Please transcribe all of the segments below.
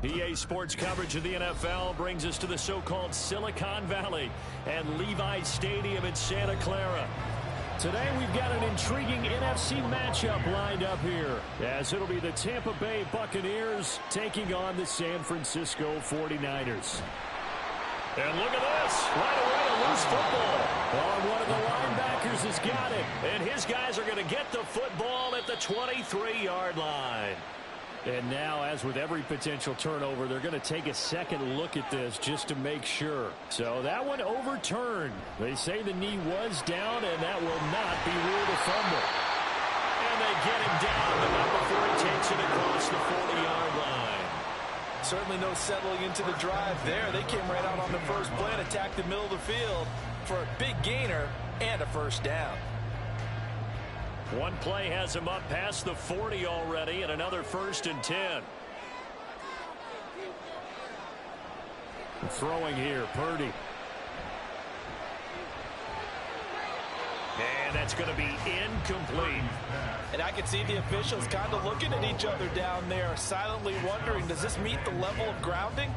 EA Sports coverage of the NFL brings us to the so-called Silicon Valley and Levi Stadium in Santa Clara. Today we've got an intriguing NFC matchup lined up here, as it'll be the Tampa Bay Buccaneers taking on the San Francisco 49ers. And look at this, right away a loose football. Oh, one of the linebackers has got it, and his guys are going to get the football at the 23-yard line. And now, as with every potential turnover, they're going to take a second look at this just to make sure. So that one overturned. They say the knee was down, and that will not be ruled a fumble. And they get him down, but not before he takes it across the 40-yard line. Certainly no settling into the drive there. They came right out on the first play and attacked the middle of the field for a big gainer and a first down. One play has him up past the 40 already, and another 1st and 10. Throwing here, Purdy. And that's going to be incomplete. And I can see the officials kind of looking at each other down there, silently wondering, does this meet the level of grounding?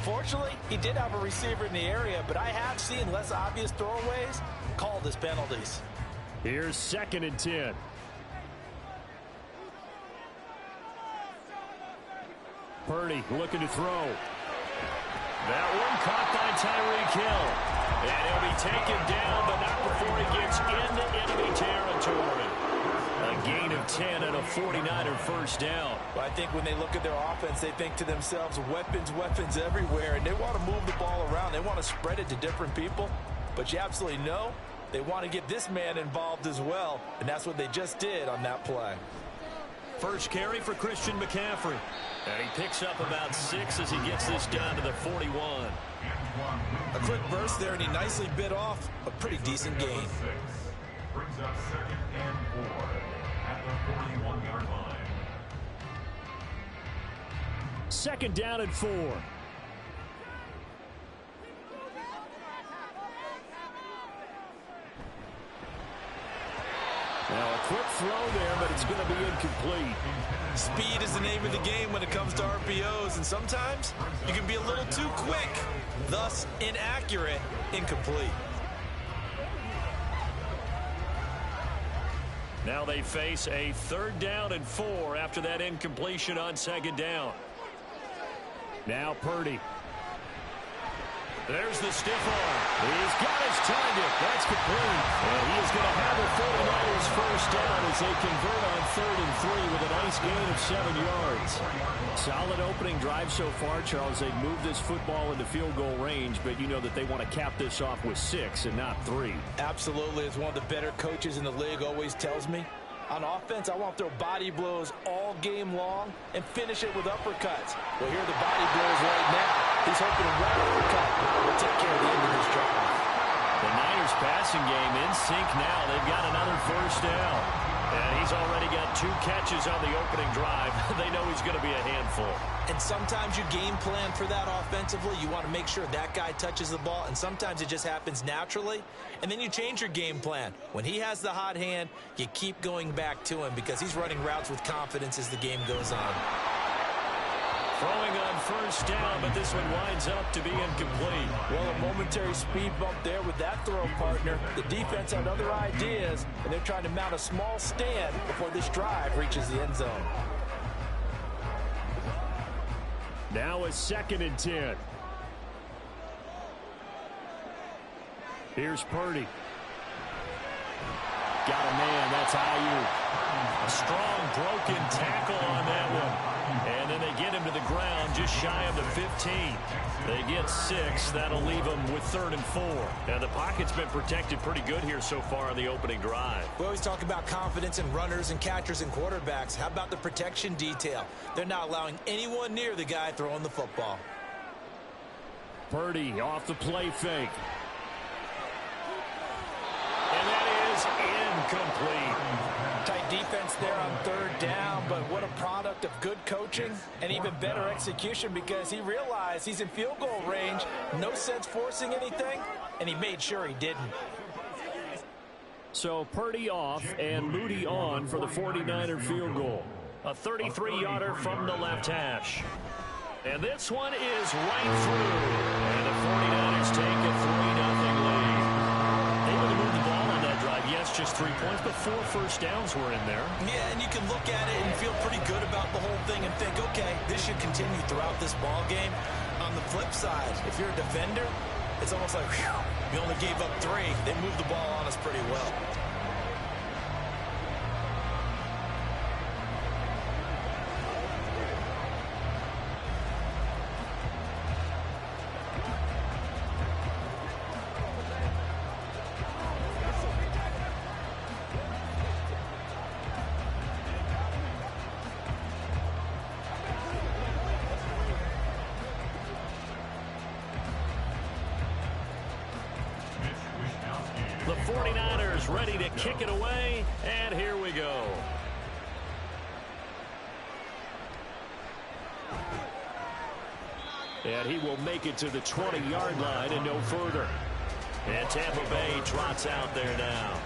Fortunately, he did have a receiver in the area, but I have seen less obvious throwaways called as penalties. Here's 2nd and 10. Purdy looking to throw. That one caught by Tyreek Hill. And he'll be taken down, but not before he gets into enemy territory. A gain of 10 and a 49er first down. Well, I think when they look at their offense, they think to themselves, weapons, weapons everywhere, and they want to move the ball around. They want to spread it to different people. But you absolutely know they want to get this man involved as well, and that's what they just did on that play. First carry for Christian McCaffrey. And he picks up about 6 as he gets this down to the 41. A quick burst there, and he nicely bit off a pretty decent gain. Brings up 2nd and 4 at the 41-yard line. 2nd down and 4. Now a quick throw there, but it's going to be incomplete. Speed is the name of the game when it comes to RPOs, and sometimes you can be a little too quick, thus inaccurate, incomplete. Now they face a 3rd down and 4 after that incompletion on 2nd down. Now Purdy. There's the stiff arm. He's got his target. That's complete. And he is going to have the 49ers first down as they convert on 3rd and 3 with a nice gain of 7 yards. Solid opening drive so far, Charles. They've moved this football into field goal range, but you know that they want to cap this off with 6 and not 3. Absolutely. As one of the better coaches in the league always tells me, on offense, I want to throw body blows all game long and finish it with uppercuts. Well, here are the body blows right now. He's hoping a right uppercut will take care of the end of this drive. The Niners passing game in sync now. They've got another first down. And he's already got 2 catches on the opening drive. They know he's going to be a handful. And sometimes you game plan for that offensively. You want to make sure that guy touches the ball, and sometimes it just happens naturally. And then you change your game plan. When he has the hot hand, you keep going back to him because he's running routes with confidence as the game goes on. Throwing on first down, but this one winds up to be incomplete. Well, a momentary speed bump there with that throw partner. The defense had other ideas, and they're trying to mount a small stand before this drive reaches the end zone. Now a 2nd and 10. Here's Purdy. Got a man, that's Ayuk. A strong broken tackle on that one. And then they get him to the ground just shy of the 15. They get 6. That'll leave them with 3rd and 4. Now the pocket's been protected pretty good here so far in the opening drive. We always talk about confidence in runners and catchers and quarterbacks. How about the protection detail? They're not allowing anyone near the guy throwing the football. Purdy off the play fake. And that is incomplete. Tight defense there on 3rd down, but what a product of good coaching and even better execution because he realized he's in field goal range. No sense forcing anything, and he made sure he didn't. So Purdy off and Moody on for the 49er field goal. A 33-yarder from the left hash. And this one is right through. And the 49ers take a 3-0 lead. Able to move the ball on that drive. Yes, just 3 points, but 4 first downs were in there. Yeah, and you can look at it and feel pretty good about the whole thing and think, okay, this should continue throughout this ball game. On the flip side, if you're a defender, it's almost like, whew, you only gave up 3. They moved the ball on us pretty well. The 49ers ready to kick it away, and here we go. And he will make it to the 20-yard line and no further. And Tampa Bay trots out there now.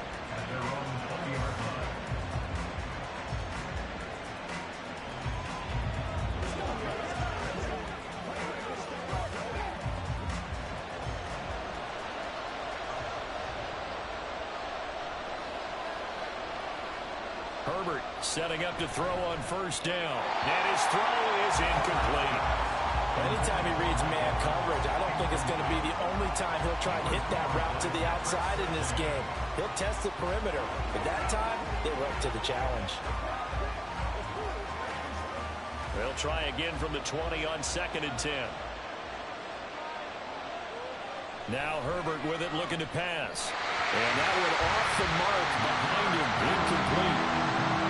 Herbert setting up to throw on first down. And his throw is incomplete. Anytime he reads man coverage, I don't think it's going to be the only time he'll try and hit that route to the outside in this game. He'll test the perimeter, but that time, they were up to the challenge. They'll try again from the 20 on 2nd and 10. Now Herbert with it, looking to pass. And that one off the mark behind him, incomplete.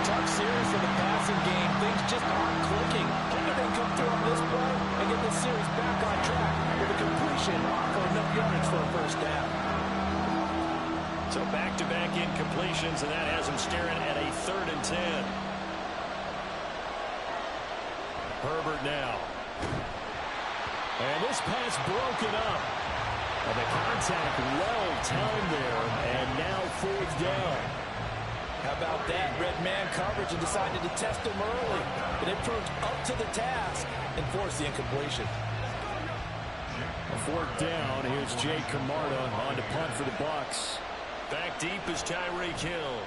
Tough series for the passing game. Things just aren't clicking. Can they come through on this play and get this series back on track with a completion for enough yardage for a first down? So back-to-back incompletions, and that has him staring at a 3rd and 10. Herbert now. And this pass broken up. And the contact well-timed there, and now 4th down. How about that? Red man coverage and decided to test him early. But it proved up to the task and forced the incompletion. A 4th down. Here's Jay Camarda on to punt for the Bucs. Back deep is Tyreek Hill.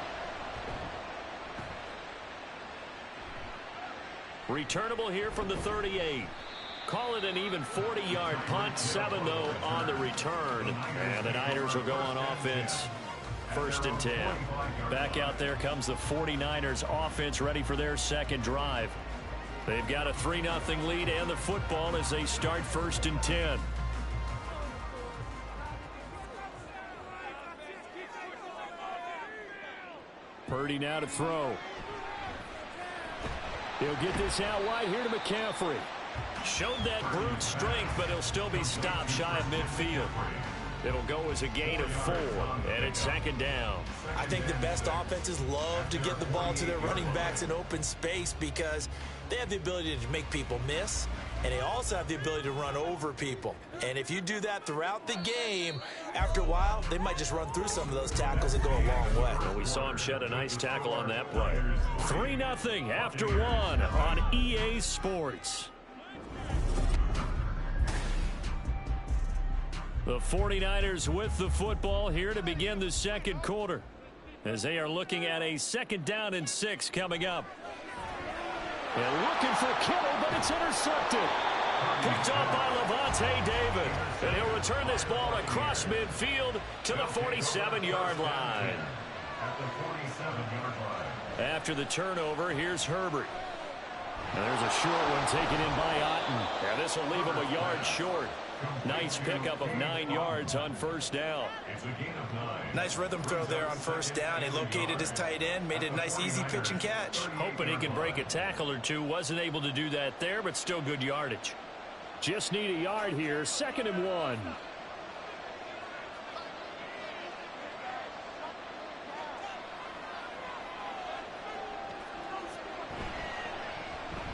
Returnable here from the 38. Call it an even 40-yard punt. 7, though, on the return. And the Niners will go on offense. 1st and 10. Back out there comes the 49ers offense ready for their second drive. They've got a 3-0 lead and the football as they start 1st and 10. Purdy now to throw. He'll get this out wide here to McCaffrey. Showed that brute strength, but he'll still be stopped shy of midfield. It'll go as a gain of 4, and it's 2nd down. I think the best offenses love to get the ball to their running backs in open space because they have the ability to make people miss, and they also have the ability to run over people. And if you do that throughout the game, after a while, they might just run through some of those tackles and go a long way. Well, we saw him shed a nice tackle on that play. 3-0 after 1 on EA Sports. The 49ers with the football here to begin the second quarter as they are looking at a 2nd down and 6 coming up. And looking for Kittle, but it's intercepted. Picked off by Lavonte David. And he'll return this ball across midfield to the 47-yard line. At the 47-yard line. After the turnover, here's Herbert. And there's a short one taken in by Otten. And this will leave him a yard short. Nice pickup of 9 yards on 1st down. It's a gain of 9. Nice rhythm throw there on 1st down. He located his tight end, made it a nice easy pitch and catch. Hoping he can break a tackle or two. Wasn't able to do that there, but still good yardage. Just need a yard here. 2nd and 1.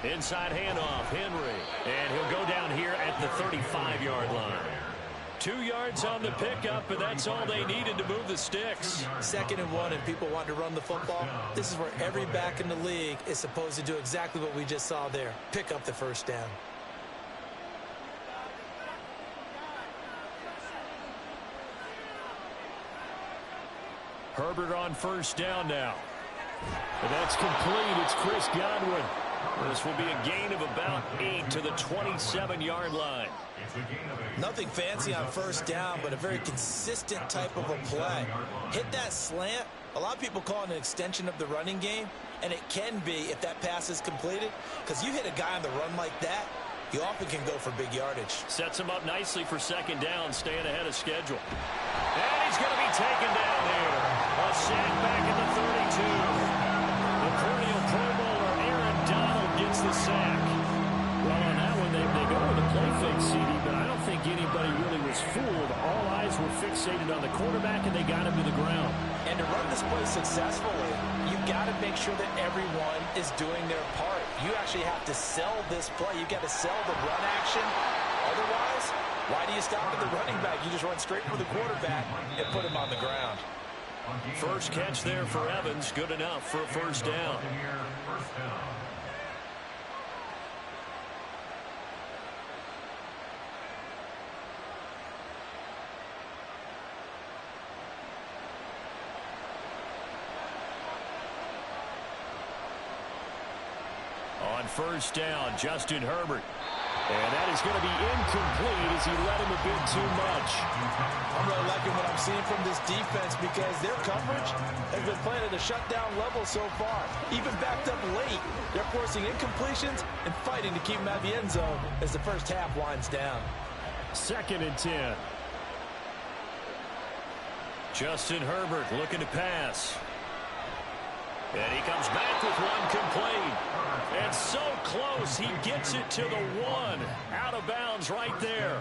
Inside handoff, Henry. And he'll go down here at the 35-yard line. 2 yards on the pickup, and that's all they needed to move the sticks. 2nd and 1, and people want to run the football. This is where every back in the league is supposed to do exactly what we just saw there. Pick up the 1st down. Herbert on first down now. And that's complete. It's Chris Godwin. This will be a gain of about 8 to the 27-yard line. Nothing fancy on first down, but a very consistent type of a play. Hit that slant. A lot of people call it an extension of the running game, and it can be if that pass is completed, because you hit a guy on the run like that, you often can go for big yardage. Sets him up nicely for second down, staying ahead of schedule. And he's going to be taken down here. A sack back at the 32. The perennial Pro Bowler Aaron Donald gets the sack. Well, on that one, they go with a play fake, CD, but I don't think anybody really was fooled. All eyes were fixated on the quarterback, and they got him to the ground. And to run this play successfully, you've got to make sure that everyone is doing their part. You actually have to sell this play. You've got to sell the run action. Otherwise, why do you stop at the running back? You just run straight for the quarterback and put him on the ground. First catch there for Evans. Good enough for a first down. On first down, Justin Herbert. And that is going to be incomplete as he let him a bit too much. I'm really liking what I'm seeing from this defense because their coverage has been playing at a shutdown level so far. Even backed up late, they're forcing incompletions and fighting to keep them out of the end zone as the first half winds down. 2nd and 10. Justin Herbert looking to pass. And he comes back with one complete. And so close, he gets it to the 1. Out of bounds right there.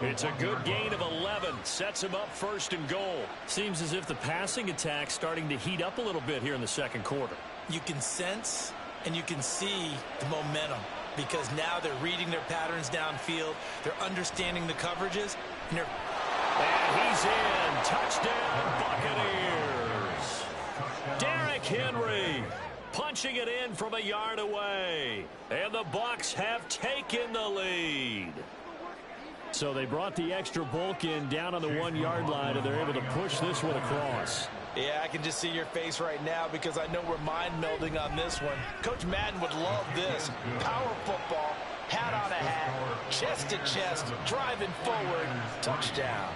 It's a good gain of 11. Sets him up 1st and goal. Seems as if the passing attack's starting to heat up a little bit here in the second quarter. You can sense and you can see the momentum because now they're reading their patterns downfield. They're understanding the coverages. And he's in. Touchdown, Buccaneers. Derrick Henry punching it in from a yard away. And the Bucs have taken the lead. So they brought the extra bulk in down on the 1-yard line, and they're able to push this one across. Yeah, I can just see your face right now because I know we're mind melding on this one. Coach Madden would love this. Power football, hat on a hat, chest to chest, driving forward, touchdown.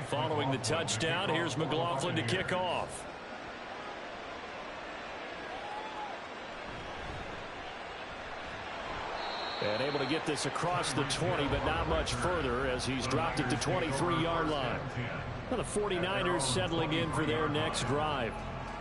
Following the touchdown, here's McLaughlin to kick off. And able to get this across the 20, but not much further as he's dropped it to 23-yard line. Well, the 49ers settling in for their next drive.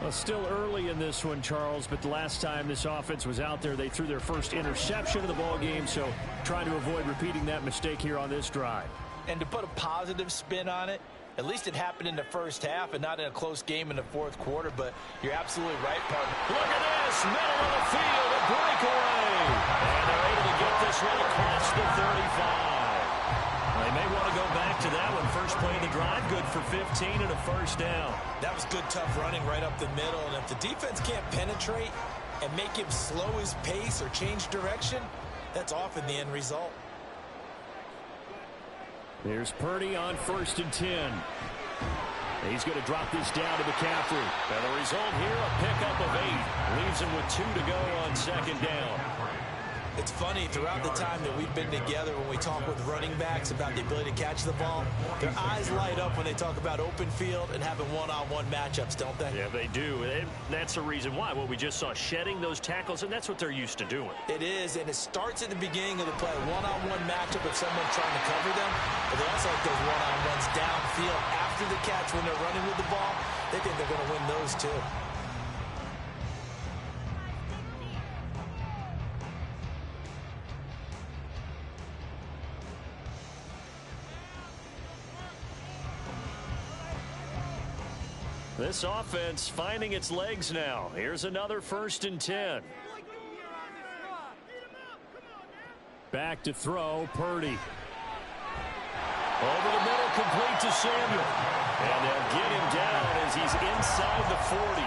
Well, still early in this one, Charles, but the last time this offense was out there, they threw their first interception of the ball game, so trying to avoid repeating that mistake here on this drive. And to put a positive spin on it, at least it happened in the first half and not in a close game in the fourth quarter, but you're absolutely right, partner. Look at this, middle of the field, a breakaway. And they're able to get this one across the 35. They may want to go back to that one. First play of the drive, good for 15 and a first down. That was good, tough running right up the middle, and if the defense can't penetrate and make him slow his pace or change direction, that's often the end result. There's Purdy on 1st and 10. He's going to drop this down to McCaffrey. And the result here, a pickup of 8. Leaves him with 2 to go on 2nd down. It's funny, throughout the time that we've been together, when we talk with running backs about the ability to catch the ball, their eyes light up when they talk about open field and having one-on-one matchups, don't they? Yeah, they do. And that's the reason why. What we just saw, shedding those tackles, and that's what they're used to doing. It is, and it starts at the beginning of the play. One-on-one matchup if someone's trying to cover them, but they also like those one-on-ones downfield after the catch when they're running with the ball. They think they're going to win those too. This offense finding its legs now. Here's another 1st and 10. Back to throw, Purdy. Over the middle, complete to Samuel. And they'll get him down as he's inside the 40.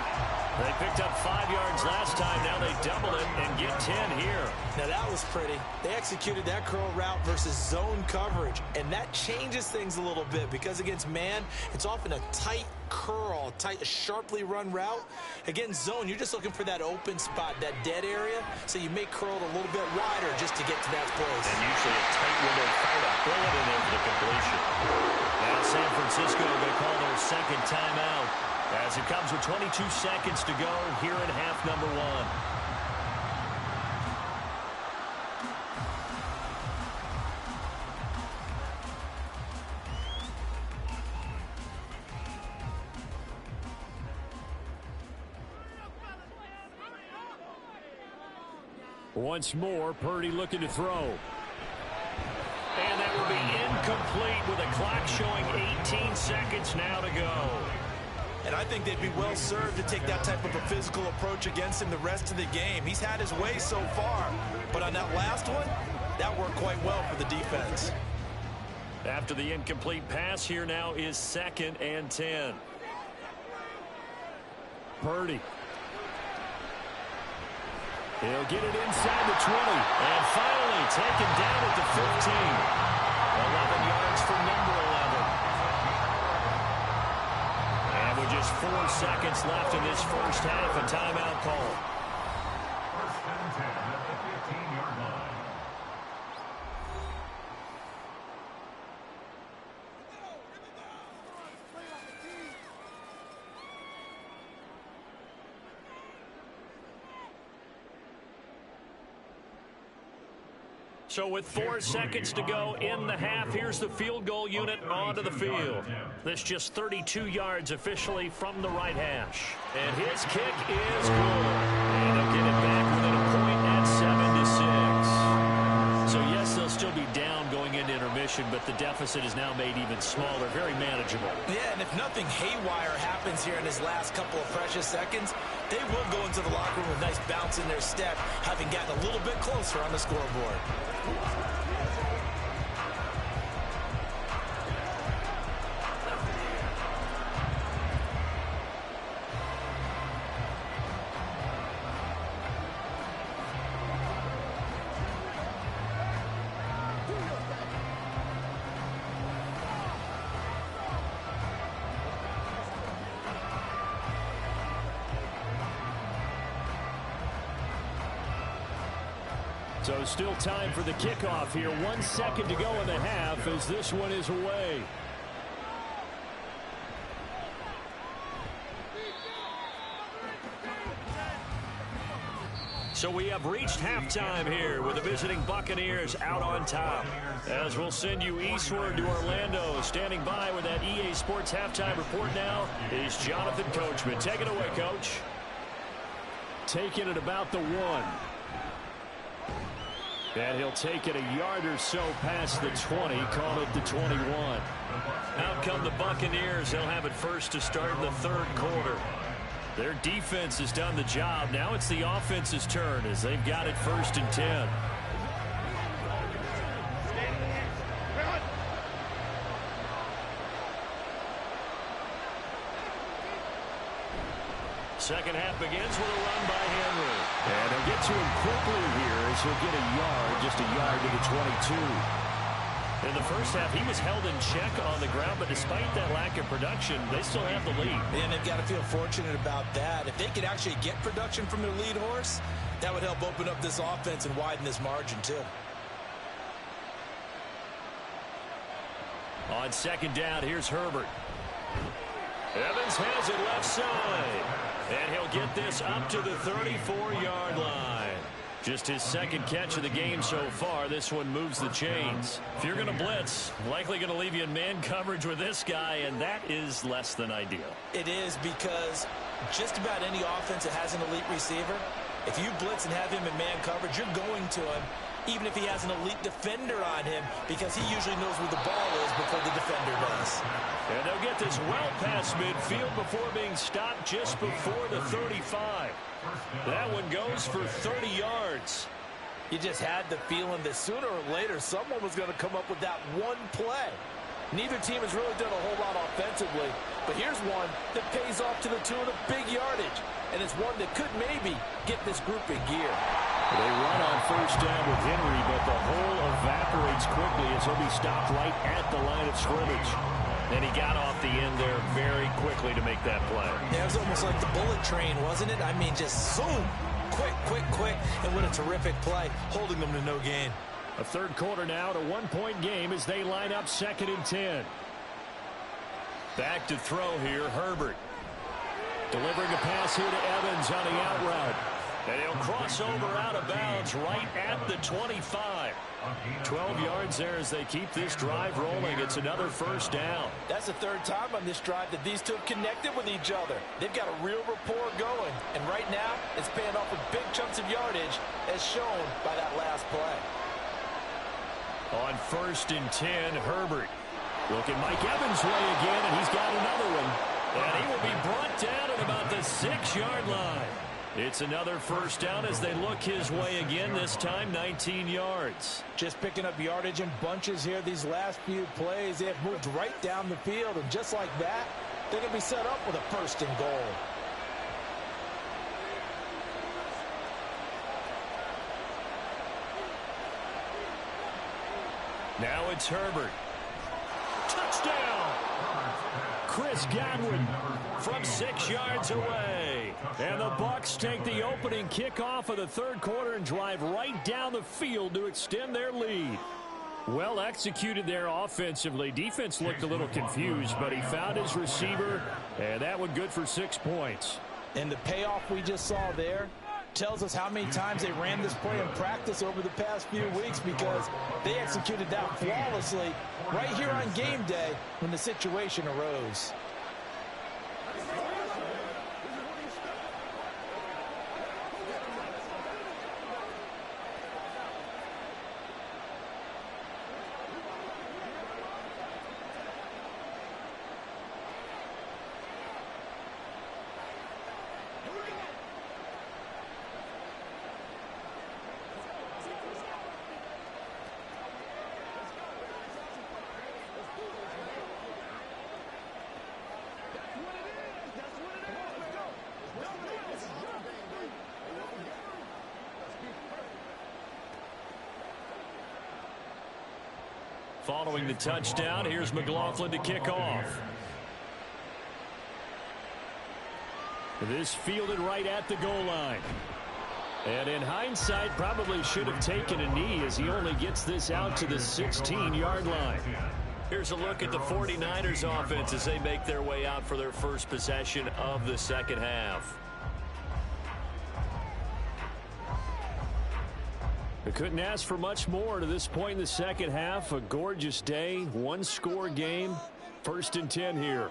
They picked up 5 yards last time. Now they double it and get 10 here. Now that was pretty. They executed that curl route versus zone coverage. And that changes things a little bit because against man, it's often a tight curl, sharply run route. Against zone, you're just looking for that open spot, that dead area. So you may curl it a little bit wider just to get to that place. And usually a tight window fight a bullet in there for the completion. Now San Francisco going to call their 2nd timeout as it comes with 22 seconds to go here in half number 1. Once more, Purdy looking to throw. And that will be incomplete with a clock showing 18 seconds now to go. And I think they'd be well served to take that type of a physical approach against him the rest of the game. He's had his way so far, but on that last one, that worked quite well for the defense. After the incomplete pass, here now is 2nd and 10. Purdy. He'll get it inside the 20. And finally taken down at the 15. 11 yards for number 11. And with just 4 seconds left in this first half, a timeout call. 1st and 10 at the 15-yard line. So with 4 seconds to go in the half, here's the field goal unit onto the field. This just 32 yards officially from the right hash. And his kick is good. And he'll get it back within a point at 7-6. So yes, they'll still be down going into intermission, but the deficit is now made even smaller, very manageable. Yeah, and if nothing haywire happens here in his last couple of precious seconds, they will go into the locker room with a nice bounce in their step, having gotten a little bit closer on the scoreboard. So still time for the kickoff here. 1 second to go in the half as this one is away. So we have reached halftime here with the visiting Buccaneers out on top. As we'll send you eastward to Orlando. Standing by with that EA Sports halftime report now is Jonathan Coachman. Take it away, Coach. Taking it about the 1. And he'll take it a yard or so past the 20, call it the 21. Out come the Buccaneers. They'll have it first to start in the 3rd quarter. Their defense has done the job. Now it's the offense's turn as they've got it 1st and 10. Second half begins with a run by Henry. And they'll get to him quickly here as he'll get a yard, just a yard to the 22. In the first half, he was held in check on the ground, but despite that lack of production, they still have the lead. And they've got to feel fortunate about that. If they could actually get production from their lead horse, that would help open up this offense and widen this margin, too. On 2nd down, here's Herbert. Evans has it left side. And he'll get this up to the 34-yard line. Just his 2nd catch of the game so far. This one moves the chains. If you're going to blitz, likely going to leave you in man coverage with this guy, and that is less than ideal. It is, because just about any offense that has an elite receiver, if you blitz and have him in man coverage, you're going to him even if he has an elite defender on him, because he usually knows where the ball is before the defender does. And they'll get this well past midfield before being stopped just before the 35. That one goes for 30 yards. You just had the feeling that sooner or later someone was going to come up with that one play. Neither team has really done a whole lot offensively, but here's one that pays off to the tune of big yardage, and it's one that could maybe get this group in gear. They run on first down with Henry, but the hole evaporates quickly as he'll be stopped right at the line of scrimmage. And he got off the end there very quickly to make that play. Yeah, it was almost like the bullet train, wasn't it? I mean, just zoom, quick, quick, quick, and what a terrific play, holding them to no gain. A third quarter now, at a one-point game as they line up 2nd and 10. Back to throw here, Herbert. Delivering a pass here to Evans on the out route. And he'll cross over out of bounds right at the 25. 12 yards there as they keep this drive rolling. It's another first down. That's the third time on this drive that these two have connected with each other. They've got a real rapport going. And right now, it's paying off with big chunks of yardage as shown by that last play. On 1st and 10, Herbert. Looking Mike Evans' way again, and he's got another one. And he will be brought down at about the 6-yard line. It's another first down as they look his way again, this time 19 yards. Just picking up yardage in bunches here these last few plays. They have moved right down the field, and just like that, they're going to be set up with a 1st and goal. Now it's Herbert. Touchdown! Chris Godwin from 6 yards away. And the Bucs take the opening kickoff of the third quarter and drive right down the field to extend their lead. Well executed there offensively. Defense looked a little confused, but he found his receiver, and that one good for 6 points. And the payoff we just saw there tells us how many times they ran this play in practice over the past few weeks, because they executed that flawlessly right here on game day when the situation arose. Following the touchdown, here's McLaughlin to kick off. This fielded right at the goal line. And in hindsight, probably should have taken a knee as he only gets this out to the 16-yard line. Here's a look at the 49ers offense as they make their way out for their first possession of the second half. They couldn't ask for much more to this point in the second half. A gorgeous day, one-score game. 1st and 10 here.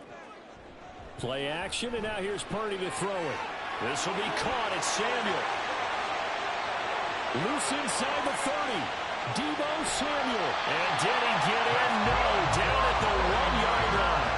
Play action, and now here's Purdy to throw it. This will be caught. It's Samuel. Loose inside the 30. Deebo Samuel. And did he get in? No. Down at the 1-yard line.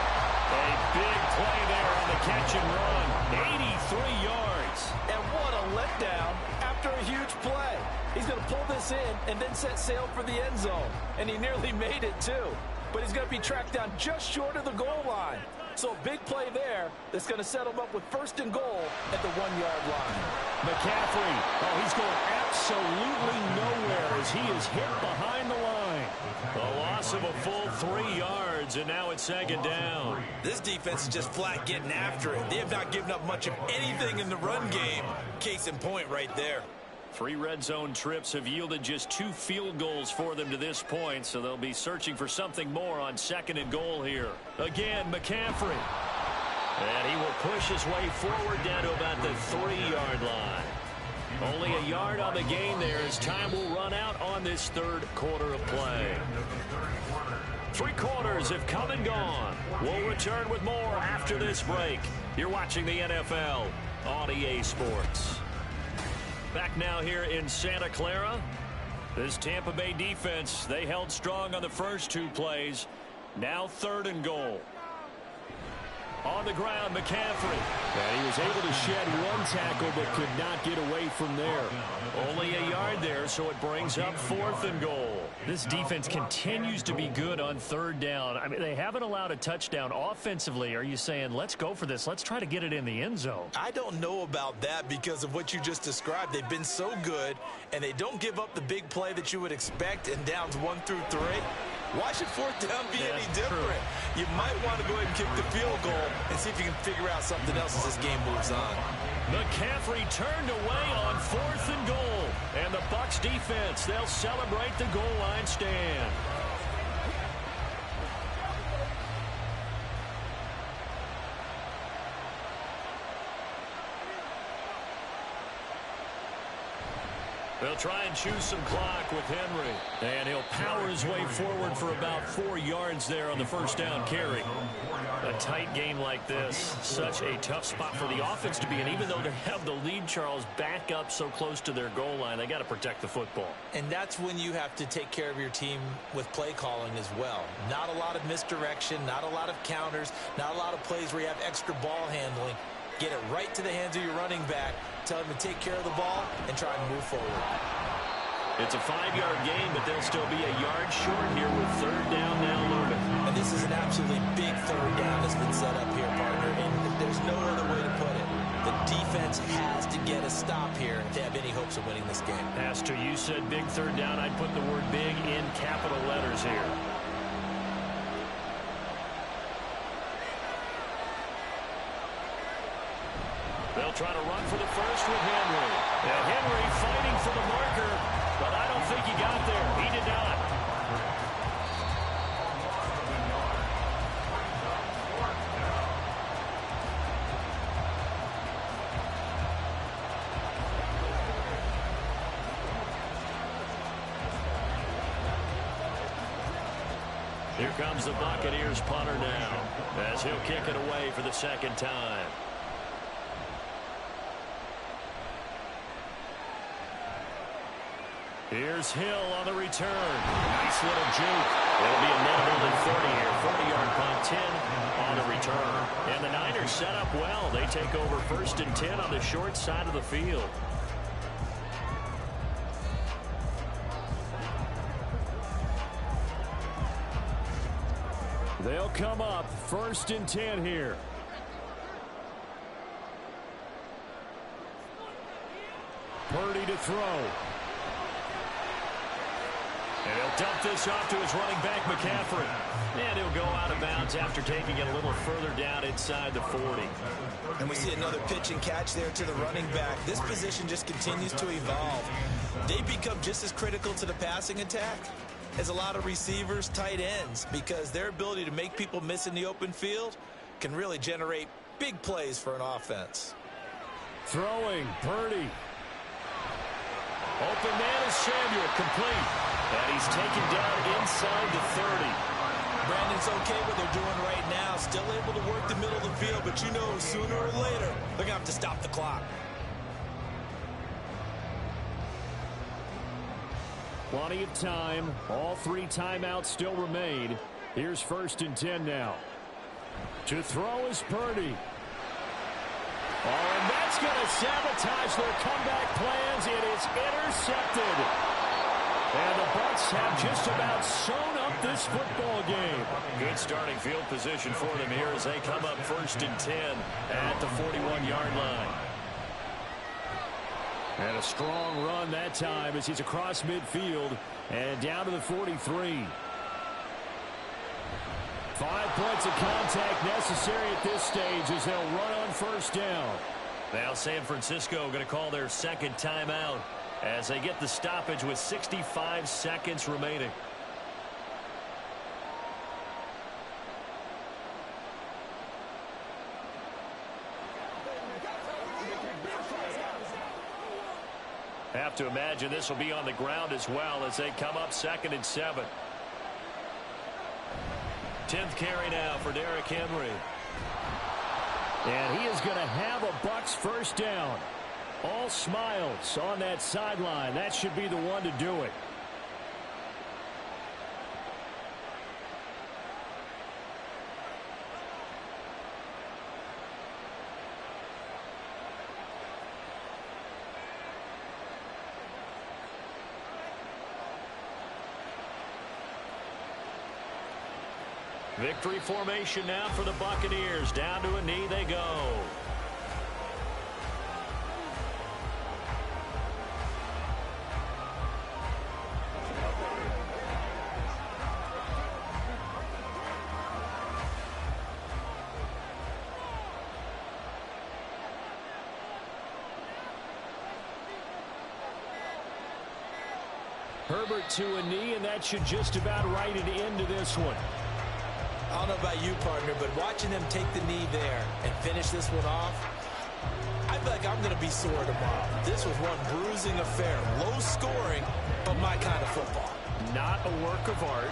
A big play there on the catch and run. 83 yards. And what a letdown after a huge play. He's going to pull this in and then set sail for the end zone. And he nearly made it, too. But he's going to be tracked down just short of the goal line. So a big play there that's going to set him up with 1st and goal at the 1-yard line. McCaffrey, oh, he's going absolutely nowhere as he is hit behind the line. A loss of a full 3 yards, and now it's 2nd down. This defense is just flat getting after it. They have not given up much of anything in the run game. Case in point right there. 3 red zone trips have yielded just 2 field goals for them to this point, so they'll be searching for something more on 2nd and goal here. Again, McCaffrey. And he will push his way forward down to about the 3-yard line. Only a yard on the gain there as time will run out on this third quarter of play. 3 quarters have come and gone. We'll return with more after this break. You're watching the NFL on EA Sports. Back now here in Santa Clara. This Tampa Bay defense, they held strong on the first 2 plays. Now 3rd and goal. On the ground, McCaffrey. And he was able to shed 1 tackle but could not get away from there. Only a yard there, so it brings up 4th and goal. This defense continues to be good on 3rd down. I mean, they haven't allowed a touchdown offensively. Are you saying, let's go for this? Let's try to get it in the end zone. I don't know about that because of what you just described. They've been so good, and they don't give up the big play that you would expect in downs 1 through 3. Why should 4th down be any different? True. You might want to go ahead and kick the field goal and see if you can figure out something else as this game moves on. McCaffrey turned away on 4th and goal. And the Bucs defense, they'll celebrate the goal line stand. They'll try and choose some clock with Henry. And he'll power his way forward for about 4 yards there on the first down carry. A tight game like this, such a tough spot for the offense to be in. Even though they have the lead, Charles, back up so close to their goal line, they got to protect the football. And that's when you have to take care of your team with play calling as well. Not a lot of misdirection, not a lot of counters, not a lot of plays where you have extra ball handling. Get it right to the hands of your running back. Tell him to take care of the ball and try and move forward. It's a 5-yard gain, but they'll still be a yard short here with 3rd down now loaded. And this is an absolutely big 3rd down that's been set up here, partner. And there's no other way to put it. The defense has to get a stop here if they have any hopes of winning this game. Pastor, you said big 3rd down. I'd put the word big in capital letters here. They'll try to run for the first with Henry. And Henry fighting for the marker, but I don't think he got there. He did not. Here comes the Buccaneers punter now, as he'll kick it away for the 2nd time. Here's Hill on the return. Nice little juke. It'll be a minimum than 30 here. 40-yard punt, 10 on the return. And the Niners set up well. They take over 1st and 10 on the short side of the field. They'll come up 1st and 10 here. Purdy to throw. And he'll dump this off to his running back, McCaffrey. And he'll go out of bounds after taking it a little further down inside the 40. And we see another pitch and catch there to the running back. This position just continues to evolve. They become just as critical to the passing attack as a lot of receivers, tight ends, because their ability to make people miss in the open field can really generate big plays for an offense. Throwing, Purdy. Open man is Samuel, complete. And he's taken down inside the 30. Brandon's okay what they're doing right now. Still able to work the middle of the field, but you know sooner or later they're going to have to stop the clock. Plenty of time. All 3 timeouts still remain. Here's 1st and 10 now. To throw is Purdy. Oh, and that's going to sabotage their comeback plans. It is intercepted. And the Bucs have just about sewn up this football game. Good starting field position for them here as they come up 1st and 10 at the 41-yard line. And a strong run that time as he's across midfield and down to the 43. 5 points of contact necessary at this stage as they'll run on 1st down. Now San Francisco going to call their 2nd timeout as they get the stoppage with 65 seconds remaining. Have to imagine this will be on the ground as well as they come up 2nd and 7. 10th carry now for Derrick Henry. And he is going to have a Bucs 1st down. All smiles on that sideline. That should be the one to do it. Victory formation now for the Buccaneers. Down to a knee they go. Herbert to a knee, and that should just about write it into this one. I don't know about you, partner, but watching them take the knee there and finish this one off, I feel like I'm going to be sore tomorrow. This was one bruising affair. Low scoring, but my kind of football. Not a work of art,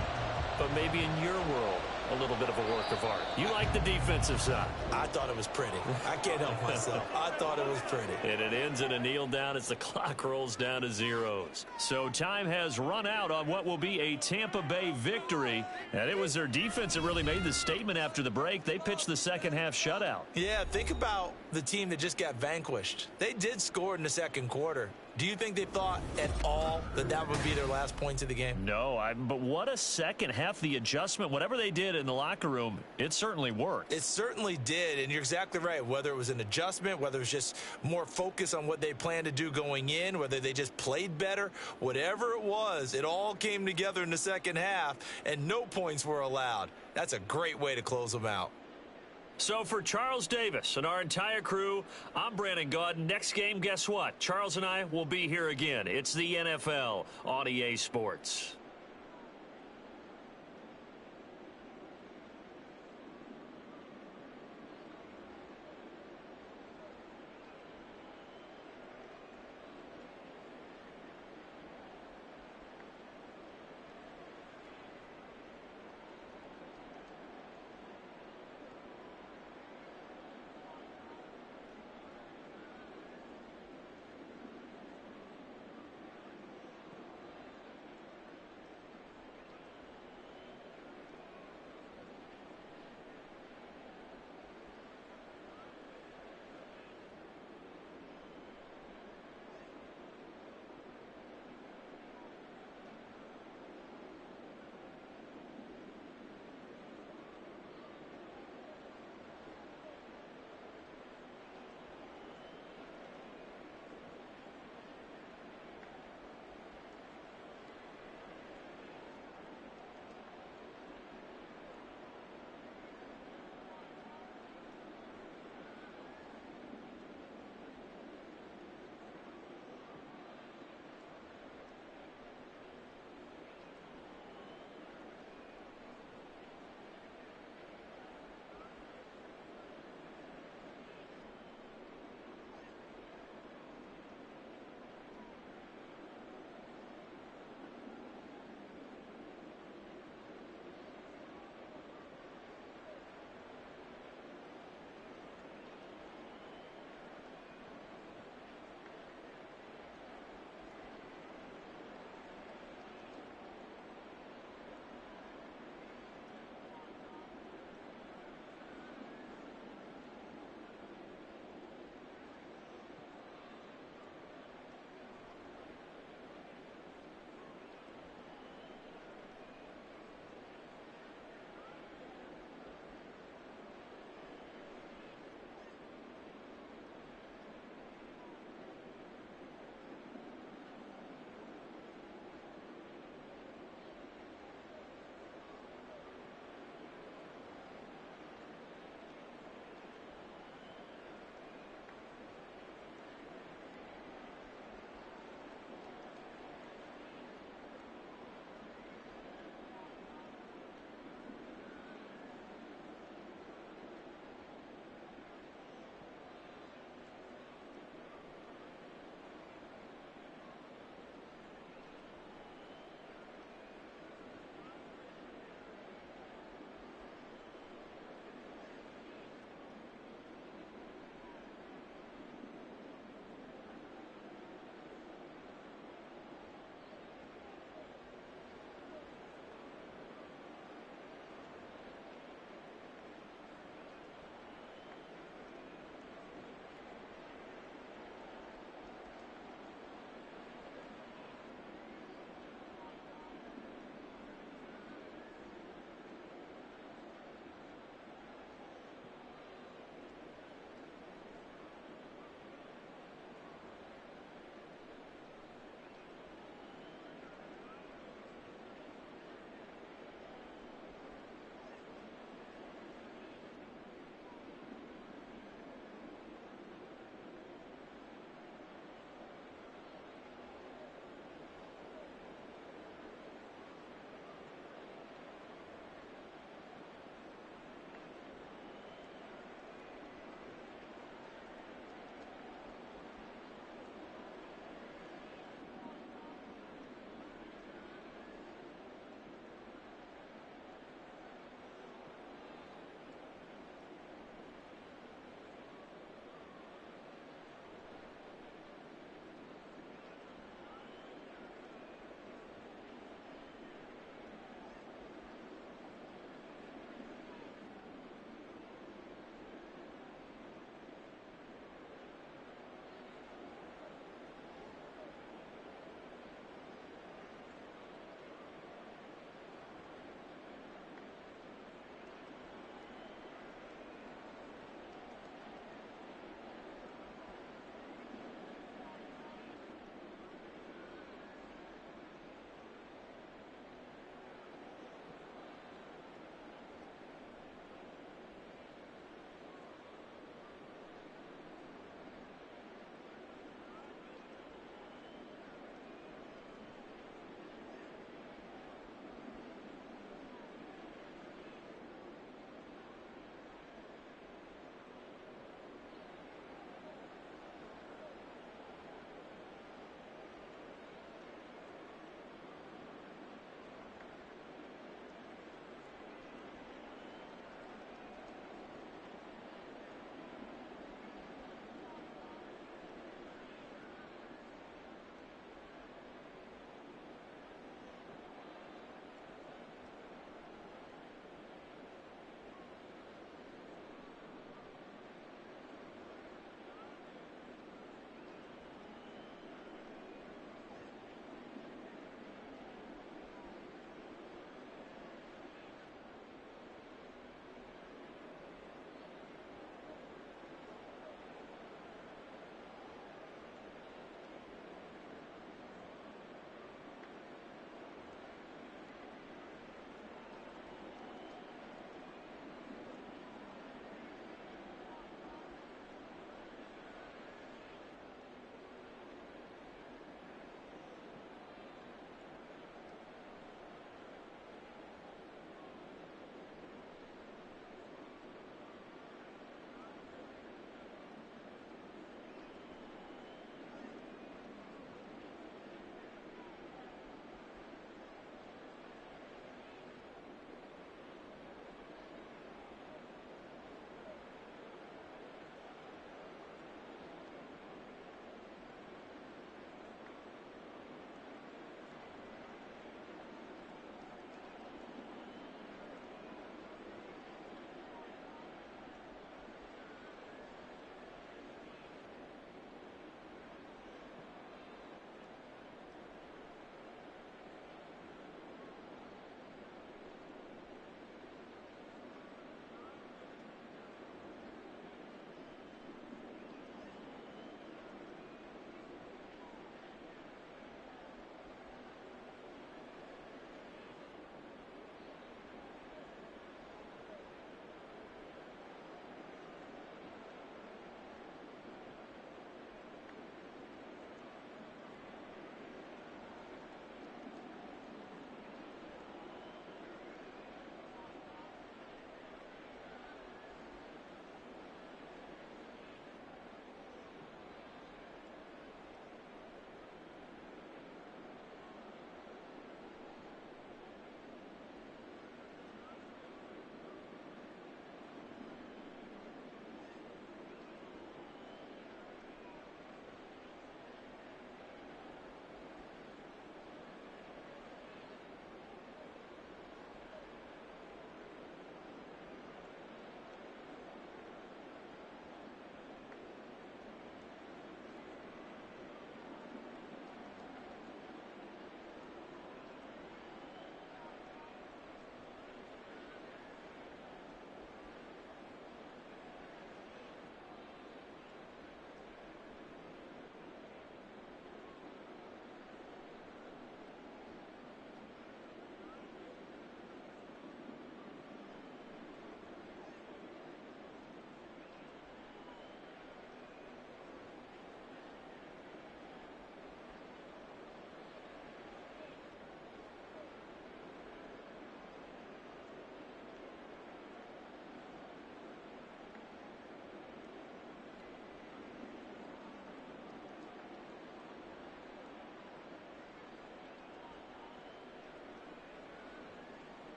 but maybe in your world, a little bit of a work of art. You like the defensive side. I thought it was pretty. I can't help myself. I thought it was pretty. And it ends in a kneel down as the clock rolls down to zeros. So time has run out on what will be a Tampa Bay victory. And it was their defense that really made the statement after the break. They pitched the second half shutout. Yeah, think about the team that just got vanquished. They did score in the second quarter. Do you think they thought at all that that would be their last points of the game? No, but what a second half. The adjustment, whatever they did in the locker room, it certainly worked. It certainly did, and you're exactly right. Whether it was an adjustment, whether it was just more focus on what they planned to do going in, whether they just played better, whatever it was, it all came together in the second half, and no points were allowed. That's a great way to close them out. So for Charles Davis and our entire crew, I'm Brandon Gaudin. Next game, guess what? Charles and I will be here again. It's the NFL on EA Sports.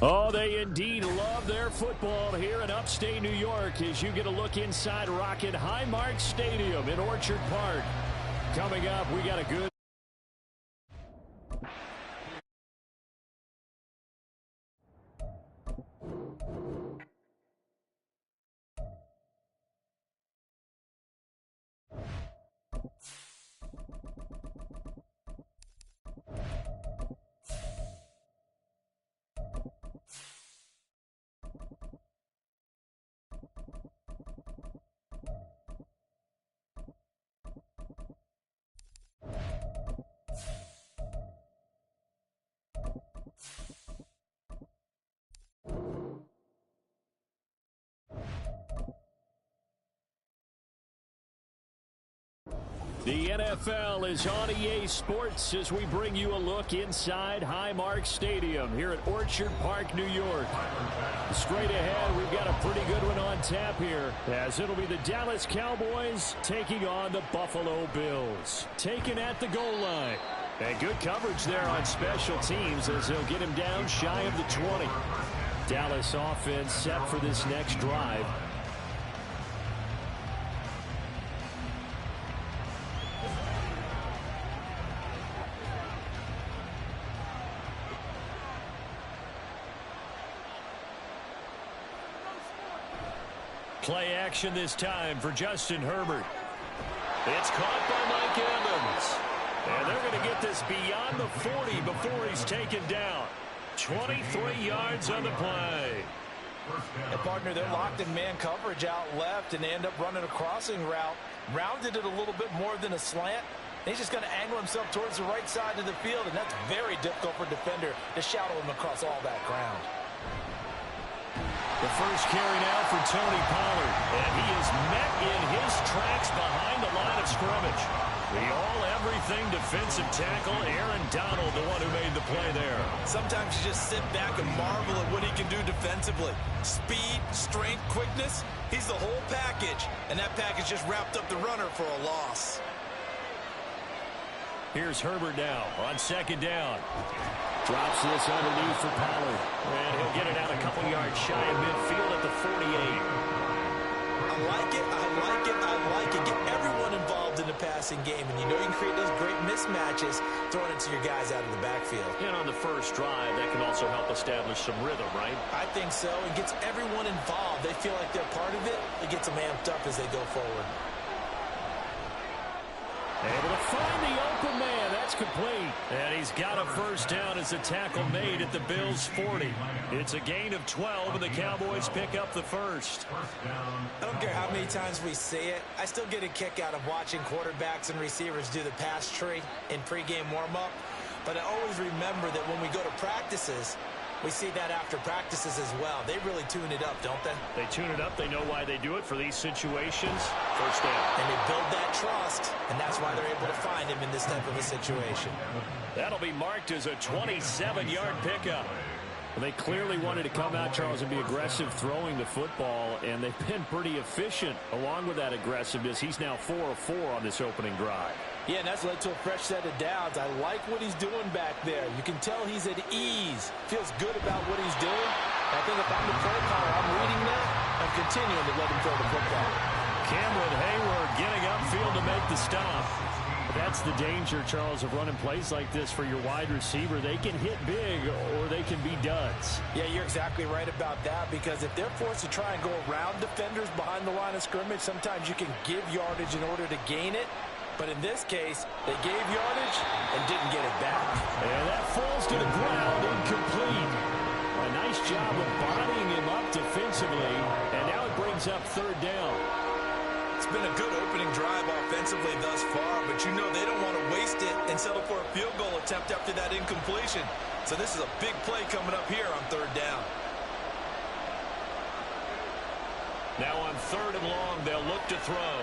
Oh, they indeed love their football here in upstate New York as you get a look inside Rocket Highmark Stadium in Orchard Park. Coming up, we got a good... The NFL is on EA Sports as we bring you a look inside Highmark Stadium here at Orchard Park, New York. Straight ahead, we've got a pretty good one on tap here, as it'll be the Dallas Cowboys taking on the Buffalo Bills. Taken at the goal line. And good coverage there on special teams as they'll get him down shy of the 20. Dallas offense set for this next drive. Play action this time for Justin Herbert. It's caught by Mike Evans. And they're going to get this beyond the 40 before he's taken down. 23 yards on the play. And partner, they're locked in man coverage out left, and they end up running a crossing route. Rounded it a little bit more than a slant. He's just going to angle himself towards the right side of the field, and that's very difficult for a defender to shadow him across all that ground. The first carry now for Tony Pollard. And he is met in his tracks behind the line of scrimmage. The all-everything defensive tackle, Aaron Donald, the one who made the play there. Sometimes you just sit back and marvel at what he can do defensively. Speed, strength, quickness. He's the whole package. And that package just wrapped up the runner for a loss. Here's Herbert now on second down. Drops this underneath for Pollard. And he'll get it out a couple yards shy of midfield at the 48. I like it, I like it, I like it. Get everyone involved in the passing game. And you know you can create those great mismatches throwing it to your guys out of the backfield. And on the first drive, that can also help establish some rhythm, right? I think so. It gets everyone involved. They feel like they're part of it. It gets them amped up as they go forward. Able to find the open man. That's complete. And he's got a first down as a tackle made at the Bills' 40. It's a gain of 12, and the Cowboys pick up the first. I don't care how many times we see it. I still get a kick out of watching quarterbacks and receivers do the pass tree in pregame warm-up. But I always remember that when we go to practices, we see that after practices as well. They really tune it up, don't they? They tune it up. They know why they do it for these situations. First down. And they build that trust, and that's why they're able to find him in this type of a situation. That'll be marked as a 27-yard pickup. Well, they clearly wanted to come out, Charles, and be aggressive throwing the football, and they've been pretty efficient along with that aggressiveness. He's now 4 of 4 on this opening drive. Yeah, and that's led to a fresh set of downs. I like what he's doing back there. You can tell he's at ease. Feels good about what he's doing. I think if I'm the play caller, I'm reading that. I'm continuing to let him throw the football. Cameron Hayward getting upfield to make the stop. That's the danger, Charles, of running plays like this for your wide receiver. They can hit big or they can be duds. Yeah, you're exactly right about that, because if they're forced to try and go around defenders behind the line of scrimmage, sometimes you can give yardage in order to gain it. But in this case, they gave yardage and didn't get it back. And that falls to the ground, incomplete. A nice job of bodying him up defensively, and now it brings up third down. It's been a good opening drive offensively thus far, but you know they don't want to waste it and settle for a field goal attempt after that incompletion. So this is a big play coming up here on third down. Now on third and long, they'll look to throw.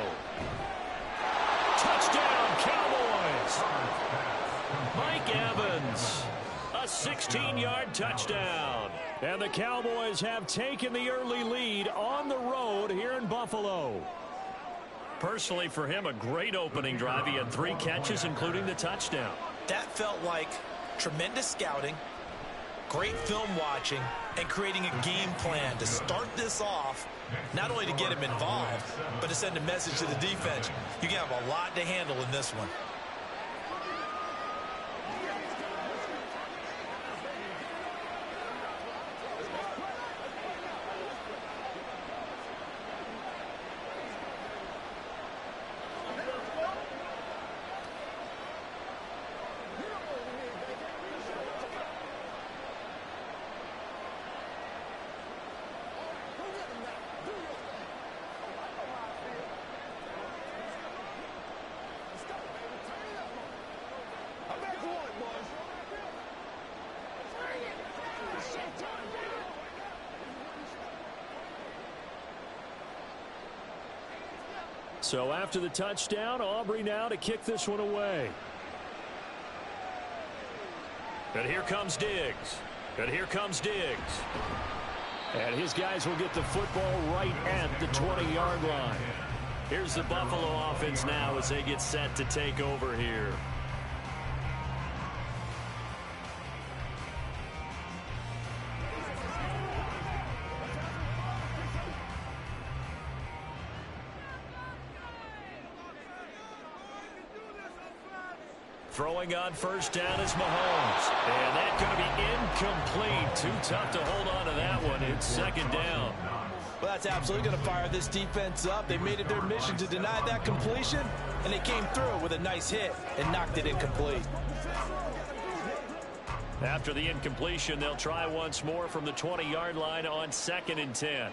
Touchdown, Cowboys! Mike Evans, a 16-yard touchdown. And the Cowboys have taken the early lead on the road here in Buffalo. Personally, for him, a great opening drive. He had 3 catches, including the touchdown. That felt like tremendous scouting, great film watching, and creating a game plan to start this off, not only to get him involved, but to send a message to the defense. You can have a lot to handle in this one. So after the touchdown, Aubrey now to kick this one away. And here comes Diggs. And here comes Diggs. And his guys will get the football right at the 20-yard line. Here's the Buffalo offense now as they get set to take over here. Throwing on first down is Mahomes. And that's going to be incomplete. Too tough to hold on to that one. It's second down. Well, that's absolutely going to fire this defense up. They made it their mission to deny that completion, and they came through with a nice hit and knocked it incomplete. After the incompletion, they'll try once more from the 20-yard line on 2nd and 10.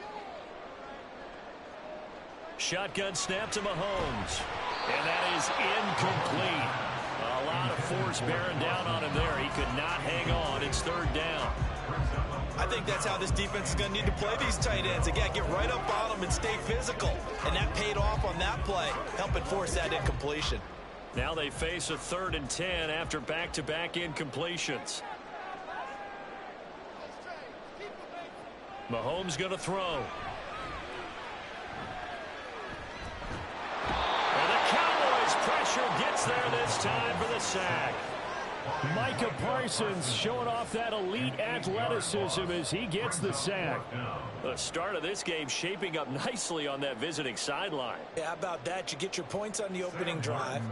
Shotgun snap to Mahomes. And that is incomplete. A lot of force bearing down on him there. He could not hang on. It's third down. I think that's how this defense is going to need to play these tight ends. Again, get right up on them and stay physical. And that paid off on that play, helping force that incompletion. Now they face a 3rd and 10 after back-to-back incompletions. Mahomes going to throw. And the Cowboys pressure gets there this time for the sack. Micah Parsons showing off that elite athleticism as he gets the sack. The start of this game shaping up nicely on that visiting sideline. Yeah, how about that? You get your points on the opening drive.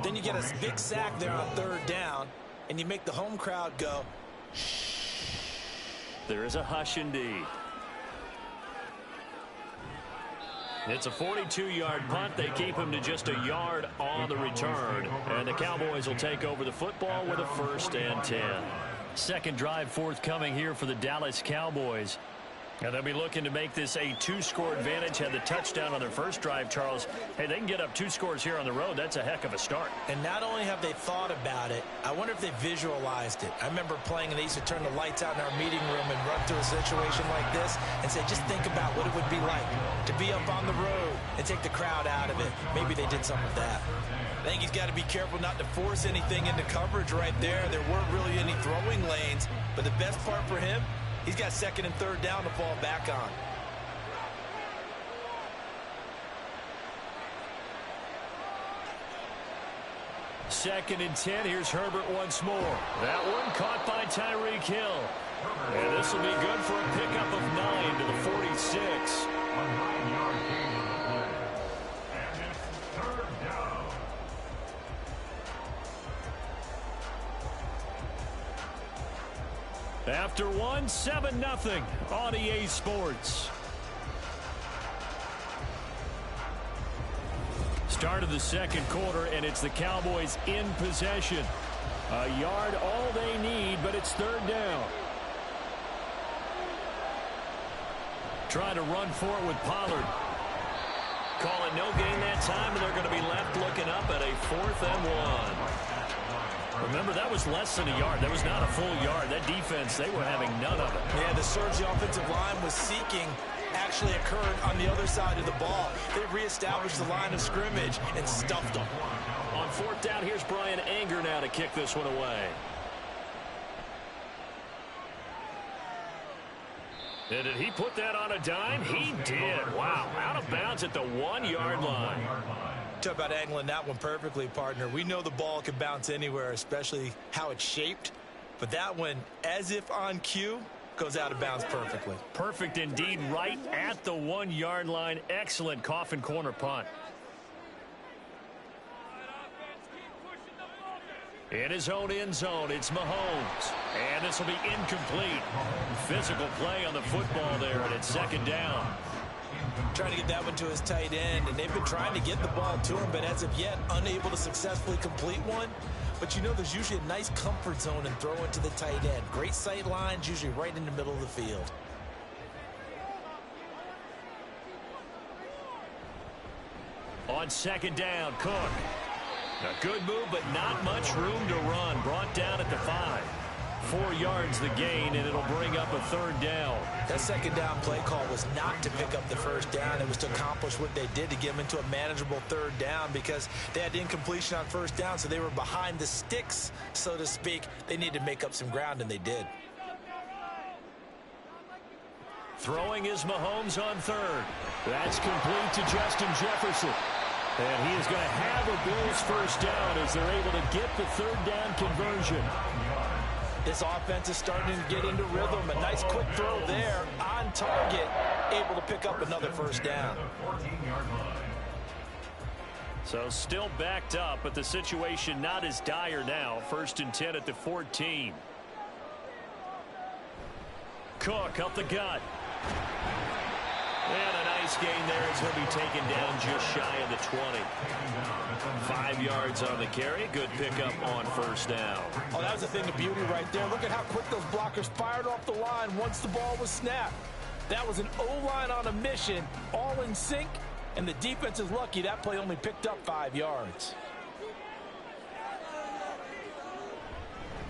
Then you get a big sack there on 3rd down. And you make the home crowd go, shh. There is a hush indeed. It's a 42-yard punt. They keep him to just a yard on the return. And the Cowboys will take over the football with a 1st and 10. Second drive forthcoming here for the Dallas Cowboys. And they'll be looking to make this a 2-score advantage. Had the touchdown on their first drive, Charles. Hey, they can get up 2 scores here on the road. That's a heck of a start. And not only have they thought about it, I wonder if they visualized it. I remember playing and they used to turn the lights out in our meeting room and run through a situation like this and say, just think about what it would be like to be up on the road and take the crowd out of it. Maybe they did some of that. I think he's got to be careful not to force anything into coverage right there. There weren't really any throwing lanes, but the best part for him, he's got 2nd and 3rd down to fall back on. Second and 10. Here's Herbert once more. That one caught by Tyreek Hill. And this will be good for a pickup of 9 to the 46. A 9-yard gain on the play. And it's 3rd down. After one, 7-0 on EA Sports. Start of the second quarter, and it's the Cowboys in possession. A yard all they need, but it's 3rd down. Trying to run for it with Pollard. Call it no gain that time, and they're going to be left looking up at a 4th and 1. Remember, that was less than a yard. That was not a full yard. That defense, they were having none of it. Yeah, the surge the offensive line was seeking actually occurred on the other side of the ball. They reestablished the line of scrimmage and stuffed them. On 4th down, here's Brian Anger now to kick this one away. And did he put that on a dime? He did. Wow, out of bounds at the 1-yard line. Talk about angling that one perfectly, partner. We know the ball can bounce anywhere, especially how it's shaped. But that one, as if on cue, goes out of bounds perfectly. Perfect indeed, right at the 1-yard line. Excellent coffin corner punt. In his own end zone, it's Mahomes. And this will be incomplete. Physical play on the football there, and it's 2nd down. Trying to get that one to his tight end, and they've been trying to get the ball to him, but as of yet, unable to successfully complete one. But you know there's usually a nice comfort zone in throwing to the tight end. Great sight lines, usually right in the middle of the field. On 2nd down, Cook. A good move, but not much room to run. Brought down at the 5. 4 yards the gain, and it'll bring up a 3rd down. That 2nd down play call was not to pick up the 1st down. It was to accomplish what they did to get them into a manageable 3rd down because they had incompletion on 1st down, so they were behind the sticks, so to speak. They needed to make up some ground, and they did. Throwing is Mahomes on 3rd. That's complete to Justin Jefferson. And he is going to have a Bills 1st down as they're able to get the 3rd down conversion. This offense is starting to get into rhythm. A nice quick throw there on target, able to pick up another 1st down. So still backed up, but the situation not as dire now. 1st and 10 at the 14. Cook up the gut. And a nice gain there as he'll be taken down just shy of the 20. 5 yards on the carry. Good pickup on 1st down. Oh, that was a thing of beauty right there. Look at how quick those blockers fired off the line once the ball was snapped. That was an O-line on a mission, all in sync, and the defense is lucky that play only picked up 5 yards.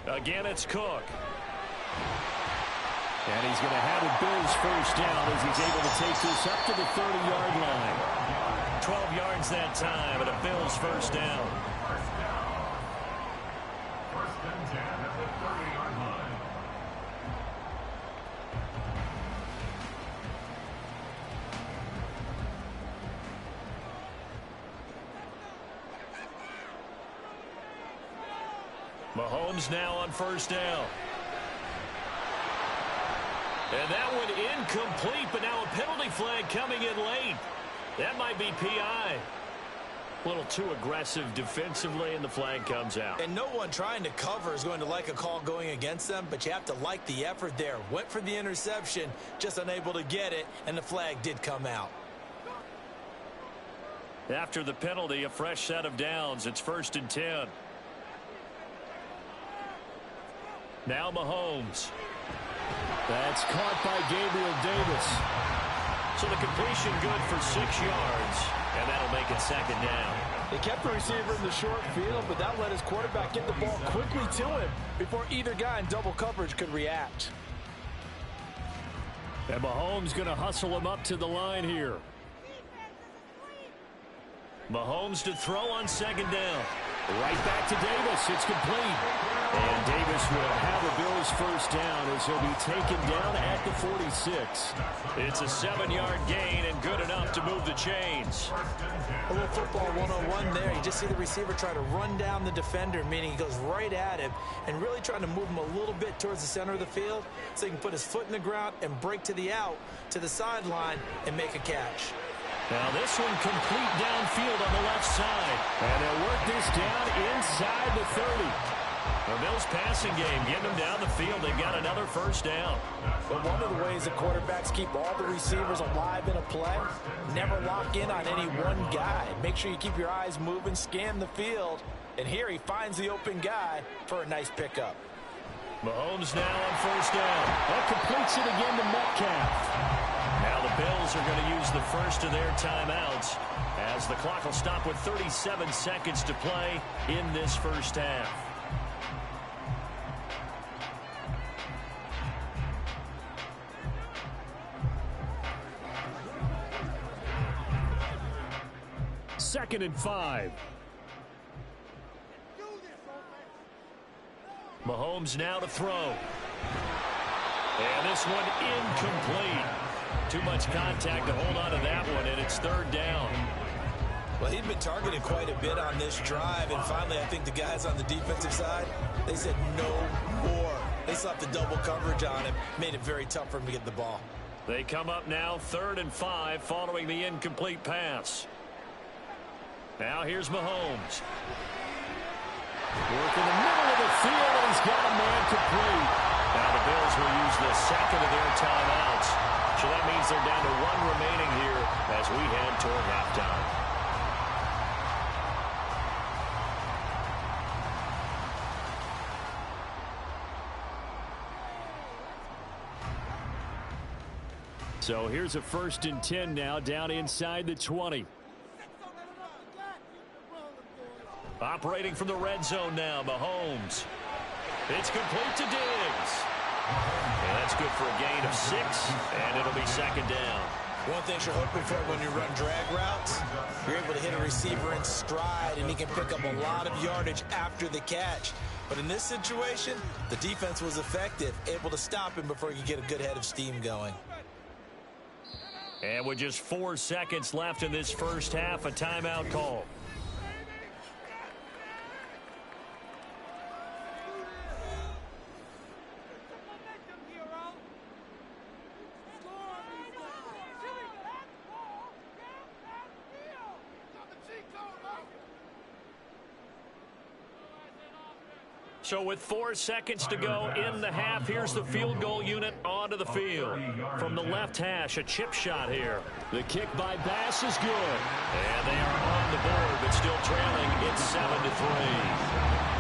Again, it's Cook. And he's going to have a Bills first down as he's able to take this up to the 30-yard line. 12 yards that time, and a Bills first down. First and 10 at the 30-yard line. Mahomes now on first down. And that one incomplete, but now a penalty flag coming in late. That might be PI. A little too aggressive defensively, and the flag comes out. And no one trying to cover is going to like a call going against them, but you have to like the effort there. Went for the interception, just unable to get it, and the flag did come out. After the penalty, a fresh set of downs. It's first and 10. Now Mahomes. That's caught by Gabriel Davis. So the completion good for 6 yards, and that'll make it second down. They kept the receiver in the short field, but that let his quarterback get the ball quickly to him before either guy in double coverage could react. And Mahomes going to hustle him up to the line here. Mahomes to throw on second down. Right back to Davis. It's complete. And Davis will have a Bills first down as he'll be taken down at the 46. It's a 7-yard gain and good enough to move the chains. A little football 101 there. You just see the receiver try to run down the defender, meaning he goes right at him and really trying to move him a little bit towards the center of the field so he can put his foot in the ground and break to the out, to the sideline, and make a catch. Now this one complete downfield on the left side. And they'll work this down inside the 30. The Bills passing game, getting them down the field. They've got another first down. But one of the ways that quarterbacks keep all the receivers alive in a play, never lock in on any one guy. Make sure you keep your eyes moving, scan the field. And here he finds the open guy for a nice pickup. Mahomes now on first down. That completes it again to Metcalf. Now the Bills are going to use the first of their timeouts as the clock will stop with 37 seconds to play in this first half. Second and 5. Mahomes now to throw. And this one incomplete. Too much contact to hold on to that one, and it's third down. Well, he'd been targeted quite a bit on this drive, and finally I think the guys on the defensive side, they said no more. They slapped the double coverage on him, made it very tough for him to get the ball. They come up now 3rd and 5 following the incomplete pass. Now here's Mahomes. Work in the middle of the field, and he's got a man complete. Now the Bills will use the second of their timeouts. So that means they're down to 1 remaining here as we head toward halftime. So here's a 1st and 10 now down inside the 20. Operating from the red zone now, Mahomes. It's complete to Diggs. And that's good for a gain of 6, and it'll be second down. One thing you're hoping for when you run drag routes, you're able to hit a receiver in stride, and he can pick up a lot of yardage after the catch. But in this situation, the defense was effective, able to stop him before you get a good head of steam going. And with just 4 seconds left in this first half, a timeout call. So with 4 seconds to go in the half, here's the field goal unit onto the field. From the left hash, a chip shot here. The kick by Bass is good. And they are on the board, but still trailing. It's 7-3.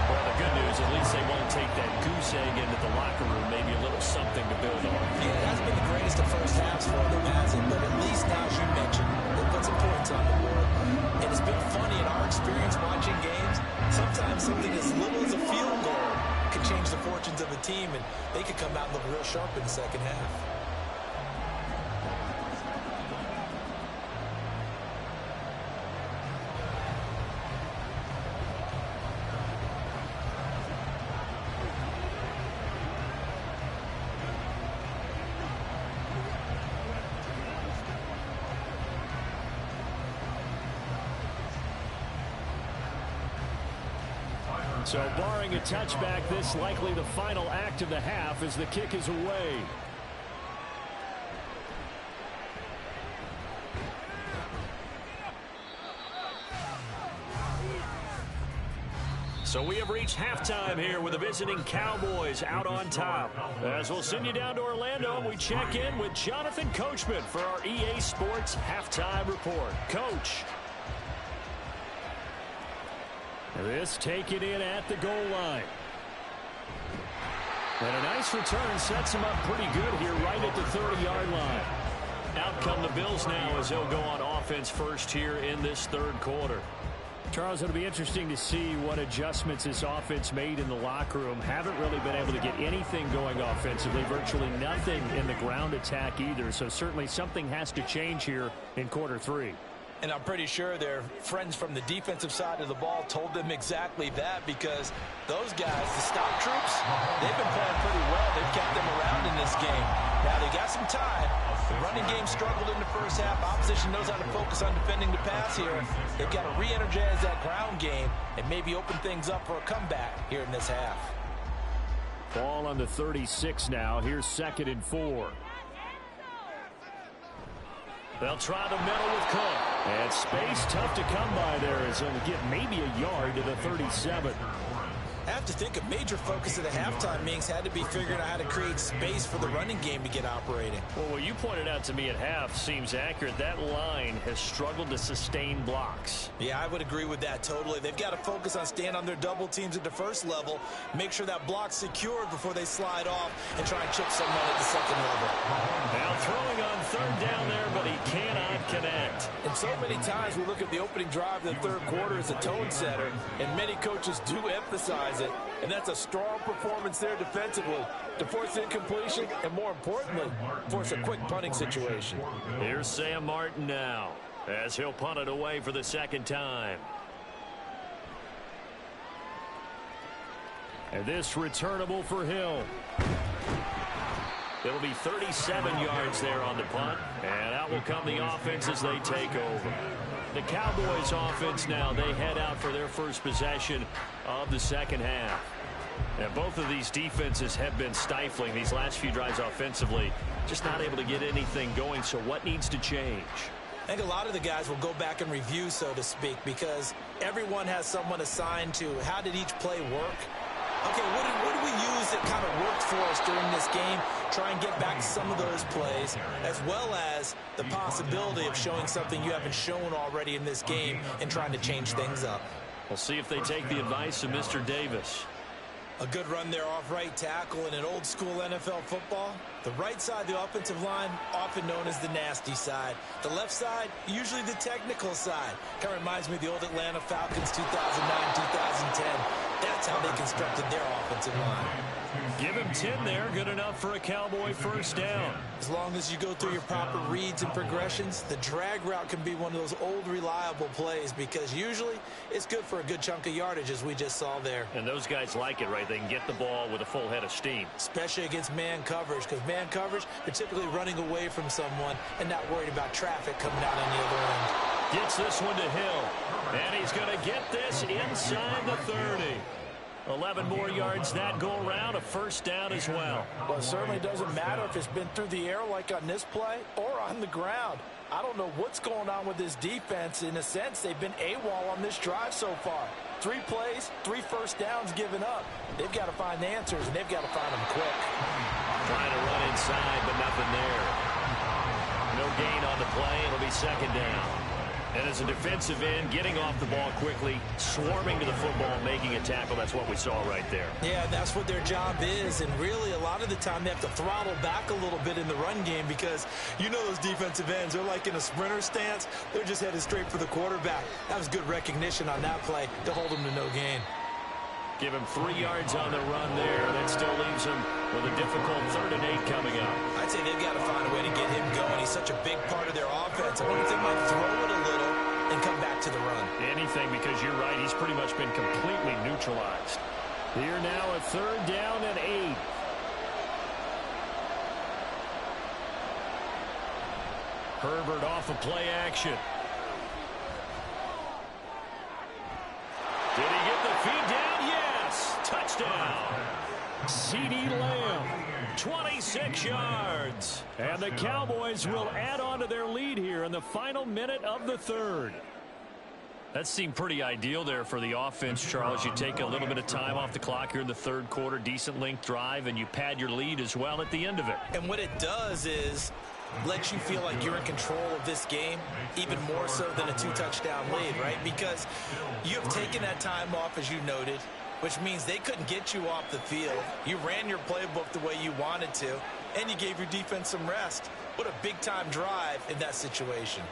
Well, the good news, at least they won't take that goose egg into the locker room. Maybe a little something to build on. Yeah, it hasn't been the greatest of first halves for them, has it? But at least now, as you mentioned, they put some points on the board. And it's been funny in our experience watching games. Sometimes something as little as a field goal can change the fortunes of a team, and they could come out and look real sharp in the second half. So barring a touchback, this likely the final act of the half as the kick is away. So we have reached halftime here with the visiting Cowboys out on top. As we'll send you down to Orlando, we check in with Jonathan Coachman for our EA Sports Halftime Report. Coach. This taken in at the goal line. And a nice return sets him up pretty good here right at the 30-yard line. Out come the Bills now as they'll go on offense first here in this third quarter. Charles, it'll be interesting to see what adjustments this offense made in the locker room. Haven't really been able to get anything going offensively, virtually nothing in the ground attack either. So certainly something has to change here in quarter three. And I'm pretty sure their friends from the defensive side of the ball told them exactly that, because those guys, the stop troops, they've been playing pretty well. They've kept them around in this game. Now, they got some time. The running game struggled in the first half. Opposition knows how to focus on defending the pass here. They've got to re-energize that ground game and maybe open things up for a comeback here in this half. Ball on the 36 now. Here's 2nd and 4. They'll try the middle with Cook. And space tough to come by there as they'll get maybe a yard to the 37. I have to think a major focus of the halftime meetings had to be figuring out how to create space for the running game to get operating. Well, what you pointed out to me at half seems accurate. That line has struggled to sustain blocks. Yeah, I would agree with that totally. They've got to focus on staying on their double teams at the first level, make sure that block's secured before they slide off and try and chip someone at the second level. Now throwing on third down there, but he cannot connect. And so many times we look at the opening drive of the third quarter as a tone setter, and many coaches do emphasize it, and that's a strong performance there defensively to force incompletion and, more importantly, force a quick punting situation. Here's Sam Martin now as he'll punt it away for the second time. And this returnable for Hill. It'll be 37 yards there on the punt, and out will come the offense as they take over. The Cowboys offense now, they head out for their first possession of the second half. And both of these defenses have been stifling these last few drives offensively, just not able to get anything going. So what needs to change? I think a lot of the guys will go back and review, so to speak, because everyone has someone assigned to how did each play work. Okay, what did we use that kind of worked for us during this game? Try and get back to some of those plays, as well as the possibility of showing something you haven't shown already in this game and trying to change things up. We'll see if they take the advice of Mr. Davis. A good run there off right tackle in an old school NFL football. The right side of the offensive line, often known as the nasty side. The left side, usually the technical side. Kind of reminds me of the old Atlanta Falcons 2009, 2010. That's how they constructed their offensive line. Give him 10 there, good enough for a Cowboy first down. As long as you go through your proper reads and progressions, the drag route can be one of those old reliable plays because usually it's good for a good chunk of yardage as we just saw there. And those guys like it, right? They can get the ball with a full head of steam. Especially against man coverage, because man coverage, they're typically running away from someone and not worried about traffic coming out on the other end. Gets this one to Hill, and he's going to get this inside the 30. 11 more yards that go around, a first down as well. Well, it certainly doesn't matter if it's been through the air like on this play or on the ground. I don't know what's going on with this defense. In a sense, they've been AWOL on this drive so far. 3 plays, 3 first downs given up. They've got to find answers, and they've got to find them quick. Trying to run inside, but nothing there. No gain on the play. It'll be second down. And as a defensive end, getting off the ball quickly, swarming to the football, making a tackle, that's what we saw right there. Yeah, that's what their job is, and really a lot of the time they have to throttle back a little bit in the run game because you know those defensive ends, they're like in a sprinter stance. They're just headed straight for the quarterback. That was good recognition on that play to hold them to no gain. Give him 3 yards on the run there. That still leaves him with a difficult 3rd and 8 coming up. I'd say they've got to find a way to get him going. He's such a big part of their offense. I wonder if they might throw it a little and come back to the run. Anything, because you're right. He's pretty much been completely neutralized. Here now a 3rd down and 8. Herbert off of play action. Did he get the feed down? Yes. Touchdown. CeeDee Lamb, 26 yards. And the Cowboys will add on to their lead here in the final minute of the 3rd. That seemed pretty ideal there for the offense, Charles. You take a little bit of time off the clock here in the 3rd quarter, decent length drive, and you pad your lead as well at the end of it. And what it does is let you feel like you're in control of this game, even more so than a 2-touchdown lead, right? Because you have taken that time off, as you noted, which means they couldn't get you off the field. You ran your playbook the way you wanted to, and you gave your defense some rest. What a big-time drive in that situation.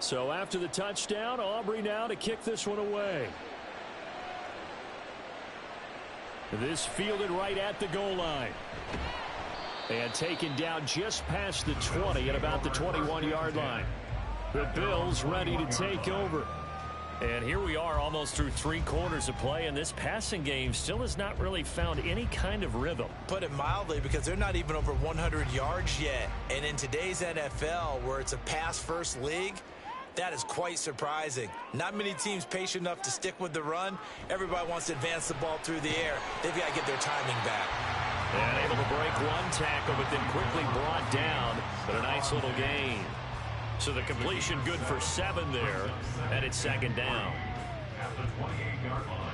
So after the touchdown, Aubrey now to kick this one away. This fielded right at the goal line. And taken down just past the 20 at about the 21-yard line. The Bills ready to take over. And here we are almost through 3 quarters of play, and this passing game still has not really found any kind of rhythm. Put it mildly, because they're not even over 100 yards yet. And in today's NFL, where it's a pass-first league, that is quite surprising. Not many teams patient enough to stick with the run. Everybody wants to advance the ball through the air. They've got to get their timing back. And able to break one tackle, but then quickly brought down. But a nice little gain. So the completion good for 7 there. And it's 2nd down. At the 28-yard line.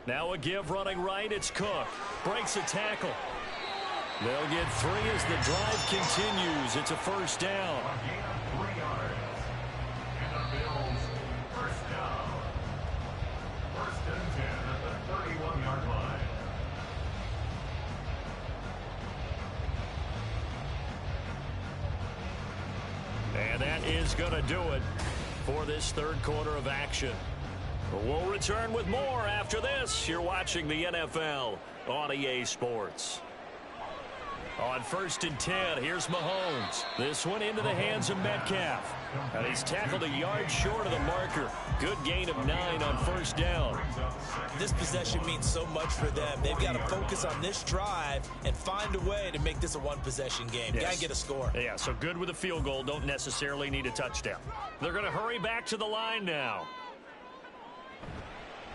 Now a give running right. It's Cook. Breaks a tackle. They'll get 3 as the drive continues. It's a 1st down. A gain of 3 yards. And the Bills, 1st down. 1st and 10 at the 31-yard line. And that is going to do it for this 3rd quarter of action. We'll return with more after this. You're watching the NFL on EA Sports. On 1st and 10, here's Mahomes. This one into the hands of Metcalf. And he's tackled a yard short of the marker. Good gain of 9 on 1st down. This possession means so much for them. They've got to focus on this drive and find a way to make this a 1-possession game. Yes. Got to get a score. Yeah, so good with a field goal. Don't necessarily need a touchdown. They're going to hurry back to the line now.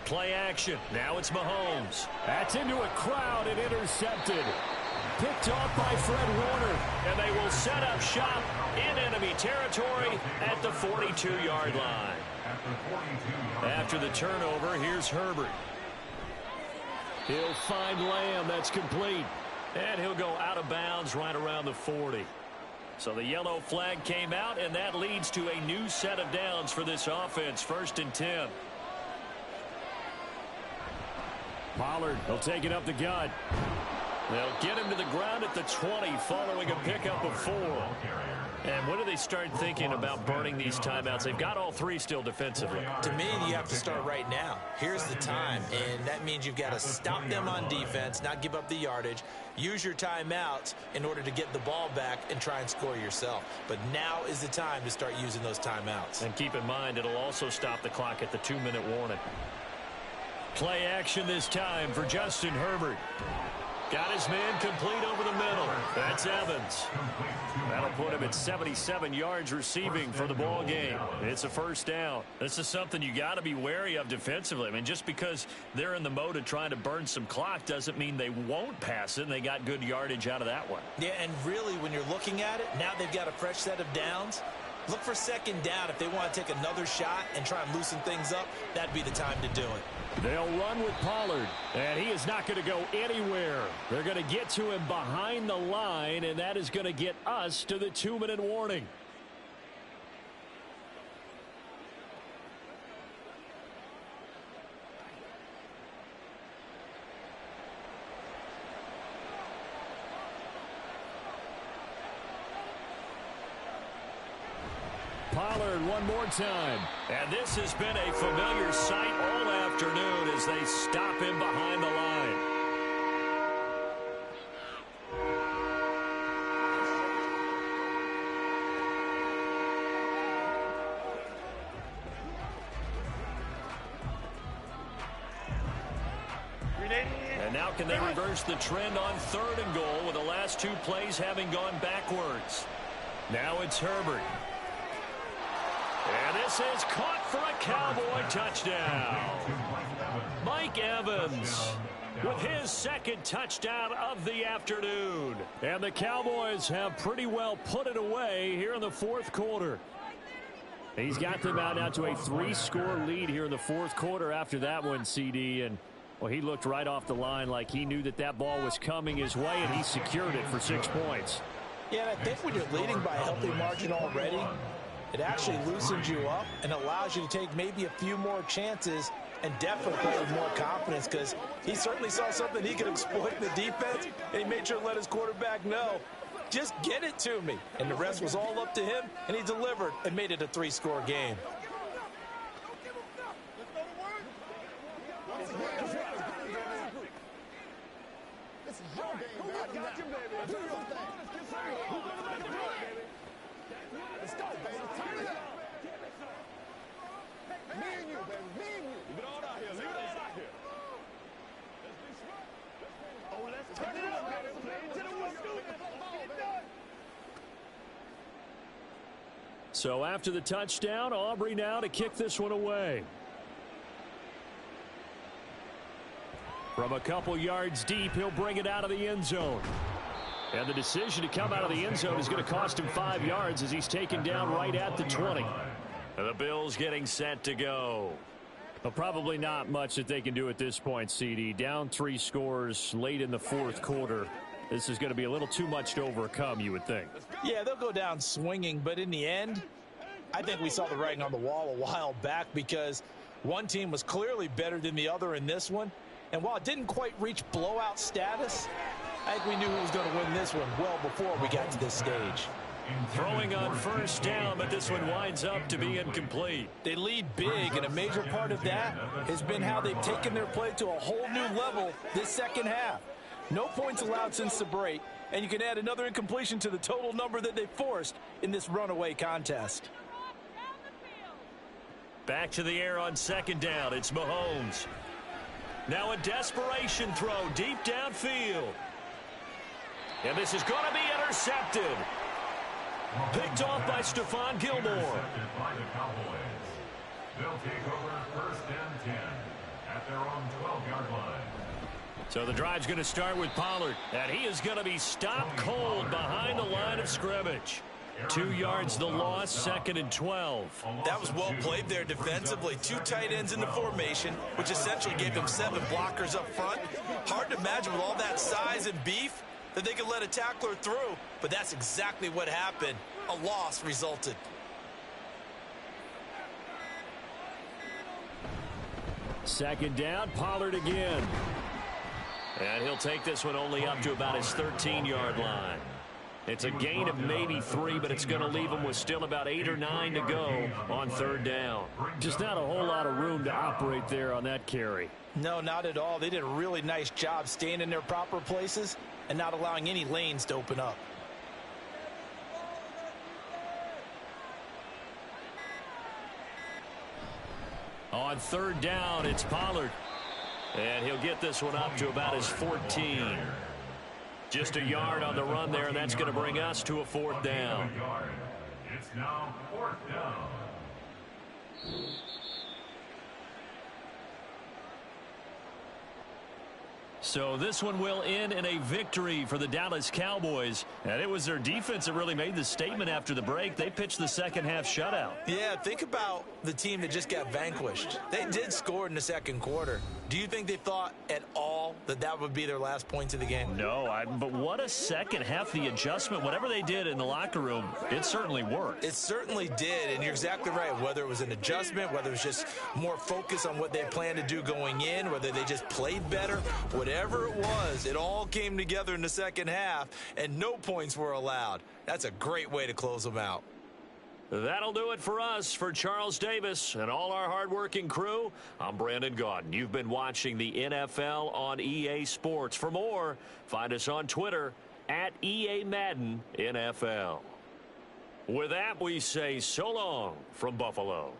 Play action. Now it's Mahomes. That's into a crowd and intercepted. Picked off by Fred Warner. And they will set up shop in enemy territory at the 42-yard line. After the turnover, here's Herbert. He'll find Lamb. That's complete. And he'll go out of bounds right around the 40. So the yellow flag came out, and that leads to a new set of downs for this offense. 1st and 10. Pollard will take it up the gut. They'll get him to the ground at the 20 following a pickup of 4. And when do they start thinking about burning these timeouts? They've got all 3 still defensively. To me, you have to start right now. Here's the time, and that means you've got to stop them on defense, not give up the yardage, use your timeouts in order to get the ball back and try and score yourself. But now is the time to start using those timeouts. And keep in mind, it'll also stop the clock at the 2-minute warning. Play action this time for Justin Herbert. Got his man complete over the middle. That's Evans. That'll put him at 77 yards receiving for the ball game. It's a first down. This is something you got to be wary of defensively. I mean, just because they're in the mode of trying to burn some clock doesn't mean they won't pass it, and they got good yardage out of that one. Yeah, and really, when you're looking at it, now they've got a fresh set of downs. Look for second down. If they want to take another shot and try and loosen things up, that'd be the time to do it. They'll run with Pollard, and he is not going to go anywhere. They're going to get to him behind the line, and that is going to get us to the 2-minute warning. Pollard one more time. And this has been a familiar sight all afternoon as they stop him behind the line. And now can they reverse the trend on 3rd and goal with the last 2 plays having gone backwards? Now it's Herbert. And this is caught for a Cowboy touchdown. Mike Evans with his 2nd touchdown of the afternoon. And the Cowboys have pretty well put it away here in the 4th quarter. He's got them out now to a 3-score lead here in the 4th quarter after that one, CD. And, well, he looked right off the line like he knew that that ball was coming his way, and he secured it for 6 points. Yeah, and I think when you're leading by a healthy margin already, it actually loosens you up and allows you to take maybe a few more chances and definitely play with more confidence, because he certainly saw something he could exploit in the defense, and he made sure to let his quarterback know, just get it to me. And the rest was all up to him, and he delivered and made it a 3-score game. So after the touchdown, Aubrey now to kick this one away. From a couple yards deep, he'll bring it out of the end zone. And the decision to come out of the end zone is going to cost him 5 yards as he's taken down right at the 20. And the Bills getting set to go. Well, probably not much that they can do at this point, CD. Down 3 scores late in the 4th quarter. This is going to be a little too much to overcome, you would think. Yeah, they'll go down swinging, but in the end, I think we saw the writing on the wall a while back, because one team was clearly better than the other in this one. And while it didn't quite reach blowout status, I think we knew who was going to win this one well before we got to this stage. Throwing on 1st down, but this one winds up to be incomplete. They lead big, and a major part of that has been how they've taken their play to a whole new level this 2nd half. No points allowed since the break, and you can add another incompletion to the total number that they forced in this runaway contest. Back to the air on 2nd down. It's Mahomes. Now a desperation throw deep downfield. And this is going to be intercepted. Picked off by Stephon Gilmore. Intercepted by the Cowboys. They'll take over 1st and 10 at their own 12-yard line. So the drive's going to start with Pollard, and he is going to be stopped cold behind the line of scrimmage. 2 yards the loss, 2nd and 12. That was well played there defensively. 2 tight ends in the formation, which essentially gave them 7 blockers up front. Hard to imagine with all that size and beef that they could let a tackler through, but that's exactly what happened. A loss resulted. Second down, Pollard again. And he'll take this one only up to about his 13-yard line. It's a gain of maybe 3, but it's going to leave him with still about 8 or 9 to go on 3rd down. Just not a whole lot of room to operate there on that carry. No, not at all. They did a really nice job staying in their proper places and not allowing any lanes to open up. On 3rd down, it's Pollard. And he'll get this one up to about his 14. Just a yard on the run there, and that's going to bring us to a 4th down. It's now 4th down. So this one will end in a victory for the Dallas Cowboys. And it was their defense that really made the statement after the break. They pitched the second-half shutout. Yeah, think about the team that just got vanquished. They did score in the second quarter. Do you think they thought at all that that would be their last points of the game? No, but what a second half. The adjustment, whatever they did in the locker room, it certainly worked. It certainly did, and you're exactly right. Whether it was an adjustment, whether it was just more focus on what they planned to do going in, whether they just played better, whatever it was, it all came together in the second half, and no points were allowed. That's a great way to close them out. That'll do it for us. For Charles Davis and all our hardworking crew, I'm Brandon Gaudin. You've been watching the NFL on EA Sports. For more, find us on Twitter at EA Madden NFL. With that, we say so long from Buffalo.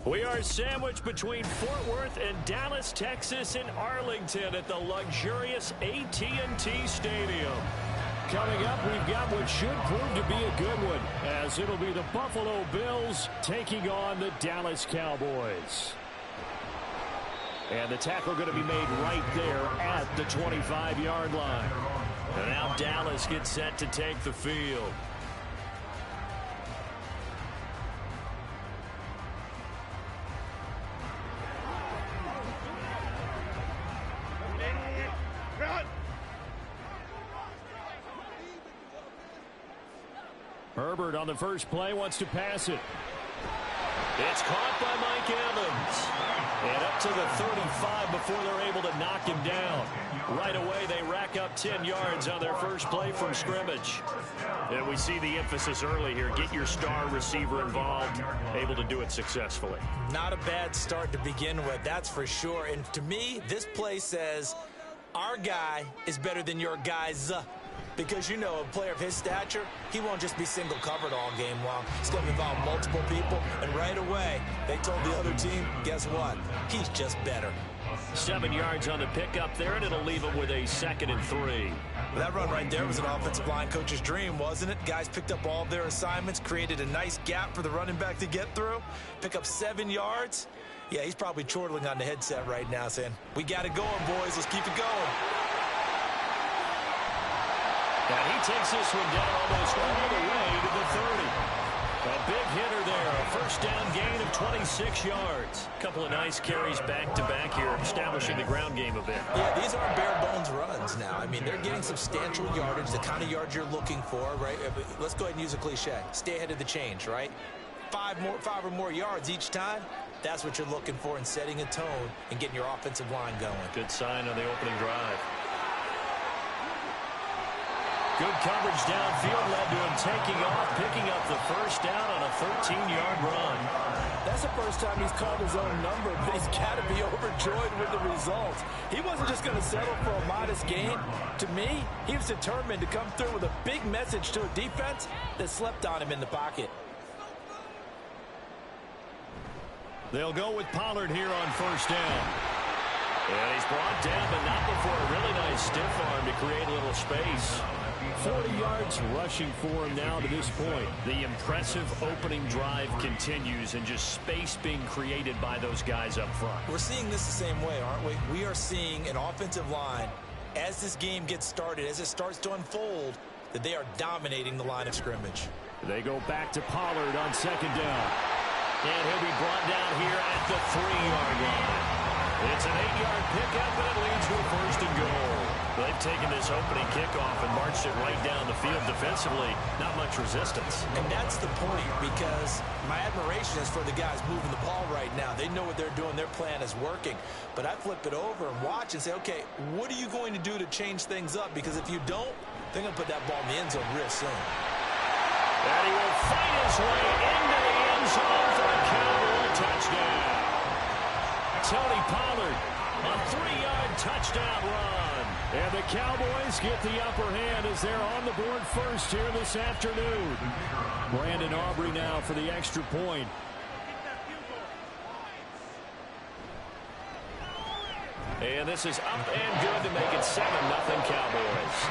We are sandwiched between Fort Worth and Dallas, Texas, and Arlington at the luxurious AT&T Stadium. Coming up, we've got what should prove to be a good one, as it'll be the Buffalo Bills taking on the Dallas Cowboys. And the tackle going to be made right there at the 25-yard line. And now Dallas gets set to take the field. Herbert on the first play wants to pass it. It's caught by Mike Evans. And up to the 35 before they're able to knock him down. Right away, they rack up 10 yards on their first play from scrimmage. And we see the emphasis early here. Get your star receiver involved, able to do it successfully. Not a bad start to begin with, that's for sure. And to me, this play says, our guy is better than your guys. Because, you know, a player of his stature, he won't just be single covered all game long. He's going to involve multiple people. And right away, they told the other team, guess what? He's just better. 7 yards on the pickup there, and it'll leave him with a 2nd and 3. Well, that run right there was an offensive line coach's dream, wasn't it? Guys picked up all of their assignments, created a nice gap for the running back to get through, pick up 7 yards. Yeah, he's probably chortling on the headset right now saying, we got it going, boys. Let's keep it going. And he takes this one down almost all the way to the 30. A big hitter there, a first down gain of 26 yards. A couple of nice carries back-to-back here, establishing the ground game a bit. Yeah, these aren't bare-bones runs now. I mean, they're getting substantial yardage, the kind of yards you're looking for, right? Let's go ahead and use a cliche. Stay ahead of the change, right? 5 or more yards each time. That's what you're looking for in setting a tone and getting your offensive line going. Good sign on the opening drive. Good coverage downfield led to him taking off, picking up the first down on a 13-yard run. That's the first time he's called his own number, but he's got to be overjoyed with the results. He wasn't just going to settle for a modest gain. To me, he was determined to come through with a big message to a defense that slept on him in the pocket. They'll go with Pollard here on first down. And he's brought down, but not before a really nice stiff arm to create a little space. 40 yards rushing for him now to this point. The impressive opening drive continues, and just space being created by those guys up front. We're seeing this the same way, aren't we? We are seeing an offensive line, as this game gets started, as it starts to unfold, that they are dominating the line of scrimmage. They go back to Pollard on second down. And he'll be brought down here at the 3-yard line. It's an 8-yard pickup, and it leads to a first and goal. They've taken this opening kickoff and marched it right down the field defensively. Not much resistance. And that's the point, because my admiration is for the guys moving the ball right now. They know what they're doing. Their plan is working. But I flip it over and watch and say, okay, what are you going to do to change things up? Because if you don't, they're going to put that ball in the end zone real soon. And he will fight his way into the end zone for a Cowboy touchdown. Tony Pollard, a 3-yard touchdown run. And the Cowboys get the upper hand as they're on the board first here this afternoon. Brandon Aubrey now for the extra point. And this is up and good to make it 7-0 Cowboys.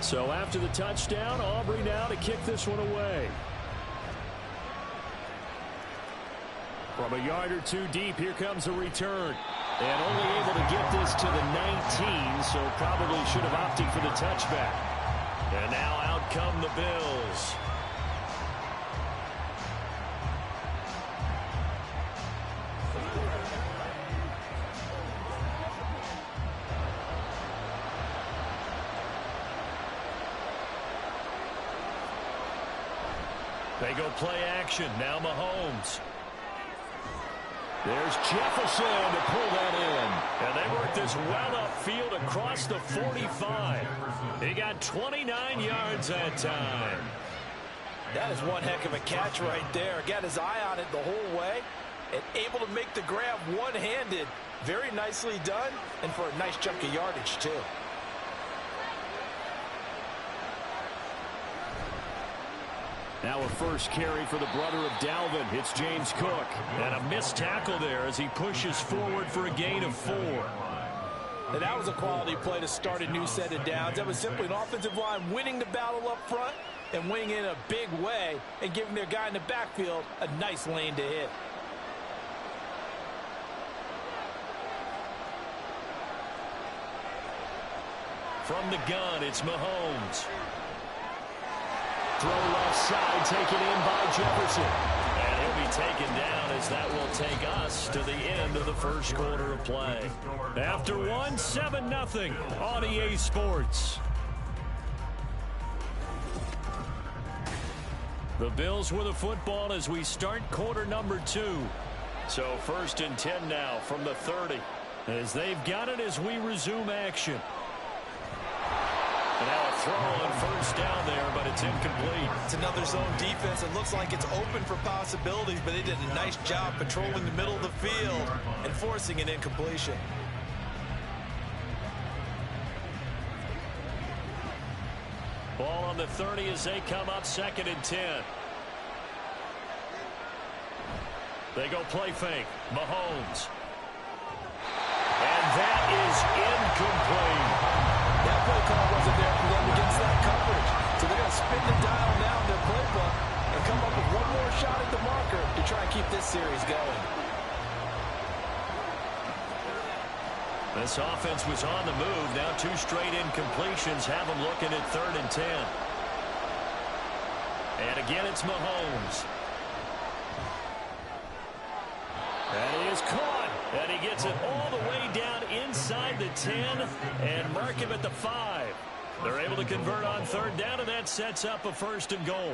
So after the touchdown, Aubrey now to kick this one away. From a yard or two deep, here comes a return. And only able to get this to the 19, so probably should have opted for the touchback. And now out come the Bills. They go play action. Now Mahomes. There's Jefferson to pull that in. And they work this well upfield across the 45. He got 29 yards that time. That is one heck of a catch right there. Got his eye on it the whole way and able to make the grab one-handed. Very nicely done, and for a nice chunk of yardage, too. Now a first carry for the brother of Dalvin. It's James Cook. And a missed tackle there as he pushes forward for a gain of 4. And that was a quality play to start a new set of downs. That was simply an offensive line winning the battle up front and winning in a big way and giving their guy in the backfield a nice lane to hit. From the gun, it's Mahomes. Throw left side, taken in by Jefferson. And he'll be taken down as that will take us to the end of the first quarter of play. After one, 7-0 on EA Sports. The Bills with the football as we start quarter number 2. So 1st and 10 now from the 30. As they've got it as we resume action. And now a throw on first down there, but it's incomplete. It's another zone defense. It looks like it's open for possibilities, but they did a nice job patrolling the middle of the field and forcing an incompletion. Ball on the 30 as they come up 2nd and 10. They go play fake. Mahomes. And that is incomplete. That play call wasn't there for them against that coverage. So they're going to spin the dial now in their playbook and come up with one more shot at the marker to try and keep this series going. This offense was on the move. Now 2 straight incompletions have them looking at 3rd and 10. And again, it's Mahomes. And he is caught. And he gets it all the way down inside the 10 and mark him at the 5. They're able to convert on 3rd down, and that sets up a 1st and goal.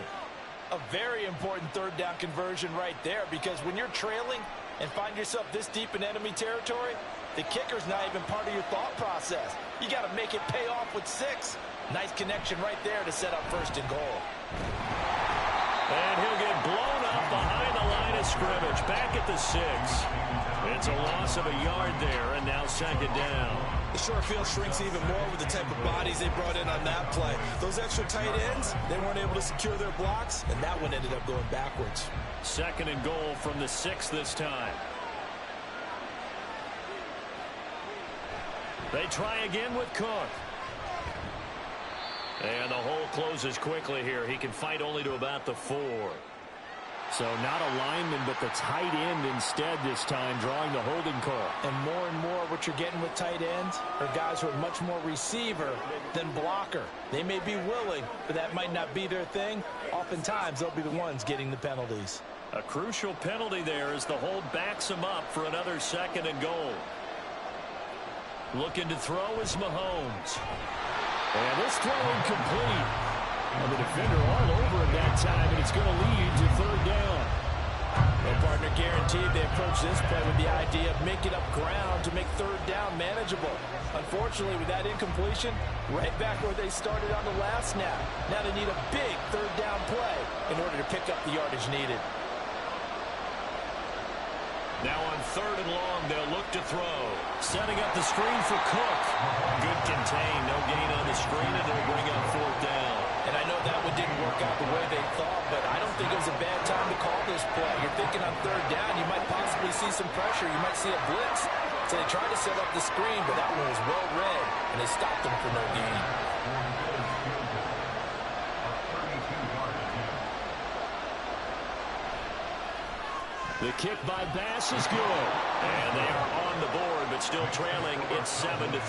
A very important 3rd down conversion right there, because when you're trailing and find yourself this deep in enemy territory, the kicker's not even part of your thought process. You got to make it pay off with 6. Nice connection right there to set up 1st and goal. And he'll get blown up behind the line of scrimmage. Back at the 6. It's a loss of a yard there, and now 2nd down. The short field shrinks even more with the type of bodies they brought in on that play. Those extra tight ends, they weren't able to secure their blocks, and that one ended up going backwards. 2nd and goal from the 6 this time. They try again with Cook. And the hole closes quickly here. He can fight only to about the 4. So not a lineman, but the tight end instead this time, drawing the holding call. And more what you're getting with tight ends are guys who are much more receiver than blocker. They may be willing, but that might not be their thing. Oftentimes, they'll be the ones getting the penalties. A crucial penalty there as the hold backs him up for another 2nd and goal. Looking to throw is Mahomes. And this throw incomplete. And the defender all over him that time, and it's going to lead to 3rd down. And partner guaranteed they approach this play with the idea of making up ground to make 3rd down manageable. Unfortunately, with that incompletion, right back where they started on the last snap. Now they need a big 3rd down play in order to pick up the yardage needed. Now on 3rd and long, they'll look to throw. Setting up the screen for Cook. Good contain, no gain on the screen, and they'll bring up 4th down. And I know that one didn't work out the way they thought, but I don't think it was a bad time to call this play. You're thinking on 3rd down, you might possibly see some pressure. You might see a blitz. So they tried to set up the screen, but that one was well read, and they stopped them for no gain. The kick by Bass is good. And they are on the board, but still trailing. It's 7-3.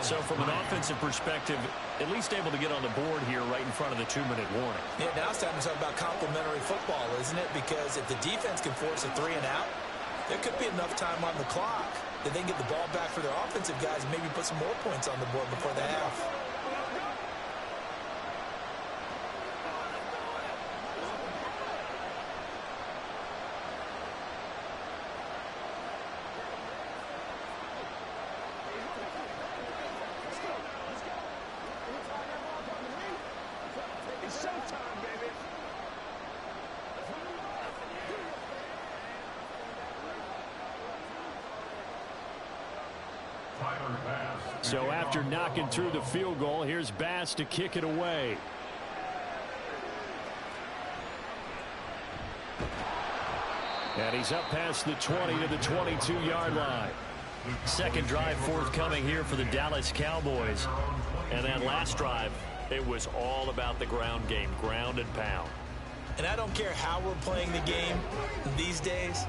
So from an offensive perspective, at least able to get on the board here right in front of the 2-minute warning. Yeah, now it's time to talk about complementary football, isn't it? Because if the defense can force a 3 and out, there could be enough time on the clock that they can get the ball back for their offensive guys and maybe put some more points on the board before the half. So after knocking through the field goal, here's Bass to kick it away. And he's up past the 20 to the 22-yard line. Second drive forthcoming here for the Dallas Cowboys. And that last drive, it was all about the ground game, ground and pound. And I don't care how we're playing the game these days,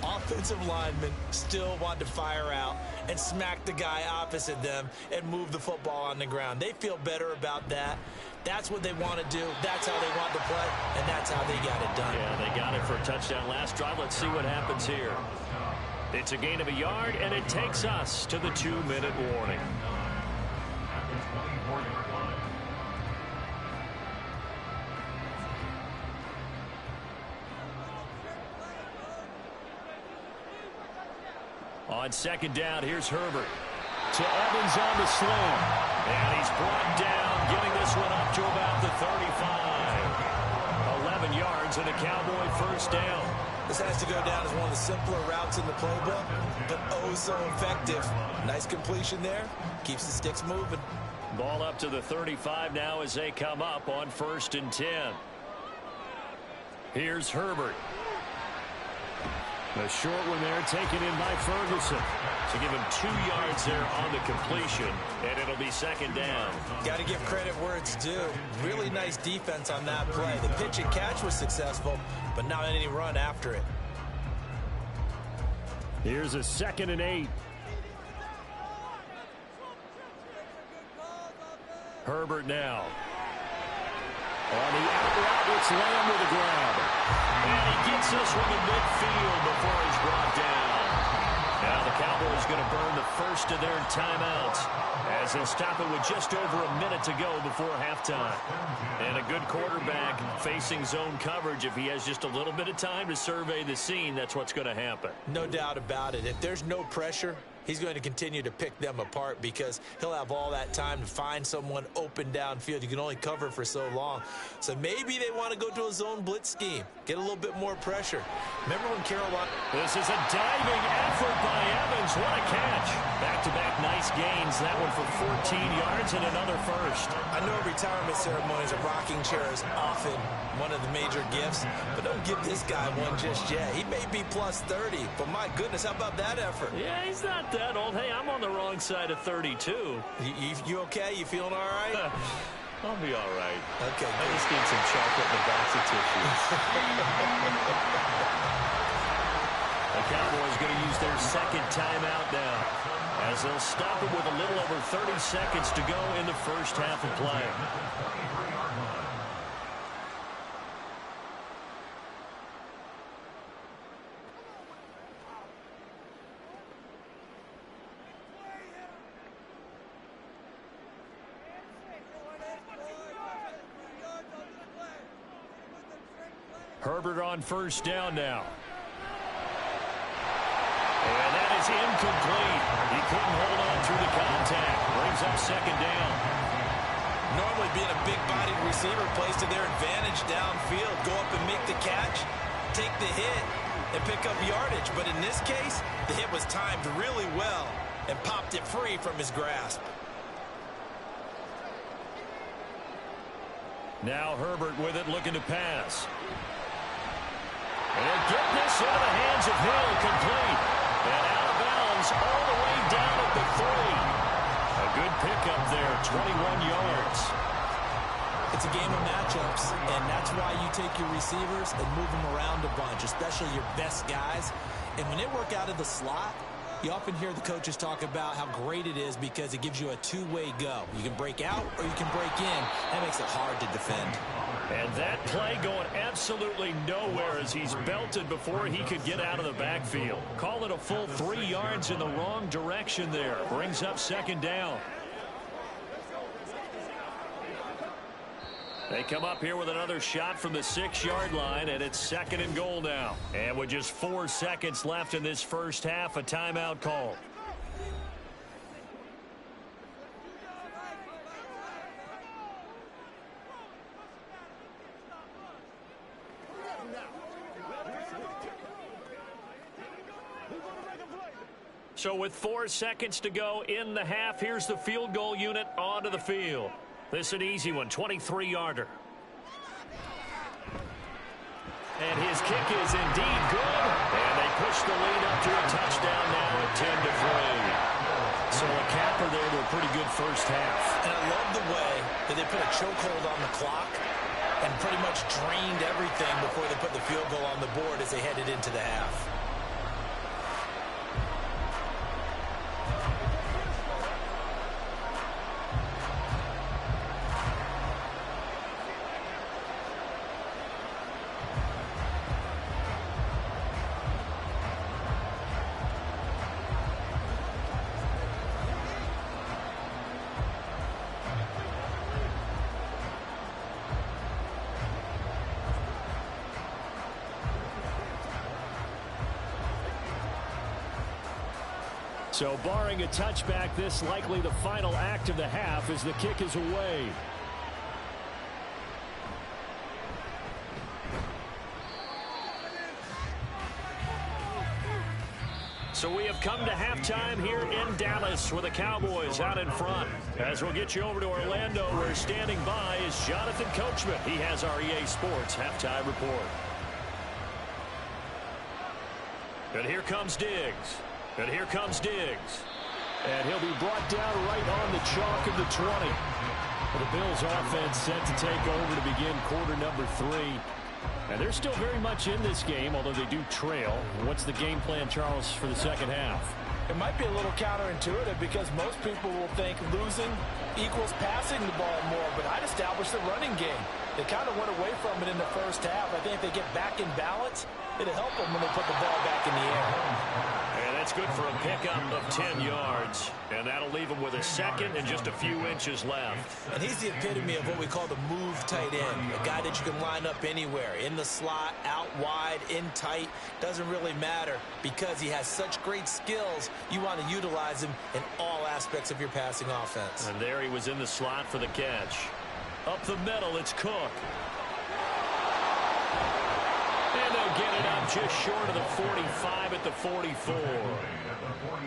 offensive linemen still want to fire out and smack the guy opposite them and move the football on the ground. They feel better about that. That's what they want to do. That's how they want to play, and that's how they got it done. Yeah, they got it for a touchdown last drive. Let's see what happens here. It's a gain of a yard, and it takes us to the 2-minute warning. On second down, here's Herbert. To Evans on the slam. And he's brought down, getting this one up to about the 35. 11 yards and a Cowboy first down. This has to go down as one of the simpler routes in the playbook, but oh so effective. Nice completion there. Keeps the sticks moving. Ball up to the 35 now as they come up on 1st and 10. Here's Herbert. The short one there taken in by Ferguson. To give him 2 yards there on the completion, and it'll be second down. Got to give credit where it's due. Really nice defense on that play. The pitch and catch was successful, but not any run after it. Here's a 2nd and 8. Herbert now. On the out route, it's Lamb with a grab. And he gets this one to midfield before he's brought down. Now the Cowboys going to burn the first of their timeouts as they'll stop it with just over a minute to go before halftime. And a good quarterback facing zone coverage. If he has just a little bit of time to survey the scene, that's what's going to happen. No doubt about it. If there's no pressure, he's going to continue to pick them apart because he'll have all that time to find someone open downfield. You can only cover for so long. So maybe they want to go to a zone blitz scheme, get a little bit more pressure. Remember when Carolina... This is a diving effort by Evans. What a catch. Back-to-back nice gains. That one for 14 yards and another first. I know retirement ceremonies, a rocking chair is often one of the major gifts, but don't give this guy one just yet. He may be plus 30, but my goodness, how about that effort? Yeah, he's not that old. Hey, I'm on the wrong side of 32. You okay? You feeling all right? I'll be all right. Okay, I just need some chocolate and a box of tissues. The Cowboys going to use their second timeout now as they'll stop it with a little over 30 seconds to go in the first half of play. Herbert on first down now. And that is incomplete. He couldn't hold on through the contact. Brings up second down. Normally being a big-bodied receiver plays to their advantage downfield. Go up and make the catch, take the hit, and pick up yardage. But in this case, the hit was timed really well and popped it free from his grasp. Now Herbert with it, looking to pass. And get this into the hands of Hill, complete. And out of bounds all the way down at the 3. A good pickup there, 21 yards. It's a game of matchups, and that's why you take your receivers and move them around a bunch, especially your best guys. And when they work out of the slot, you often hear the coaches talk about how great it is because it gives you a two-way go. You can break out or you can break in. That makes it hard to defend. And that play going absolutely nowhere as he's belted before he could get out of the backfield. Call it a full 3 yards in the wrong direction there. Brings up second down. They come up here with another shot from the 6-yard line, and it's second and goal now. And with just 4 seconds left in this first half, a timeout called. So with 4 seconds to go in the half, here's the field goal unit onto the field. This is an easy one, 23-yarder. And his kick is indeed good. And they push the lead up to a touchdown now at 10-3. So a capper there to a pretty good first half. And I love the way that they put a chokehold on the clock and pretty much drained everything before they put the field goal on the board as they headed into the half. So barring a touchback, this likely the final act of the half as the kick is away. So we have come to halftime here in Dallas with the Cowboys out in front. As we'll get you over to Orlando, where standing by is Jonathan Coachman. He has our EA Sports halftime report. And here comes Diggs. And here comes Diggs. And he'll be brought down right on the chalk of the 20. The Bills offense set to take over to begin quarter number 3. And they're still very much in this game, although they do trail. What's the game plan, Charles, for the second half? It might be a little counterintuitive because most people will think losing equals passing the ball more, but I'd establish the running game. They kind of went away from it in the first half. I think if they get back in balance, it'll help them when they put the ball back in the air. And that's good for a pickup of 10 yards. And that'll leave him with a second and just a few inches left. And he's the epitome of what we call the move tight end. A guy that you can line up anywhere. In the slot, out wide, in tight. Doesn't really matter because he has such great skills. You want to utilize him in all aspects of your passing offense. And there he was in the slot for the catch. Up the middle, it's Cook. And they'll get it up just short of the 45 at the 44.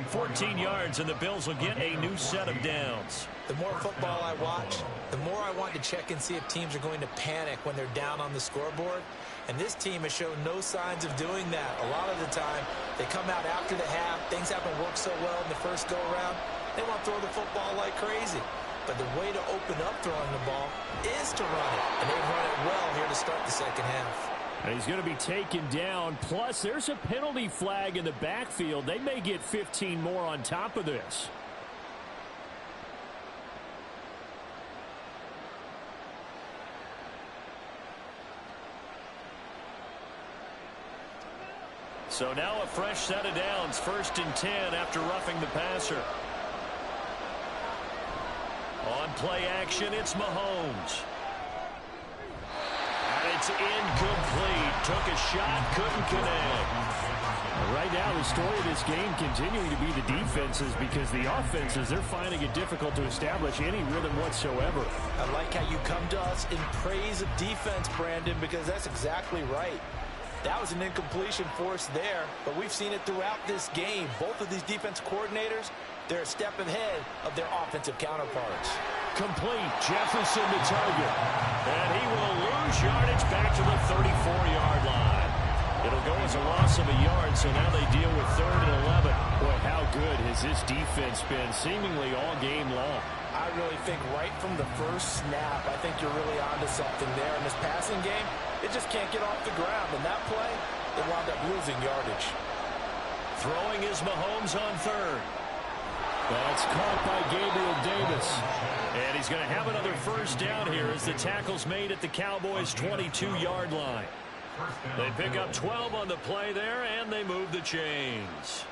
14 yards, and the Bills will get a new set of downs. The more football I watch, the more I want to check and see if teams are going to panic when they're down on the scoreboard. And this team has shown no signs of doing that. A lot of the time, they come out after the half. Things haven't worked so well in the first go-around. They want to throw the football like crazy. But the way to open up throwing the ball is to run it. And they've run it well here to start the second half. And he's going to be taken down. Plus, there's a penalty flag in the backfield. They may get 15 more on top of this. So now a fresh set of downs. 1st and 10 after roughing the passer. On play action, it's Mahomes. It's incomplete. Took a shot, couldn't connect. Right now, the story of this game continuing to be the defenses because the offenses, they're finding it difficult to establish any rhythm whatsoever. I like how you come to us in praise of defense, Brandon, because that's exactly right. That was an incompletion forced there, but we've seen it throughout this game. Both of these defense coordinators, they're a step ahead of their offensive counterparts. Complete. Jefferson to target. And he will lose yardage back to the 34-yard line. It'll go as a loss of a yard, so now they deal with 3rd and 11. Boy, how good has this defense been seemingly all game long? I really think right from the first snap, I think you're really onto something there. In this passing game, it just can't get off the ground. In that play, they wound up losing yardage. Throwing is Mahomes on 3rd. That's caught by Gabriel Davis. And he's going to have another first down here as the tackle's made at the Cowboys' 22-yard line. They pick up 12 on the play there, and they move the chains.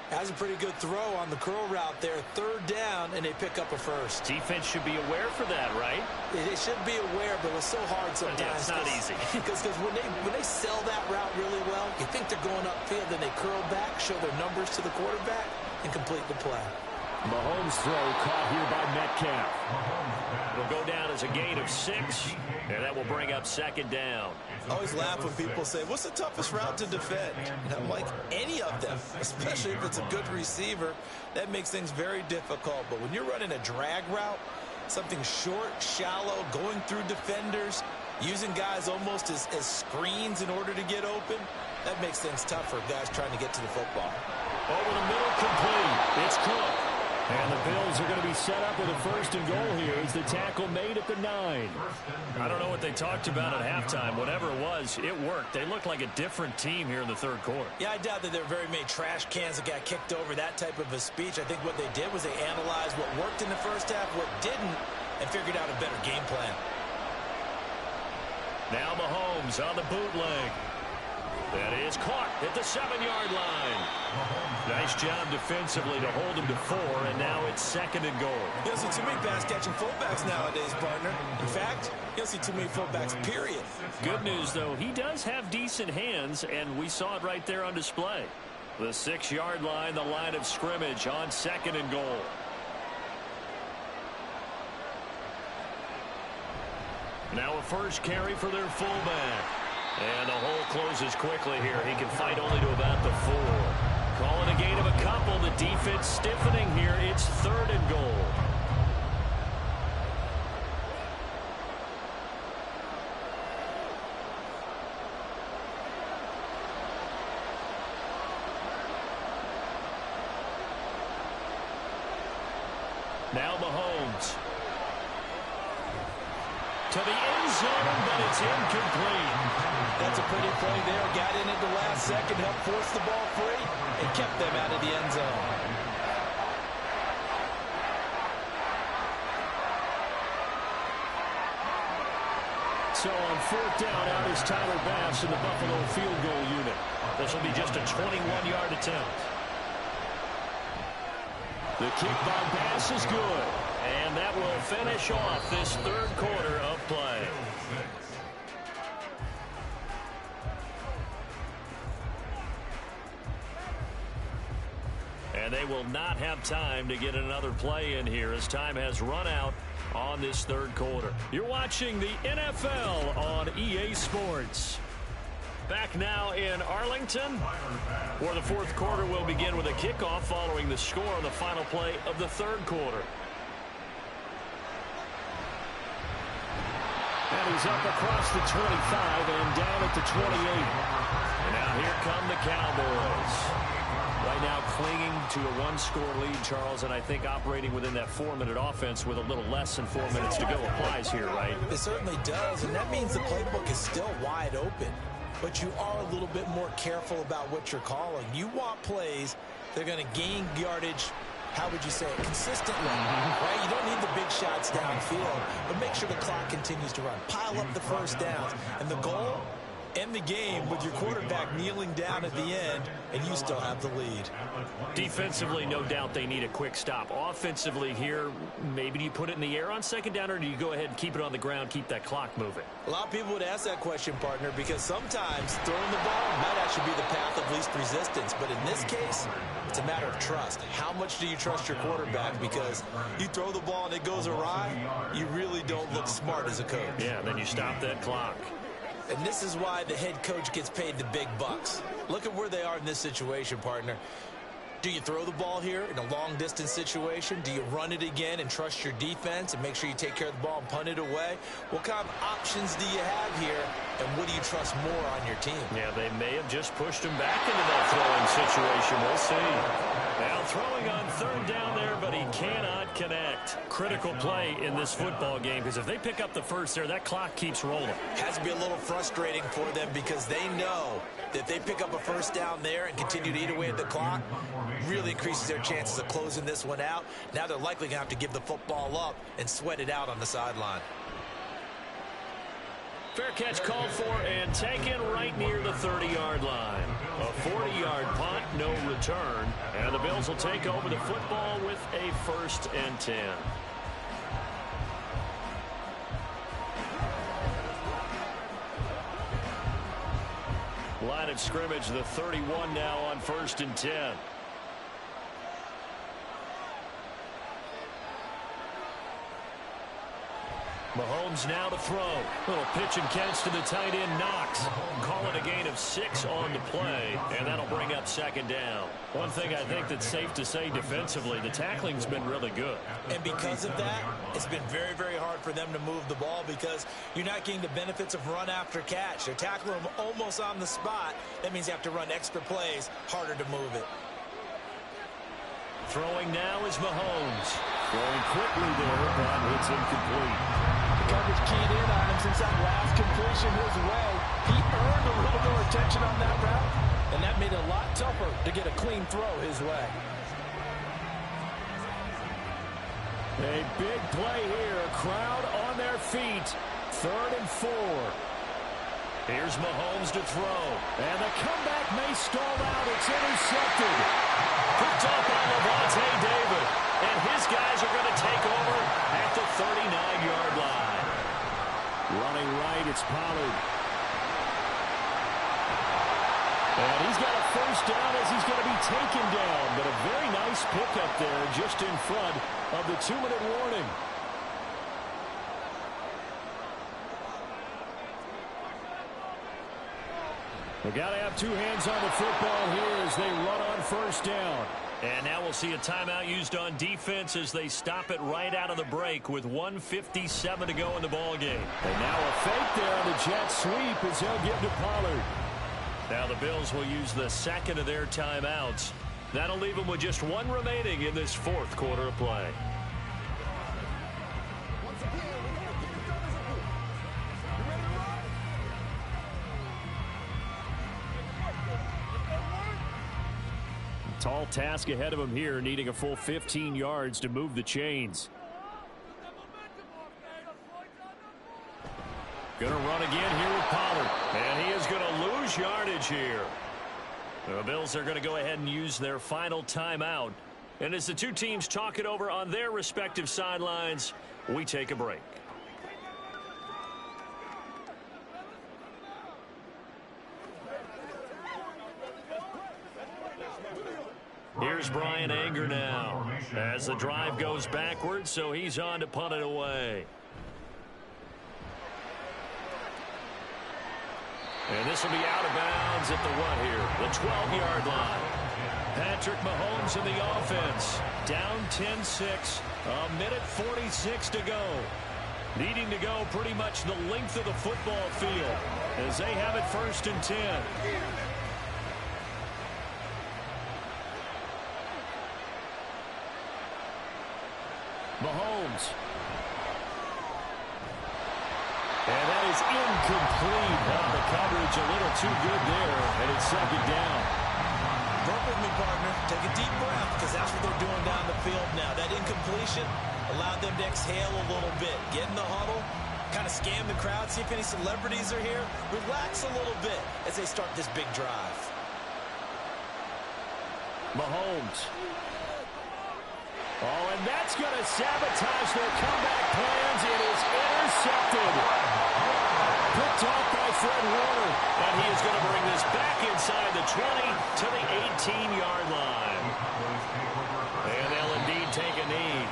Has a pretty good throw on the curl route there. 3rd down, and they pick up a first. Defense should be aware for that, right? They should be aware, but it's so hard sometimes. Yeah, it's not easy. Because when they sell that route really well, you think they're going upfield, then they curl back, show their numbers to the quarterback, and complete the play. Mahomes' throw caught here by Metcalf. It'll go down as a gain of 6, and that will bring up 2nd down. I always laugh when people say, what's the toughest route to defend? And I'm like, any of stop them, especially if it's a good receiver. That makes things very difficult. But when you're running a drag route, something short, shallow, going through defenders, using guys almost as screens in order to get open, that makes things tough for guys trying to get to the football. Over the middle, complete. It's Cook. And the Bills are going to be set up with a 1st and goal here as the tackle made at the 9. I don't know what they talked about at halftime. Whatever it was, it worked. They looked like a different team here in the 3rd quarter. Yeah, I doubt that there were very many trash cans that got kicked over, that type of a speech. I think what they did was they analyzed what worked in the first half, what didn't, and figured out a better game plan. Now Mahomes on the bootleg. That is caught at the 7-yard line. Nice job defensively to hold him to 4, and now it's 2nd and goal. You don't see too many pass-catching fullbacks nowadays, partner. In fact, you don't see too many fullbacks, period. Good news, though, he does have decent hands, and we saw it right there on display. The 6-yard line, the line of scrimmage on 2nd and goal. Now a first carry for their fullback. And the hole closes quickly here. He can fight only to about the 4. Calling a gain of a couple. The defense stiffening here. It's 3rd and goal. Now Mahomes. To the end zone, but it's incomplete. That's a pretty play there. Got in at the last second, helped force the ball free, and kept them out of the end zone. So on 4th down, out is Tyler Bass in the Buffalo field goal unit. This will be just a 21-yard attempt. The kick by Bass is good. And that will finish off this 3rd quarter of play. And they will not have time to get another play in here as time has run out on this 3rd quarter. You're watching the NFL on EA Sports. Back now in Arlington, where the 4th quarter will begin with a kickoff following the score on the final play of the 3rd quarter. And he's up across the 25 and down at the 28. And now here come the Cowboys. Right now clinging to a 1-score lead, Charles, and I think operating within that 4-minute offense with a little less than 4 minutes to go applies here, right? It certainly does, and that means the playbook is still wide open. But you are a little bit more careful about what you're calling. You want plays that are going to gain yardage, how would you say it, consistently, right? You don't need the big shots downfield, but make sure the clock continues to run. Pile up the first downs. And the goal, end the game with your quarterback kneeling down at the end, and you still have the lead. Defensively, no doubt they need a quick stop. Offensively here, maybe do you put it in the air on 2nd down, or do you go ahead and keep it on the ground, keep that clock moving? A lot of people would ask that question, partner, because sometimes throwing the ball might actually be the path of least resistance. But in this case, it's a matter of trust. How much do you trust your quarterback? Because you throw the ball and it goes awry, you really don't look smart as a coach. Yeah, then you stop that clock. And this is why the head coach gets paid the big bucks. Look at where they are in this situation, partner. Do you throw the ball here in a long-distance situation? Do you run it again and trust your defense and make sure you take care of the ball and punt it away? What kind of options do you have here, and what do you trust more on your team? Yeah, they may have just pushed him back into that throwing situation. We'll see. Now throwing on 3rd down there, but he cannot connect. Critical play in this football game, because if they pick up the first there, that clock keeps rolling. Has to be a little frustrating for them because they know that if they pick up a first down there and continue to eat away at the clock, really increases their chances of closing this one out. Now they're likely going to have to give the football up and sweat it out on the sideline. Fair catch called for and taken right near the 30-yard line. A 40-yard punt, no return. And the Bills will take over the football with a 1st and 10. Line of scrimmage, the 31 now on 1st and 10. Mahomes now to throw. Little pitch and catch to the tight end, Knox. Call it a gain of 6 on the play, and that'll bring up second down. One thing I think that's safe to say defensively, the tackling's been really good. And because of that, it's been very, very hard for them to move the ball because you're not getting the benefits of run after catch. They're tackling them almost on the spot. That means you have to run extra plays, harder to move it. Throwing now is Mahomes. Throwing quickly there, but it's incomplete. The coverage keyed in on him since that last completion his way. He earned a little more attention on that route, and that made it a lot tougher to get a clean throw his way. A big play here. Crowd on their feet. 3rd and 4. Here's Mahomes to throw. And the comeback may stall out. It's intercepted. Picked up by Lavonte David. And his guys are going to take over at the 39-yard line. Running right, it's Pollard. And he's got a first down as he's going to be taken down. But a very nice pickup there just in front of the 2-minute warning. They got to have 2 hands on the football here as they run on first down. And now we'll see a timeout used on defense as they stop it right out of the break with 1:57 to go in the ballgame. And now a fake there on the jet sweep as they'll give to Pollard. Now the Bills will use the second of their timeouts. That'll leave them with just 1 remaining in this 4th quarter of play. Tall task ahead of him here, needing a full 15 yards to move the chains. Going to run again here with Pollard. And he is going to lose yardage here. The Bills are going to go ahead and use their final timeout. And as the 2 teams talk it over on their respective sidelines, we take a break. Here's Brian Anger now as the drive goes backwards, so he's on to punt it away. And this will be out of bounds at the what here? The 12-yard line. Patrick Mahomes in the offense. Down 10-6. 1:46 to go. Needing to go pretty much the length of the football field as they have it 1st and 10. Mahomes. And that is incomplete. The coverage a little too good there, and it's 2nd down. Work with me, partner. Take a deep breath because that's what they're doing down the field now. That incompletion allowed them to exhale a little bit. Get in the huddle, kind of scan the crowd, see if any celebrities are here. Relax a little bit as they start this big drive. Mahomes. Oh, and that's going to sabotage their comeback plans. It is intercepted. Picked off by Fred Warner. And he is going to bring this back inside the 20 to the 18-yard line. And they'll indeed take a knee.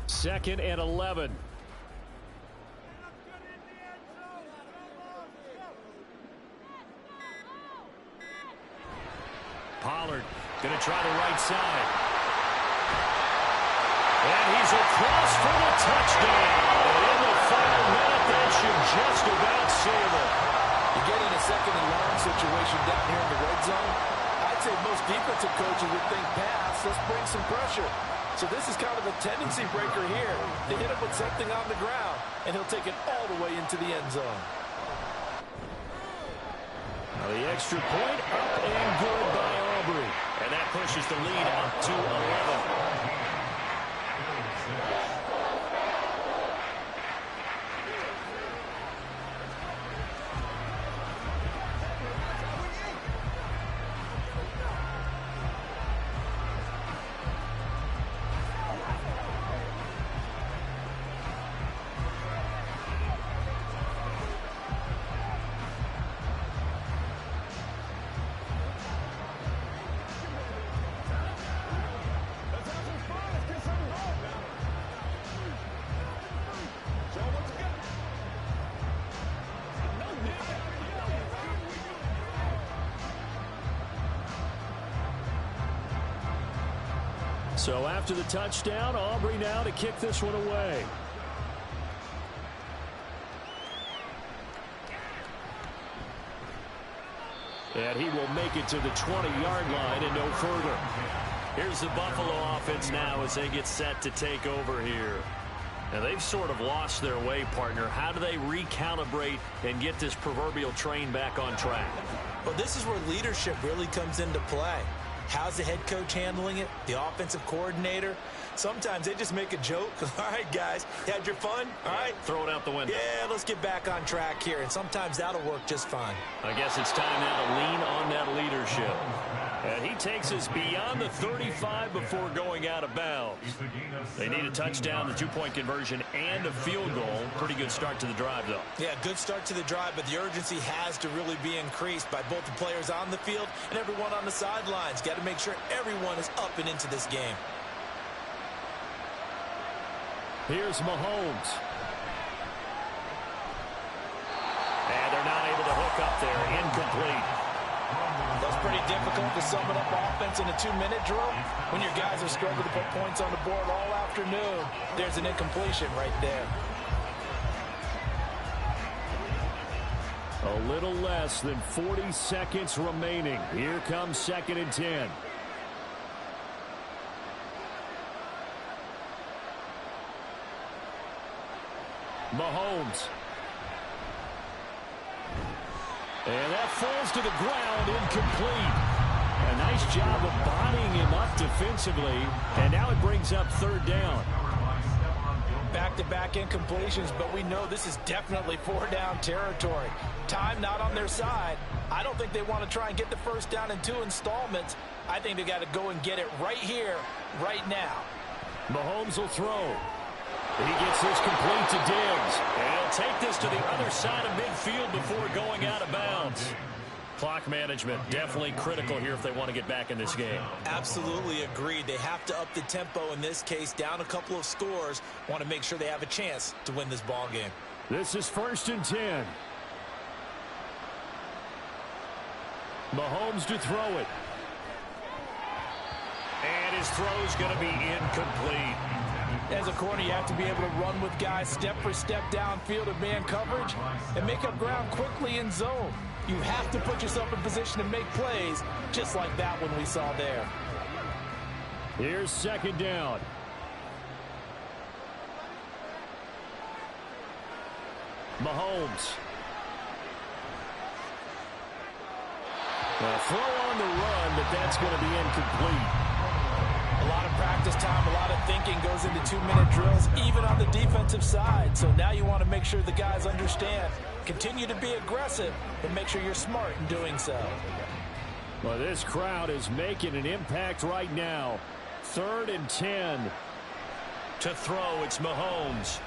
Second and 11. Pollard going to try the right side. And he's across for the touchdown. And in the final minute, that should just about seal it. You get in a 2nd and long situation down here in the red zone. I'd say most defensive coaches would think pass. Let's bring some pressure. So this is kind of a tendency breaker here. They hit him with something on the ground, and he'll take it all the way into the end zone. Now the extra point up and good by Aubrey. And that pushes the lead up to 11. So after the touchdown, Aubrey now to kick this one away. And he will make it to the 20-yard line and no further. Here's the Buffalo offense now as they get set to take over here. Now they've sort of lost their way, partner. How do they recalibrate and get this proverbial train back on track? Well, this is where leadership really comes into play. How's the head coach handling it? The offensive coordinator? Sometimes they just make a joke. All right, guys, you had your fun? All right. Throw it out the window. Yeah, let's get back on track here. And sometimes that'll work just fine. I guess it's time now to lean on that leadership. And he takes us beyond the 35 before going out of bounds. They need a touchdown, the two-point conversion, and a field goal. Pretty good start to the drive, though. Yeah, good start to the drive, but the urgency has to really be increased by both the players on the field and everyone on the sidelines. Got to make sure everyone is up and into this game. Here's Mahomes. And they're not able to hook up there. Incomplete. That's pretty difficult to sum it up offense in a 2-minute drill when your guys have struggled to put points on the board all afternoon. There's an incompletion right there. A little less than 40 seconds remaining. Here comes 2nd and 10. Mahomes. And that falls to the ground, incomplete. A nice job of bodying him up defensively. And now it brings up 3rd down. Back-to-back incompletions, but we know this is definitely 4-down territory. Time not on their side. I don't think they want to try and get the first down in 2 installments. I think they got to go and get it right here, right now. Mahomes will throw. He gets this complete to Diggs. And he'll take this to the other side of midfield before going out of bounds. Clock management definitely critical here if they want to get back in this game. Absolutely agreed. They have to up the tempo in this case, down a couple of scores. Want to make sure they have a chance to win this ball game. This is 1st and 10. Mahomes to throw it. And his throw's going to be incomplete. As a corner, you have to be able to run with guys step for step downfield in man coverage and make up ground quickly in zone. You have to put yourself in position to make plays, just like that one we saw there. Here's 2nd down. Mahomes. A throw on the run, but that's going to be incomplete. A lot of practice time, a lot of thinking goes into 2-minute drills, even on the defensive side. So now you want to make sure the guys understand. Continue to be aggressive, and make sure you're smart in doing so. Well, this crowd is making an impact right now. 3rd and 10. To throw, it's Mahomes.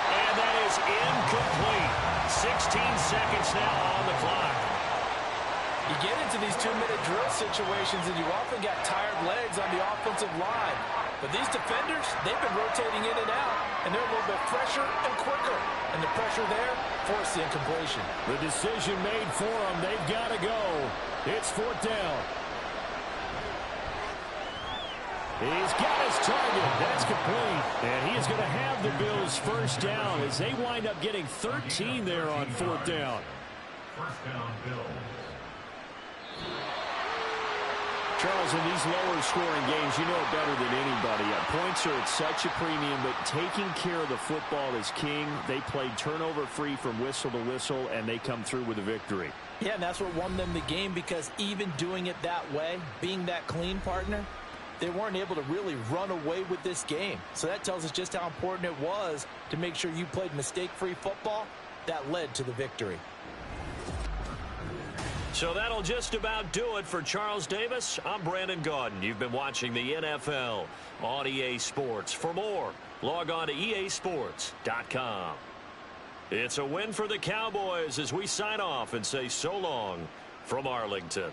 And that is incomplete. 16 seconds now on the clock. You get into these 2-minute drill situations and you often got tired legs on the offensive line. But these defenders, they've been rotating in and out, and they're a little bit fresher and quicker. And the pressure there forced the incompletion. The decision made for them. They've got to go. It's 4th down. He's got his target. That's complete. And he is going to have the Bills' 1st down as they wind up getting 13 there on 4th down. 1st down, Bills. Charles, in these lower-scoring games, you know it better than anybody. Points are at such a premium, but taking care of the football is king. They played turnover-free from whistle to whistle, and they come through with a victory. Yeah, and that's what won them the game, because even doing it that way, being that clean partner, they weren't able to really run away with this game. So that tells us just how important it was to make sure you played mistake-free football. That led to the victory. So that'll just about do it for Charles Davis. I'm Brandon Gaudin. You've been watching the NFL on EA Sports. For more, log on to easports.com. It's a win for the Cowboys as we sign off and say so long from Arlington.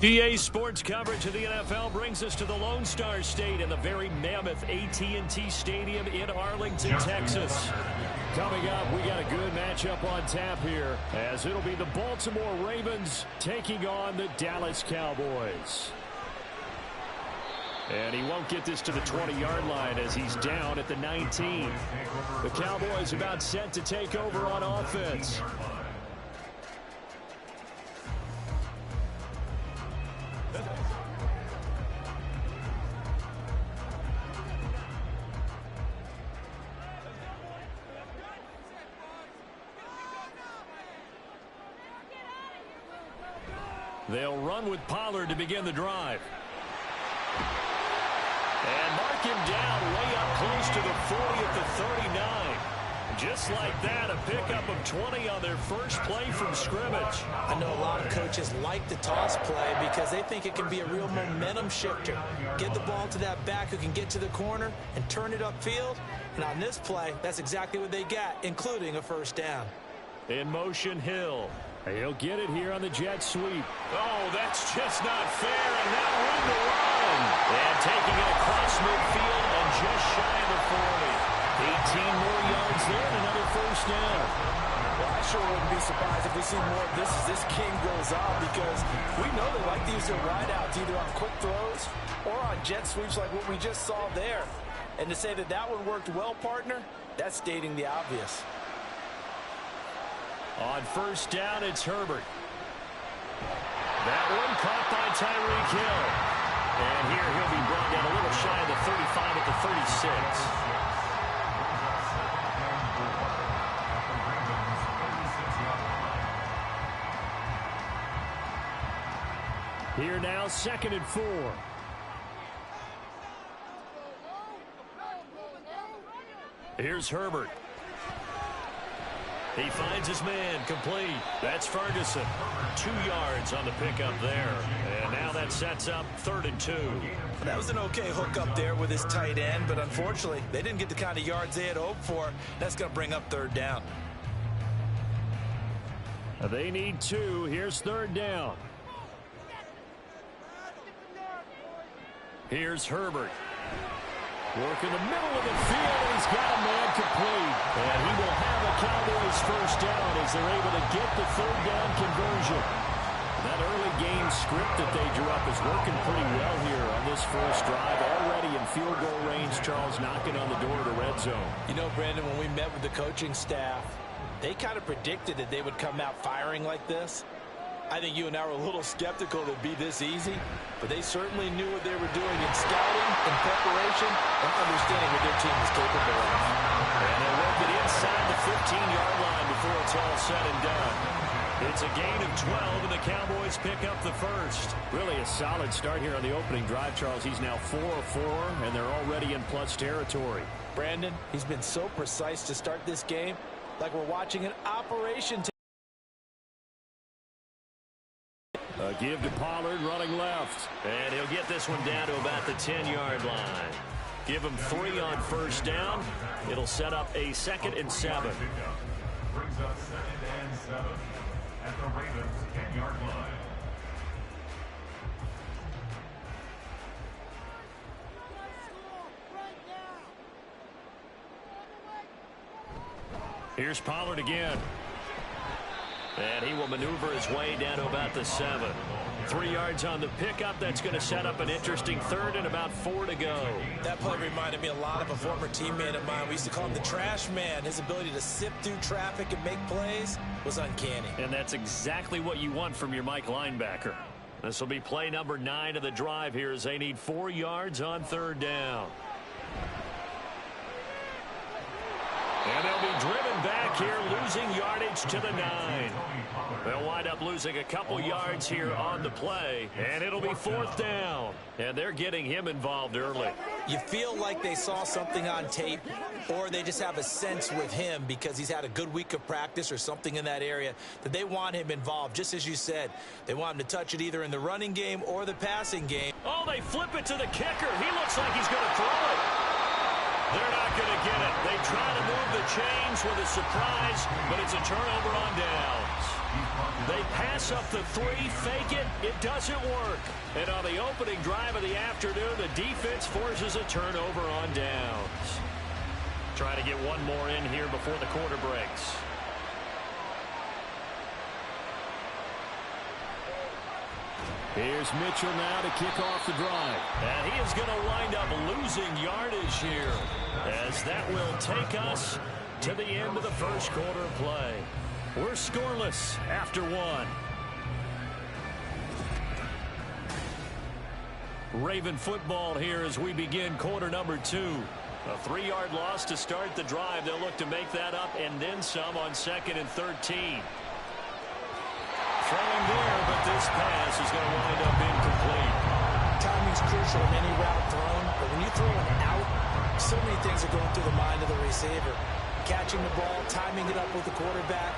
EA Sports coverage of the NFL brings us to the Lone Star State and the very mammoth AT&T Stadium in Arlington, Texas. Coming up, we got a good matchup on tap here, as it'll be the Baltimore Ravens taking on the Dallas Cowboys. And he won't get this to the 20-yard line as he's down at the 19. The Cowboys about set to take over on offense. They'll run with Pollard to begin the drive. And mark him down way up close to the 40 at the 39. Just like that, a pickup of 20 on their first play from scrimmage. I know a lot of coaches like the toss play because they think it can be a real momentum shifter. Get the ball to that back who can get to the corner and turn it upfield. And on this play, that's exactly what they got, including a first down. In motion, Hill. He'll get it here on the jet sweep. Oh, that's just not fair, and now room to run. And taking it across midfield and just shy of the 40. 18 more yards there and another first down. Well, I sure wouldn't be surprised if we see more of this as this game goes on, because we know they like to use their wideouts either on quick throws or on jet sweeps like what we just saw there. And to say that that one worked well, partner, that's stating the obvious. On first down, it's Herbert. That one caught by Tyreek Hill. And here he'll be brought down a little shy of the 35 at the 36. Here now, 2nd and 4. Here's Herbert. He finds his man, complete. That's Ferguson. 2 yards on the pickup there. And now that sets up 3rd and 2. That was an okay hook up there with his tight end, but unfortunately, they didn't get the kind of yards they had hoped for. That's going to bring up 3rd down. They need 2. Here's 3rd down. Here's Herbert. Work in the middle of the field, and he's got a man complete. And he will have a Cowboys first down as they're able to get the 3rd down conversion. That early game script that they drew up is working pretty well here on this first drive. Already in field goal range, Charles, knocking on the door of the red zone. You know, Brandon, when we met with the coaching staff, they kind of predicted that they would come out firing like this. I think you and I were a little skeptical it would be this easy, but they certainly knew what they were doing in scouting, in preparation, and understanding what their team was capable of. And they'll work it inside the 15-yard line before it's all said and done. It's a gain of 12, and the Cowboys pick up the first. Really a solid start here on the opening drive, Charles. He's now 4 of 4, and they're already in plus territory. Brandon, he's been so precise to start this game, like we're watching an operation. A give to Pollard running left. And he'll get this one down to about the 10-yard line. Give him 3 on first down. It'll set up a 2nd and 7. Brings up 2nd and 7 at the Ravens 10-yard line. Here's Pollard again. And he will maneuver his way down to about the 7. 3 yards on the pickup. That's going to set up an interesting 3rd and about 4 to go. That play reminded me a lot of a former teammate of mine. We used to call him the trash man. His ability to sift through traffic and make plays was uncanny. And that's exactly what you want from your Mike linebacker. This will be play number 9 of the drive here as they need 4 yards on 3rd down. And they'll be driven back here, losing yardage to the 9. They'll wind up losing a couple yards here on the play, and it'll be 4th down. And they're getting him involved early. You feel like they saw something on tape, or they just have a sense with him because he's had a good week of practice or something in that area that they want him involved. Just as you said, they want him to touch it either in the running game or the passing game. Oh, they flip it to the kicker. He looks like he's going to throw it. They're not going to get it. They try to move the chains with a surprise, but it's a turnover on downs. They pass up the three, fake it, it doesn't work. And on the opening drive of the afternoon, the defense forces a turnover on downs. Try to get one more in here before the quarter breaks. Here's Mitchell now to kick off the drive. And he is going to wind up losing yardage here, as that will take us to the end of the first quarter of play. We're scoreless after one. Raven football here as we begin quarter number 2. A 3-yard loss to start the drive. They'll look to make that up and then some on 2nd and 13. Throwing there, but this pass is going to wind up incomplete. Timing's crucial in any route thrown, but when you throw an out, so many things are going through the mind of the receiver. Catching the ball, timing it up with the quarterback.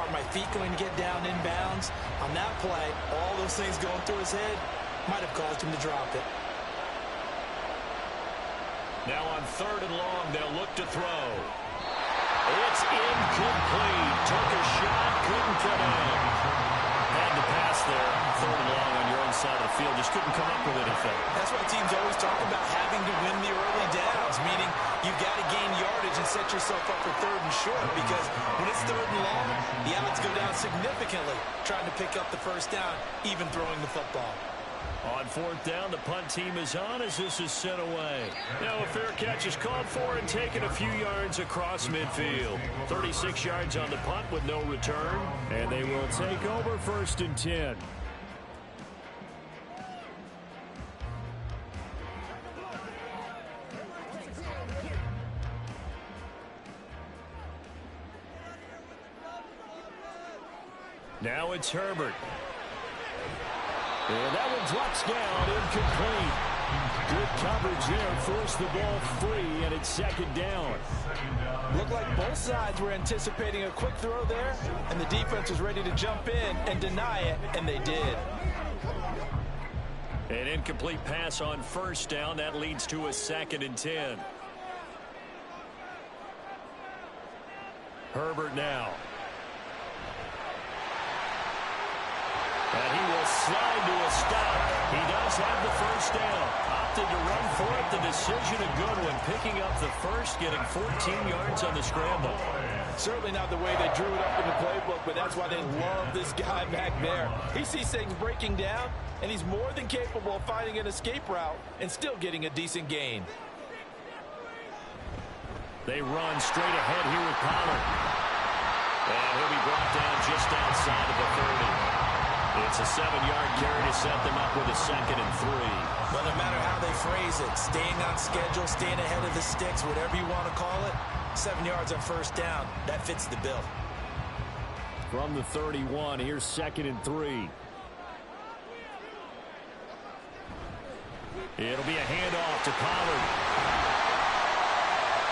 Are my feet going to get down inbounds? On that play, all those things going through his head might have caused him to drop it. Now on 3rd and long, they'll look to throw. It's incomplete. Took a shot, couldn't get in. Had to pass there. 3rd and long on your own side of the field. Just couldn't come up with anything. That's why teams always talk about having to win the early downs, meaning you've got to gain yardage and set yourself up for 3rd and short, because when it's 3rd and long, the odds go down significantly trying to pick up the first down, even throwing the football. On 4th down, the punt team is on as this is sent away. Now a fair catch is called for and taken a few yards across midfield. 36 yards on the punt with no return. And they will take over 1st and 10. Now it's Herbert. And that one drops down, incomplete. Good coverage there, forced the ball free, and it's 2nd down. Looked like both sides were anticipating a quick throw there, and the defense was ready to jump in and deny it, and they did. An incomplete pass on 1st down. That leads to a 2nd and 10. Herbert now. And he will slide to a stop. He does have the 1st down. Opted to run for it. The decision a good one. Picking up the first, getting 14 yards on the scramble. Certainly not the way they drew it up in the playbook, but that's why they love this guy back there. He sees things breaking down, and he's more than capable of finding an escape route and still getting a decent gain. They run straight ahead here with Pollard. And he'll be brought down just outside of the 30. It's a 7-yard carry to set them up with a 2nd and 3. Well, no matter how they phrase it, staying on schedule, staying ahead of the sticks, whatever you want to call it, 7 yards on 1st down, that fits the bill. From the 31, here's 2nd and 3. It'll be a handoff to Pollard.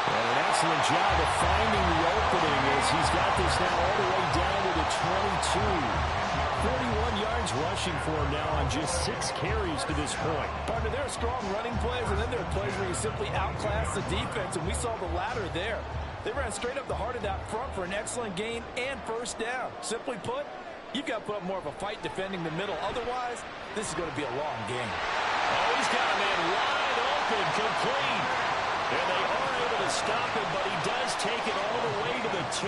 And an excellent job of finding the opening as he's got this now all the way down to the 22. 41 yards rushing for him now on just 6 carries to this point. Partner, there are strong running plays, and then there are plays where you simply outclass the defense, and we saw the latter there. They ran straight up the heart of that front for an excellent gain and 1st down. Simply put, you've got to put up more of a fight defending the middle. Otherwise, this is going to be a long game. Oh, he's got a man wide open, complete. And they are able to stop him, but he does take it all the way to the 2.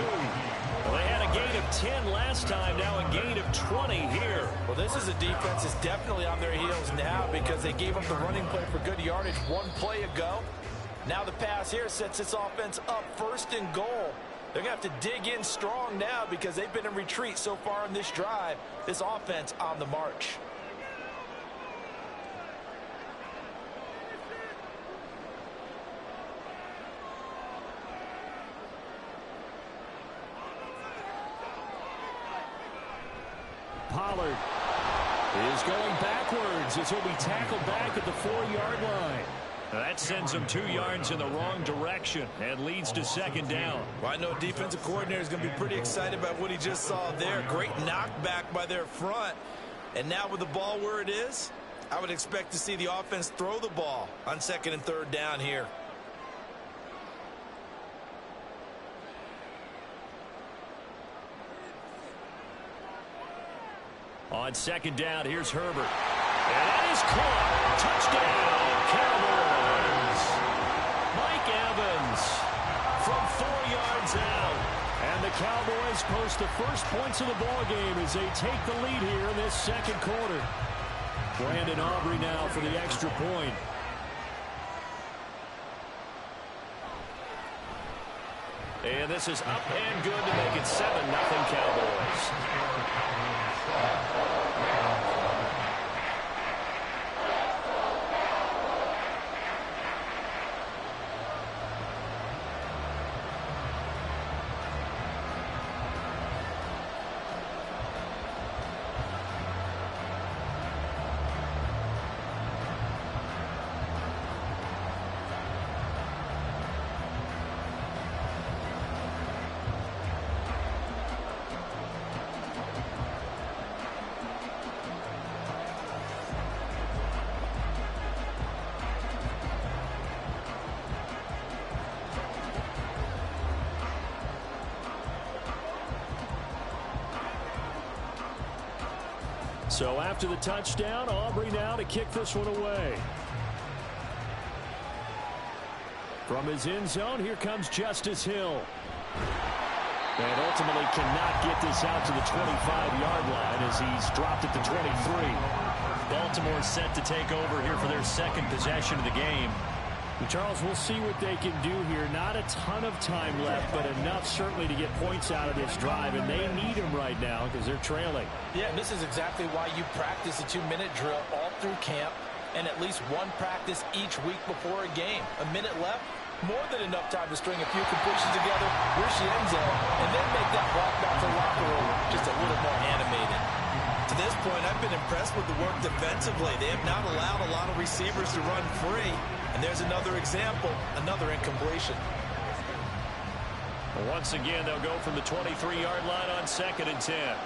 Well, they had a gain of 10 last time, now a gain of 20 here. Well, this is a defense that's definitely on their heels now because they gave up the running play for good yardage one play ago. Now the pass here sets this offense up 1st and goal. They're going to have to dig in strong now because they've been in retreat so far in this drive. This offense on the march. Pollard is going backwards as he'll be tackled back at the 4-yard line. That sends him 2 yards in the wrong direction and leads to 2nd down. Well, I know defensive coordinator is going to be pretty excited about what he just saw there. Great knockback by their front. And now with the ball where it is, I would expect to see the offense throw the ball on 2nd and 3rd down here. On second down, here's Herbert. And that is caught. Touchdown, Cowboys. Mike Evans from 4 yards out. And the Cowboys post the first points of the ball game as they take the lead here in this second quarter. Brandon Aubrey now for the extra point. And this is up and good to make it 7-0 Cowboys. So after the touchdown, Aubrey now to kick this one away. From his end zone, here comes Justice Hill. And ultimately cannot get this out to the 25-yard line as he's dropped at the 23. Baltimore set to take over here for their second possession of the game. Charles, we'll see what they can do here. Not a ton of time left, but enough certainly to get points out of this drive, and they need them right now because they're trailing. Yeah, and this is exactly why you practice a 2-minute drill all through camp and at least one practice each week before a game. A minute left, more than enough time to string a few completions together, reach the end zone, and then make that walk back to the locker room just a little more animated. To this point, I've been impressed with the work defensively. They have not allowed a lot of receivers to run free. And there's another example, another incompletion. Once again, they'll go from the 23-yard line on 2nd and 10.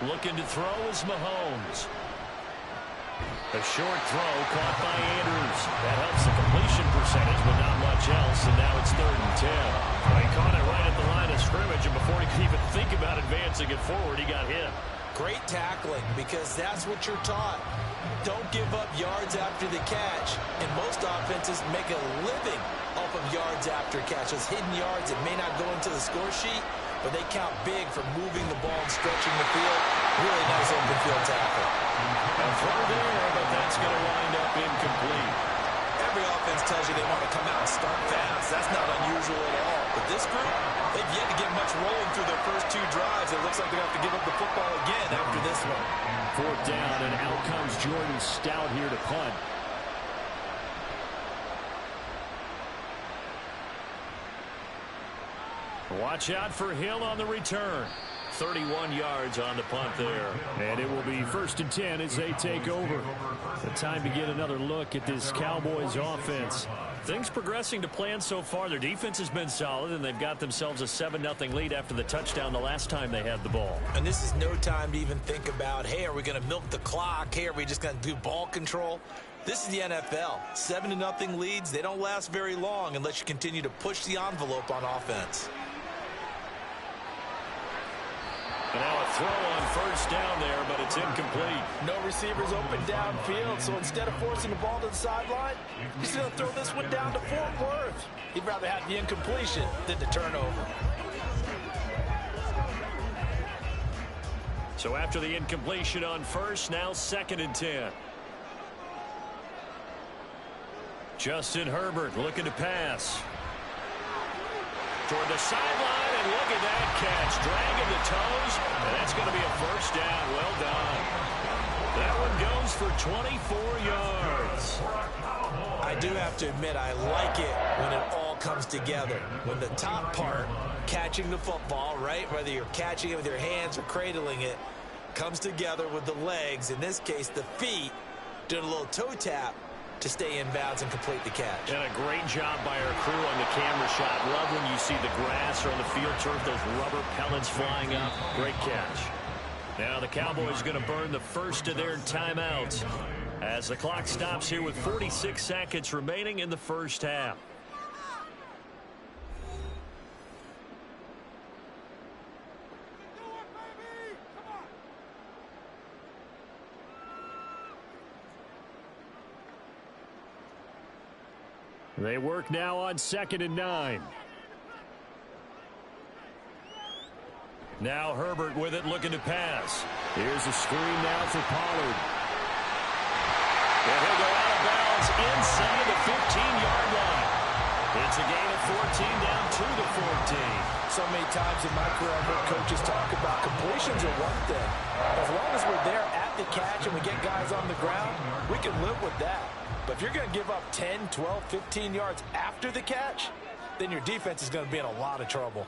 Looking to throw is Mahomes. A short throw caught by Andrews. That helps the completion percentage, but not much else, and now it's 3rd and 10. Well, he caught it right at the line of scrimmage, and before he could even think about advancing it forward, he got hit. Great tackling, because that's what you're taught. Don't give up yards after the catch. And most offenses make a living off of yards after catch. Those hidden yards that may not go into the score sheet, but they count big for moving the ball and stretching the field. Really nice open field tackle. A throw there, but that's going to wind up incomplete. Every offense tells you they want to come out and start fast. That's not unusual at all. But this group, they've yet to get much rolling through their first 2 drives. It looks like they have to give up the football again after this one. 4th down, and out comes Jordan Stout here to punt. Watch out for Hill on the return. 31 yards on the punt there. And it will be 1st and 10 as they take over. The time to get another look at this Cowboys offense. Things progressing to plan so far. Their defense has been solid, and they've got themselves a 7-0 lead after the touchdown the last time they had the ball. And this is no time to even think about, hey, are we going to milk the clock? Hey, are we just going to do ball control? This is the NFL. 7-0 leads, they don't last very long unless you continue to push the envelope on offense. And now a throw on 1st down there, but it's incomplete. No receivers open downfield, so instead of forcing the ball to the sideline, he's going to throw this one down to Fort Worth. He'd rather have the incompletion than the turnover. So after the incompletion on 1st, now 2nd and 10. Justin Herbert looking to pass. Toward the sideline, and look at that catch. Dragging the toes, and that's going to be a 1st down. Well done. That one goes for 24 yards. I do have to admit, I like it when it all comes together. When the top part, catching the football, right, whether you're catching it with your hands or cradling it, comes together with the legs, in this case the feet, doing a little toe tap to stay in bounds and complete the catch. And a great job by our crew on the camera shot. Love when you see the grass or on the field turf, those rubber pellets flying up. Great catch. Now the Cowboys going to burn the first of their timeouts as the clock stops here with 46 seconds remaining in the first half. They work now on 2nd and 9. Now Herbert with it, looking to pass. Here's a screen now for Pollard. And he'll go out of bounds inside the 15-yard line. It's a gain of 14 down to the 14. So many times in my career, I've heard coaches talk about completions are one thing. As long as we're there at the catch and we get guys on the ground, we can live with that. But if you're going to give up 10, 12, 15 yards after the catch, then your defense is going to be in a lot of trouble.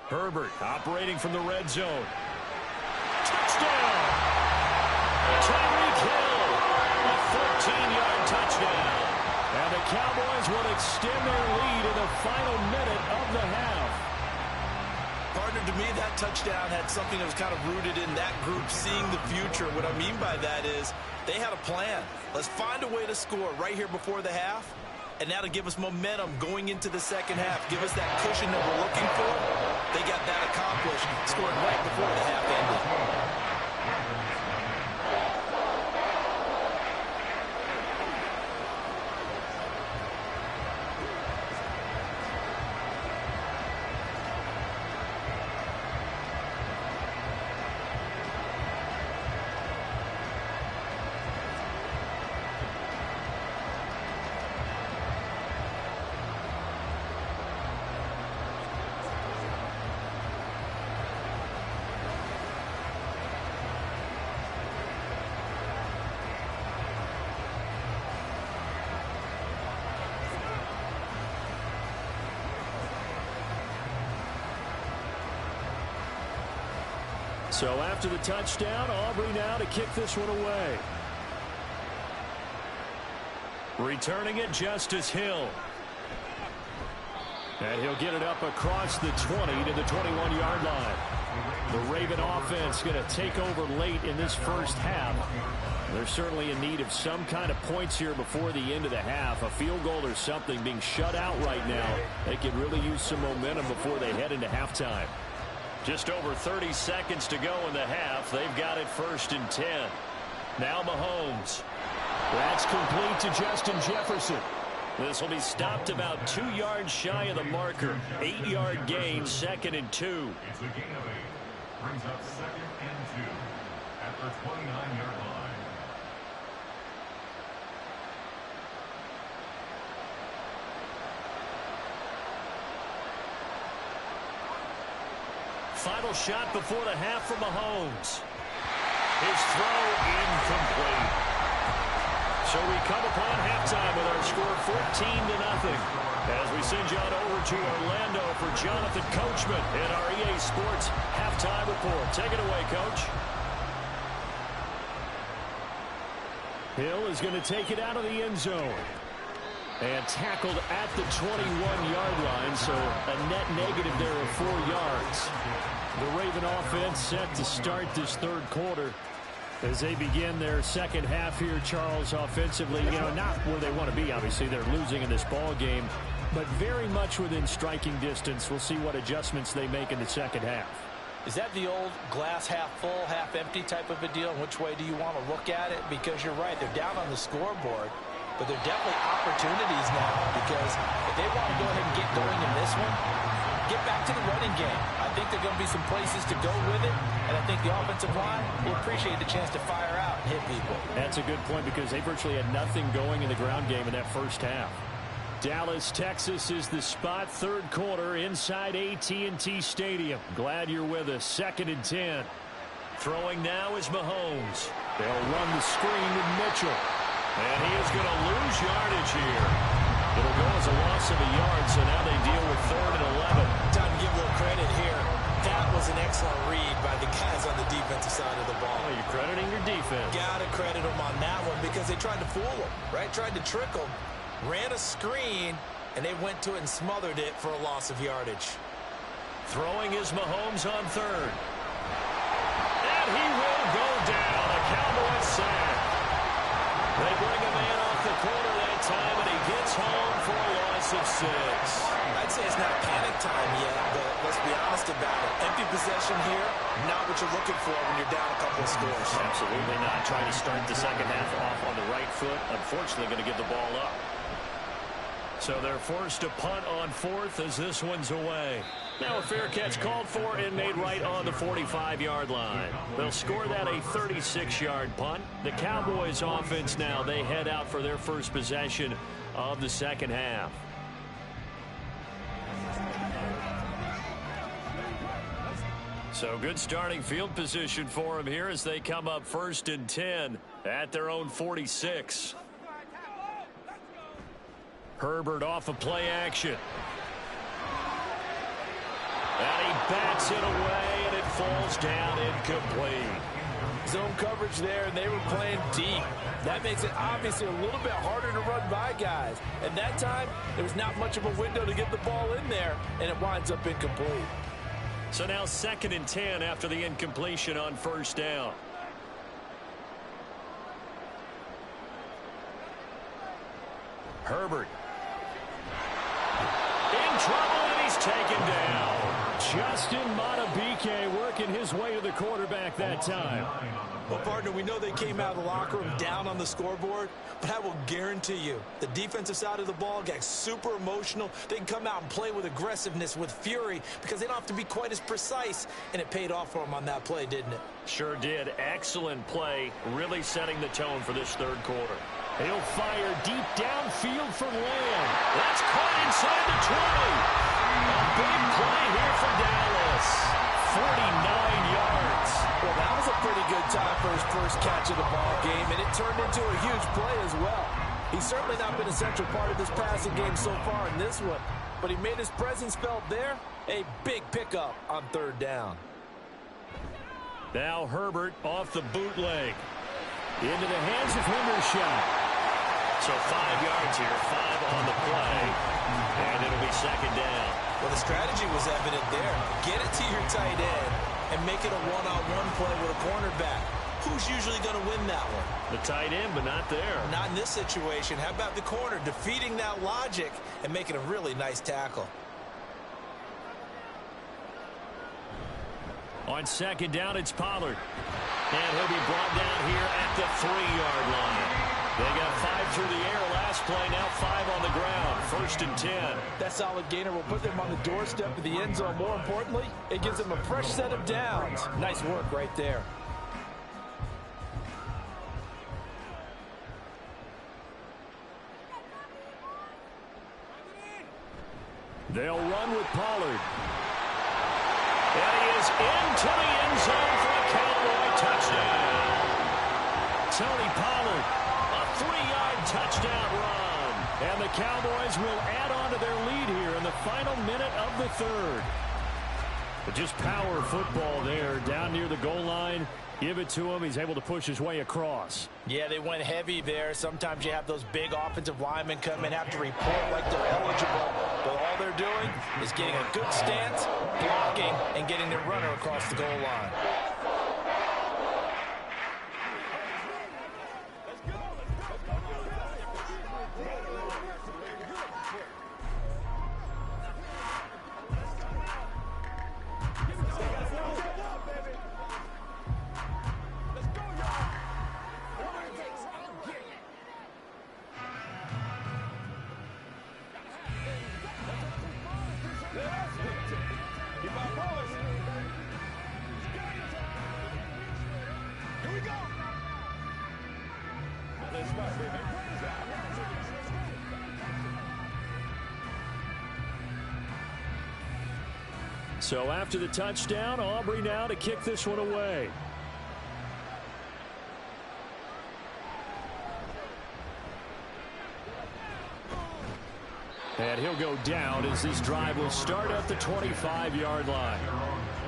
Herbert operating from the red zone. Touchdown! Tyreek Hill, a 14-yard touchdown. And the Cowboys will extend their lead in the final minute of the half. Partner, to me, that touchdown had something that was kind of rooted in that group seeing the future. What I mean by that is they had a plan. Let's find a way to score right here before the half, and that'll give us momentum going into the second half. Give us that cushion that we're looking for. They got that accomplished, scored right before the half ended. So after the touchdown, Aubrey now to kick this one away. Returning it, Justice Hill. And he'll get it up across the 20 to the 21-yard line. The Raven offense going to take over late in this first half. They're certainly in need of some kind of points here before the end of the half. A field goal or something, being shut out right now. They could really use some momentum before they head into halftime. Just over 30 seconds to go in the half. They've got it 1st and 10. Now Mahomes. That's complete to Justin Jefferson. This will be stopped about 2 yards shy of the marker. 8-yard gain, 2nd and 2. It's a gain of 8. Brings up 2nd and 2 at the 29-yard line. Final shot before the half for Mahomes. His throw incomplete. So we come upon halftime with our score 14-0. As we send you on over to Orlando for Jonathan Coachman in our EA Sports halftime report. Take it away, Coach. Hill is going to take it out of the end zone. And tackled at the 21-yard line, so a net negative there of 4 yards. The Raven offense set to start this third quarter as they begin their second half here, Charles, offensively. You know, not where they want to be, obviously. They're losing in this ball game, but very much within striking distance. We'll see what adjustments they make in the second half. Is that the old glass half full, half empty type of a deal? And which way do you want to look at it? Because you're right, they're down on the scoreboard. But there are definitely opportunities now, because if they want to go ahead and get going in this one, get back to the running game. I think there are going to be some places to go with it, and I think the offensive line will appreciate the chance to fire out and hit people. That's a good point, because they virtually had nothing going in the ground game in that first half. Dallas, Texas is the spot, third quarter inside AT&T Stadium. Glad you're with us. 2nd and 10. Throwing now is Mahomes. They'll run the screen with Mitchell. And he is going to lose yardage here. It'll go as a loss of a yard, so now they deal with 3rd and 11. Time to give a little credit here. That was an excellent read by the guys on the defensive side of the ball. Oh, you're crediting your defense. Got to credit them on that one, because they tried to fool them, right? Tried to trick them, ran a screen, and they went to it and smothered it for a loss of yardage. Throwing is Mahomes on 3rd. And he will go down. A Cowboys sack. They bring a man off the corner that time, and he gets home for a loss of 6. I'd say it's not panic time yet, but let's be honest about it. Empty possession here, not what you're looking for when you're down a couple of scores. Absolutely not. Trying to start the second half off on the right foot. Unfortunately, going to give the ball up. So they're forced to punt on fourth as this one's away. Now a fair catch called for and made right on the 45-yard line. They'll score that a 36-yard punt. The Cowboys offense now, they head out for their first possession of the second half. So good starting field position for them here as they come up 1st and 10 at their own 46. Herbert off of play action. And he bats it away, and it falls down incomplete. Zone coverage there, and they were playing deep. That makes it obviously a little bit harder to run by guys. And that time, there was not much of a window to get the ball in there, and it winds up incomplete. So now 2nd and 10 after the incompletion on 1st down. Herbert. In trouble, and he's taken down. Justin Madubuike working his way to the quarterback that time. Well, partner, we know they came out of the locker room down on the scoreboard, but I will guarantee you the defensive side of the ball got super emotional. They can come out and play with aggressiveness, with fury, because they don't have to be quite as precise, and it paid off for them on that play, didn't it? Sure did. Excellent play, really setting the tone for this third quarter. He'll fire deep downfield for Lamb. That's caught inside the 20. A big play here for Dallas. 49 yards. Well, that was a pretty good time for his first catch of the ball game, and it turned into a huge play as well. He's certainly not been a central part of this passing game so far in this one, but he made his presence felt there. A big pickup on 3rd down. Now Herbert off the bootleg. Into the hands of Hendershot. So 5 yards here, 5 on the play, and it'll be 2nd down. Well, the strategy was evident there. Get it to your tight end and make it a one-on-one play with a cornerback. Who's usually going to win that one? The tight end, but not there. Not in this situation. How about the corner defeating that logic and making a really nice tackle? On 2nd down, it's Pollard. And he'll be brought down here at the 3-yard line. They got 5 through the air last play, now 5 on the ground. 1st and 10. That solid gainer will put them on the doorstep of the end zone. More importantly, it gives them a fresh set of downs. Nice work right there. They'll run with Pollard. And he is into the end zone for a Cowboy touchdown. Tony Pollard, a 3-yard touchdown run. And the Cowboys will add on to their lead here in the final minute of the 3rd. But just power football there down near the goal line. Give it to him. He's able to push his way across. Yeah, they went heavy there. Sometimes you have those big offensive linemen come in, have to report like they're eligible. But all they're doing is getting a good stance, blocking, and getting their runner across the goal line. So after the touchdown, Aubrey now to kick this one away. And he'll go down as this drive will start at the 25-yard line.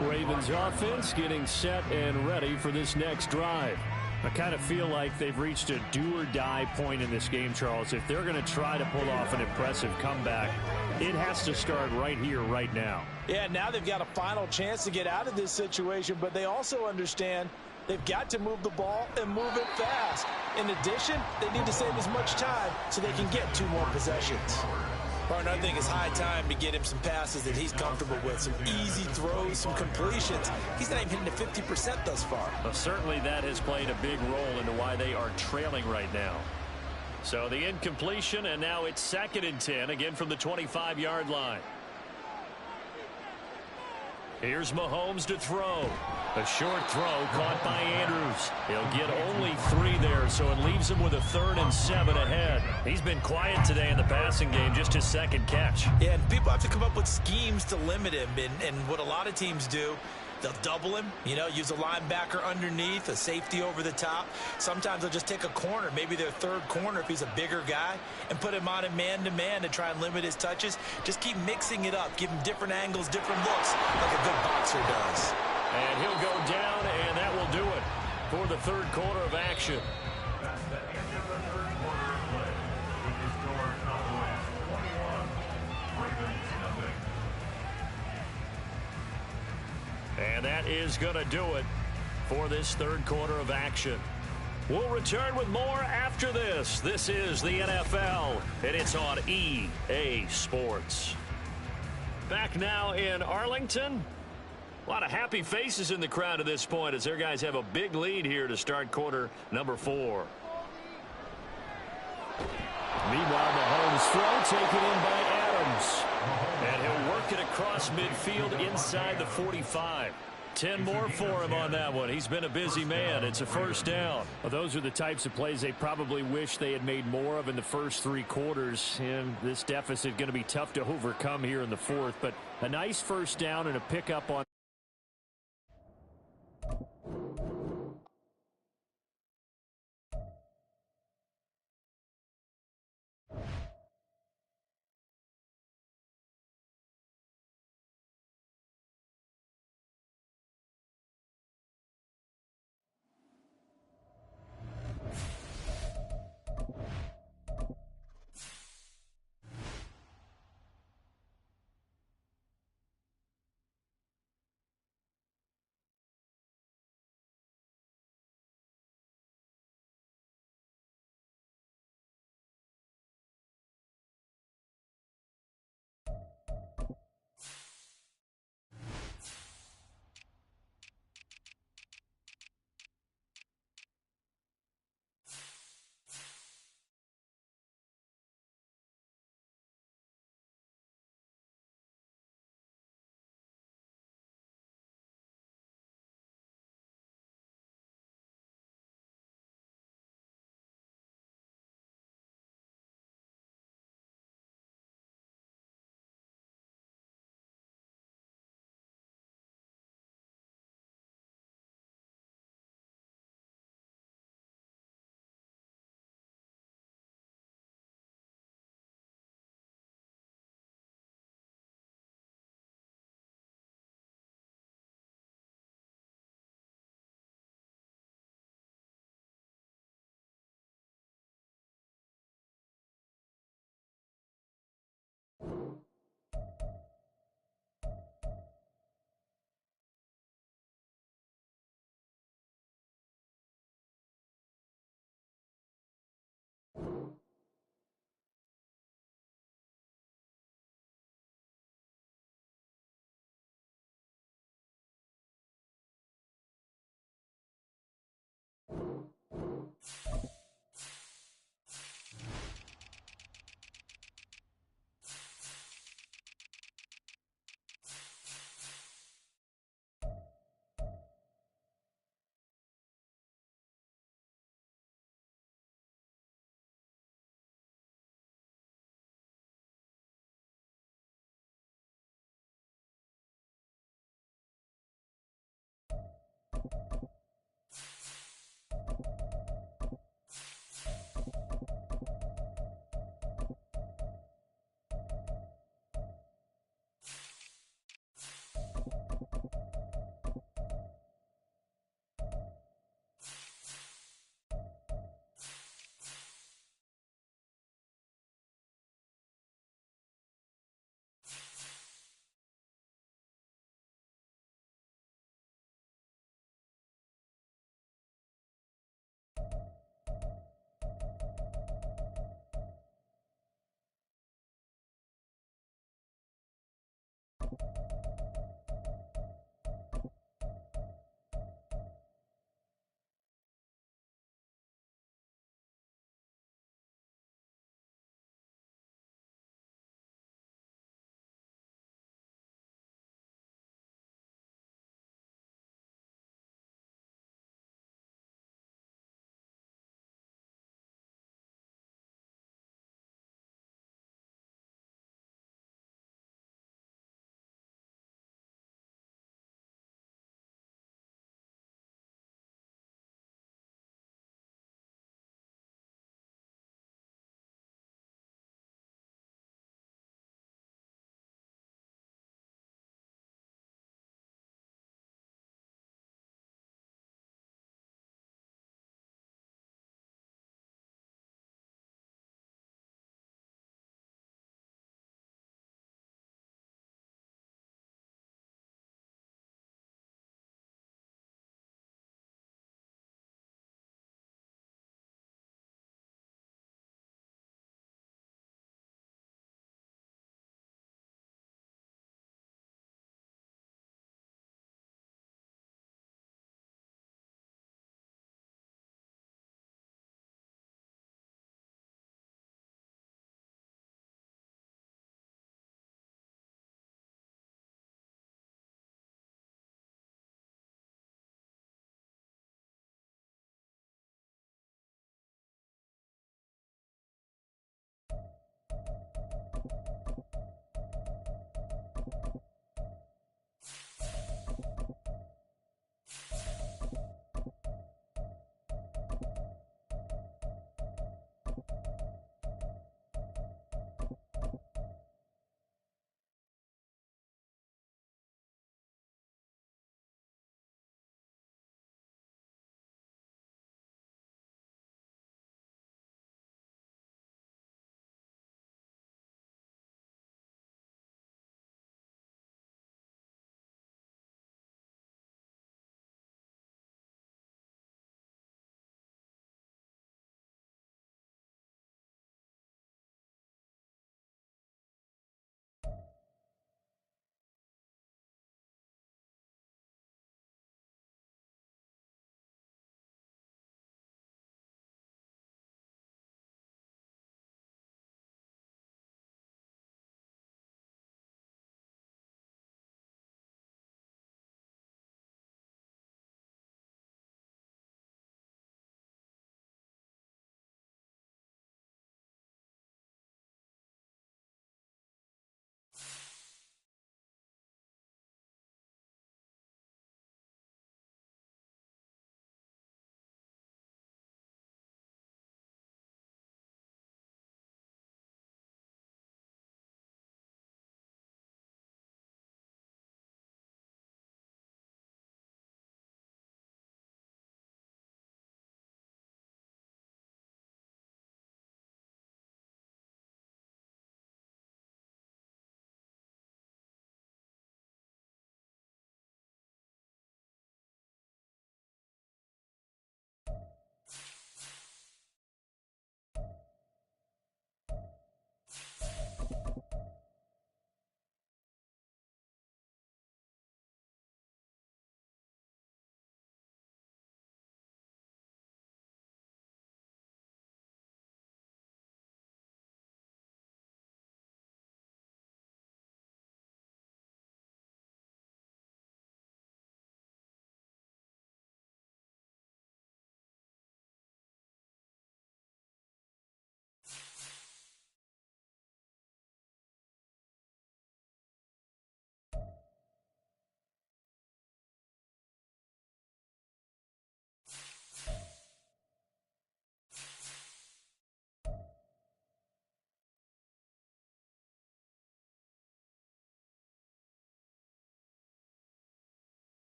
Ravens offense getting set and ready for this next drive. I kind of feel like they've reached a do-or-die point in this game, Charles. If they're going to try to pull off an impressive comeback, it has to start right here, right now. Yeah, now they've got a final chance to get out of this situation, but they also understand they've got to move the ball and move it fast. In addition, they need to save as much time so they can get 2 more possessions. Partner, I think it's high time to get him some passes that he's comfortable with, some easy throws, some completions. He's not even hitting the 50% thus far. Well, certainly that has played a big role into why they are trailing right now. So the incompletion, and now it's 2nd and 10, again from the 25-yard line. Here's Mahomes to throw. A short throw caught by Andrews. He'll get only 3 there, so it leaves him with a 3rd and 7 ahead. He's been quiet today in the passing game, just his 2nd catch. Yeah, and people have to come up with schemes to limit him, and what a lot of teams do, they'll double him, use a linebacker underneath, a safety over the top. Sometimes they'll just take a corner, maybe their 3rd corner if he's a bigger guy, and put him on a man-to-man to try and limit his touches. Just keep mixing it up, give him different angles, different looks, like a good boxer does. And he'll go down, and that will do it for the 3rd quarter of action. That's the end of the third quarter of play. With the score Cowboys 21, Ravens nothing. And that is going to do it for this 3rd quarter of action. We'll return with more after this. This is the NFL, and it's on EA Sports. Back now in Arlington. A lot of happy faces in the crowd at this point as their guys have a big lead here to start quarter number 4. Meanwhile, Mahomes' throw taken in by Adams. And he'll work it across midfield inside the 45. 10 more for him on that one. He's been a busy man. It's a 1st down. Well, those are the types of plays they probably wish they had made more of in the first 3 quarters. And this deficit going to be tough to overcome here in the 4th. But a nice 1st down and a pickup on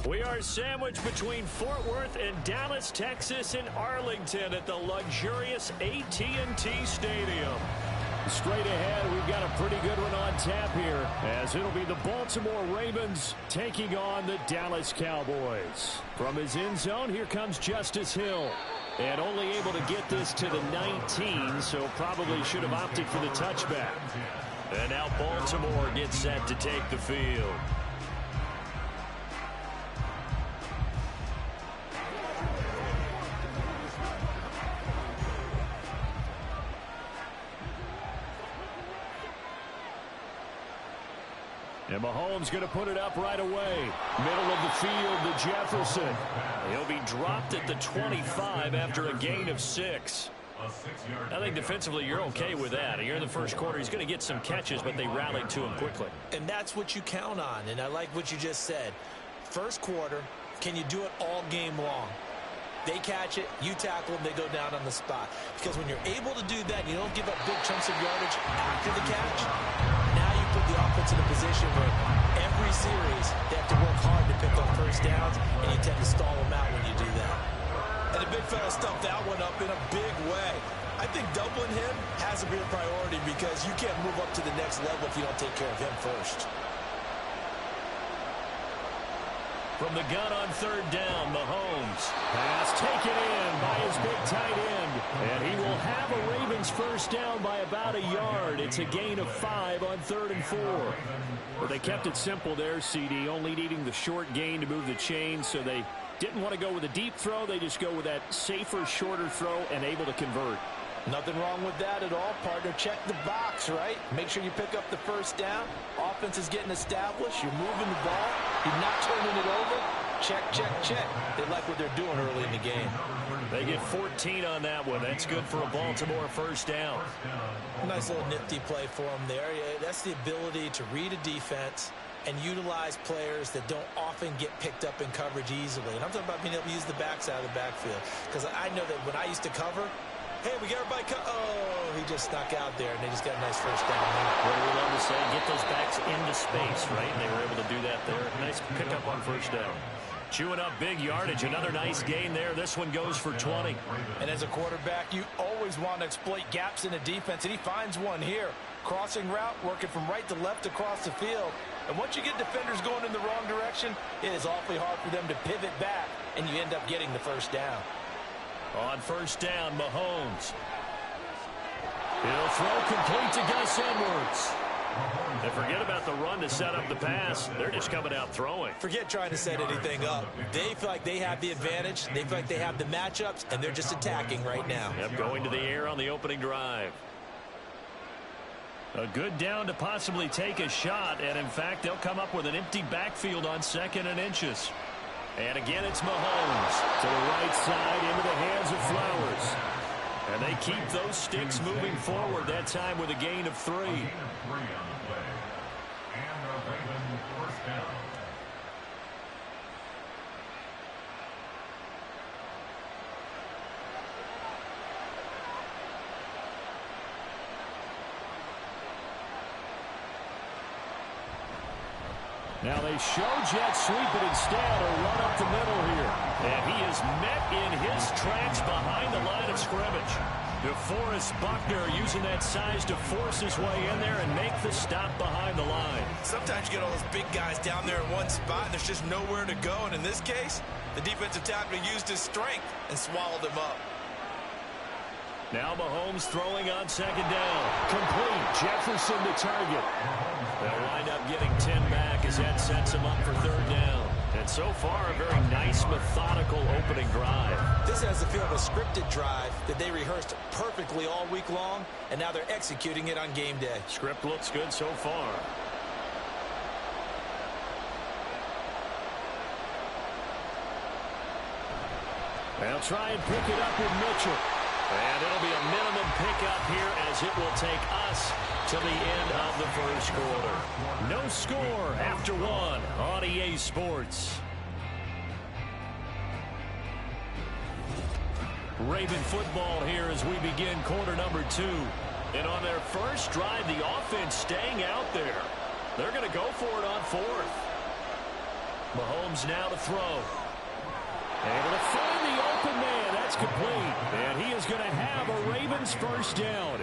We are sandwiched between Fort Worth and Dallas, Texas, and Arlington at the luxurious AT&T Stadium. Straight ahead, we've got a pretty good one on tap here, as it'll be the Baltimore Ravens taking on the Dallas Cowboys. From his end zone, here comes Justice Hill. And only able to get this to the 19, so probably should have opted for the touchback. And now Baltimore gets set to take the field. And Mahomes going to put it up right away. Middle of the field to Jefferson. He'll be dropped at the 25 after a gain of 6. A 6-yard I think defensively you're okay with that. You're in the first quarter. He's going to get some catches, but they rallied to him quickly. And that's what you count on, and I like what you just said. First quarter, can you do it all game long? They catch it, you tackle them, they go down on the spot. Because when you're able to do that, you don't give up big chunks of yardage after the catch, now you put the offense in a position where every series they have to work hard to pick up first downs, and you tend to stall them out when you do that. And the big fella stuffed that one up in a big way. I think doubling him has to be a priority because you can't move up to the next level if you don't take care of him first. From the gun on third down, Mahomes. Pass taken in by his big tight end. And he will have a Ravens first down by about a yard. It's a gain of 5 on 3rd and 4. Well, they kept it simple there, CD, only needing the short gain to move the chain, so they didn't want to go with a deep throw. They just go with that safer, shorter throw and able to convert. Nothing wrong with that at all, partner. Check the box, right? Make sure you pick up the first down. Offense is getting established. You're moving the ball. You're not turning it over. Check, check, check. They like what they're doing early in the game. They get 14 on that one. That's good for a Baltimore first down. Nice little nifty play for them there. That's the ability to read a defense and utilize players that don't often get picked up in coverage easily. And I'm talking about being able to use the backside of the backfield. Because I know that when I used to cover, hey, we got everybody oh, he just snuck out there, and they just got a nice first down. What do we love to say? Get those backs into space, right? And they were able to do that there. Nice pickup on first down. Chewing up big yardage. Another nice gain there. This one goes for 20. And as a quarterback, you always want to exploit gaps in the defense, and he finds one here. Crossing route, working from right to left across the field. And once you get defenders going in the wrong direction, it is awfully hard for them to pivot back, and you end up getting the first down. On first down, Mahomes. He'll throw complete to Gus Edwards. And forget about the run to set up the pass. They're just coming out throwing. Forget trying to set anything up. They feel like they have the advantage. They feel like they have the matchups, and they're just attacking right now. Yep, going to the air on the opening drive. A good down to possibly take a shot, and in fact, they'll come up with an empty backfield on 2nd and inches. And again, it's Mahomes to the right side into the hands of Flowers. And they keep those sticks moving forward, that time with a gain of 3. on the play. And a Raven first down. Now they show jet sweep, but instead a run up the middle here. And he is met in his tracks behind the line of scrimmage. DeForest Buckner using that size to force his way in there and make the stop behind the line. Sometimes you get all those big guys down there in one spot, and there's just nowhere to go. And in this case, the defensive tackle used his strength and swallowed him up. Now Mahomes throwing on 2nd down. Complete. Jefferson the target. They'll wind up getting 10 back as that sets him up for 3rd down. And so far, a very nice, methodical opening drive. This has the feel of a scripted drive that they rehearsed perfectly all week long, and now they're executing it on game day. Script looks good so far. They'll try and pick it up with Mitchell. And it'll be a minimum pickup here as it will take us to the end of the first quarter. No score after 1 on EA Sports. Raven football here as we begin quarter number 2. And on their first drive, the offense staying out there. They're going to go for it on 4th. Mahomes now to throw. Able to find the open man. That's complete. And he is going to have a Ravens first down.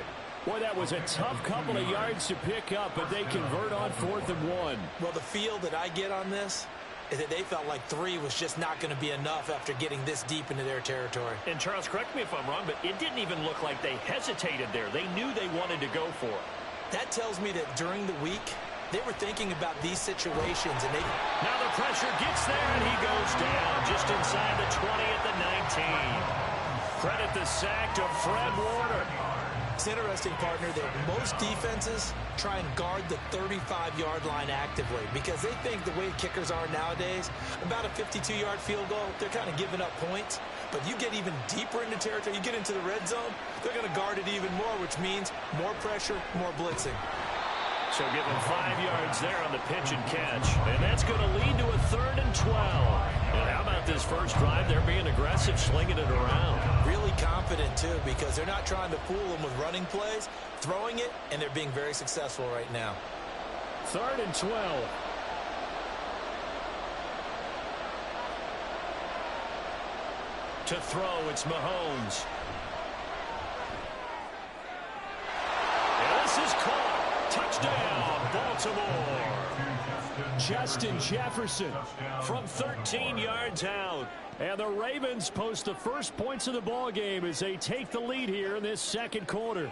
Boy, that was a tough couple of yards to pick up, but they convert on 4th and 1. Well, the feel that I get on this is that they felt like 3 was just not going to be enough after getting this deep into their territory. And Charles, correct me if I'm wrong, but it didn't even look like they hesitated there. They knew they wanted to go for it. That tells me that during the week, they were thinking about these situations, and they... Now the pressure gets there, and he goes down just inside the 20 at the 19. Credit the sack to Fred Warner. It's interesting, partner, that most defenses try and guard the 35-yard line actively because they think the way kickers are nowadays, about a 52-yard field goal, they're kind of giving up points. But you get even deeper into territory, you get into the red zone, they're going to guard it even more, which means more pressure, more blitzing. So give them 5 yards there on the pitch and catch. And that's going to lead to a 3rd and 12. And how about this first drive? They're being aggressive, slinging it around. Really confident, too, because they're not trying to fool them with running plays, throwing it, and they're being very successful right now. 3rd and 12. To throw, it's Mahomes. And this is caught. Touchdown, Baltimore. Justin Jefferson from 13 yards out. And the Ravens post the first points of the ball game as they take the lead here in this second quarter.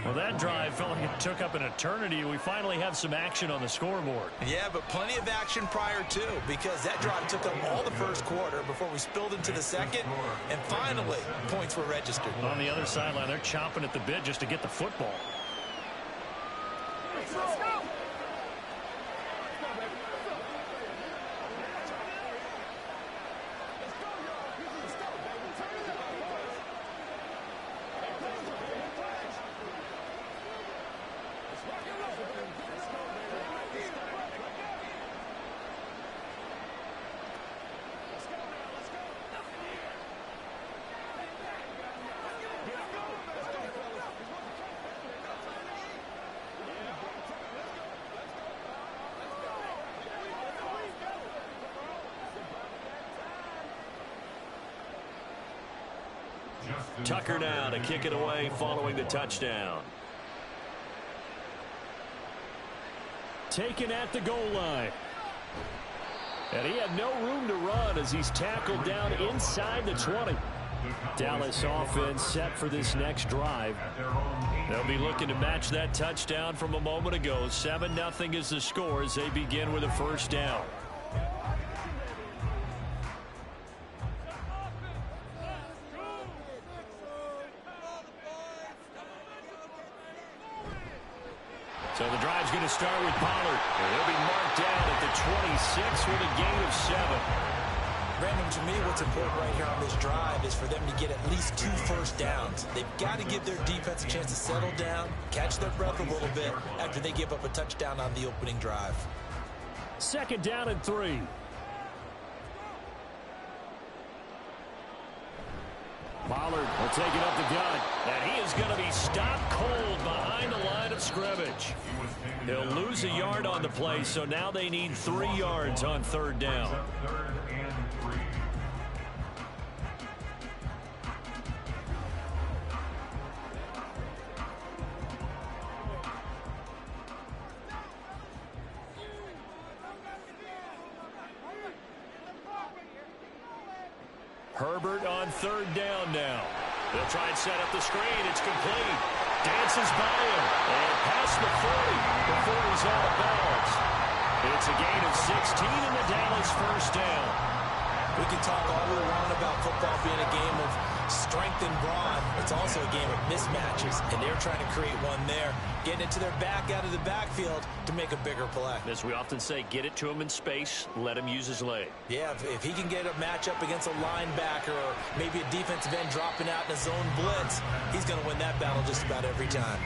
Well, that drive felt like it took up an eternity. We finally have some action on the scoreboard. Yeah, but plenty of action prior to, because that drive took up all the first quarter before we spilled into the second, and finally, points were registered. On the other sideline, they're chomping at the bit just to get the football. Let's go. Tucker now to kick it away following the touchdown. Taken at the goal line. And he had no room to run as he's tackled down inside the 20. Dallas offense set for this next drive. They'll be looking to match that touchdown from a moment ago. 7-0 is the score as they begin with a first down. So the drive's going to start with Pollard. And he'll be marked down at the 26 with a gain of 7. Brandon, to me, what's important right here on this drive is for them to get at least 2 first downs. They've got to give their defense a chance to settle down, catch their breath a little bit after they give up a touchdown on the opening drive. 2nd down and 3. Pollard will take it up the gut, and he is going to be stopped cold behind the line of scrimmage. He'll lose a yard on the play, so now they need 3 yards on 3rd down. Herbert on 3rd down now. They'll try and set up the screen. It's complete. Dances by him. And past the 40 before he's out of bounds. It's a gain of 16 in the Dallas first down. We can talk all we want about football being a game of strength and brawn. It's also a game of mismatches, and they're trying to create one there, getting it to their back out of the backfield to make a bigger play. As we often say, get it to him in space, let him use his leg. Yeah, if he can get a matchup against a linebacker or maybe a defensive end dropping out in a zone blitz, he's going to win that battle just about every time.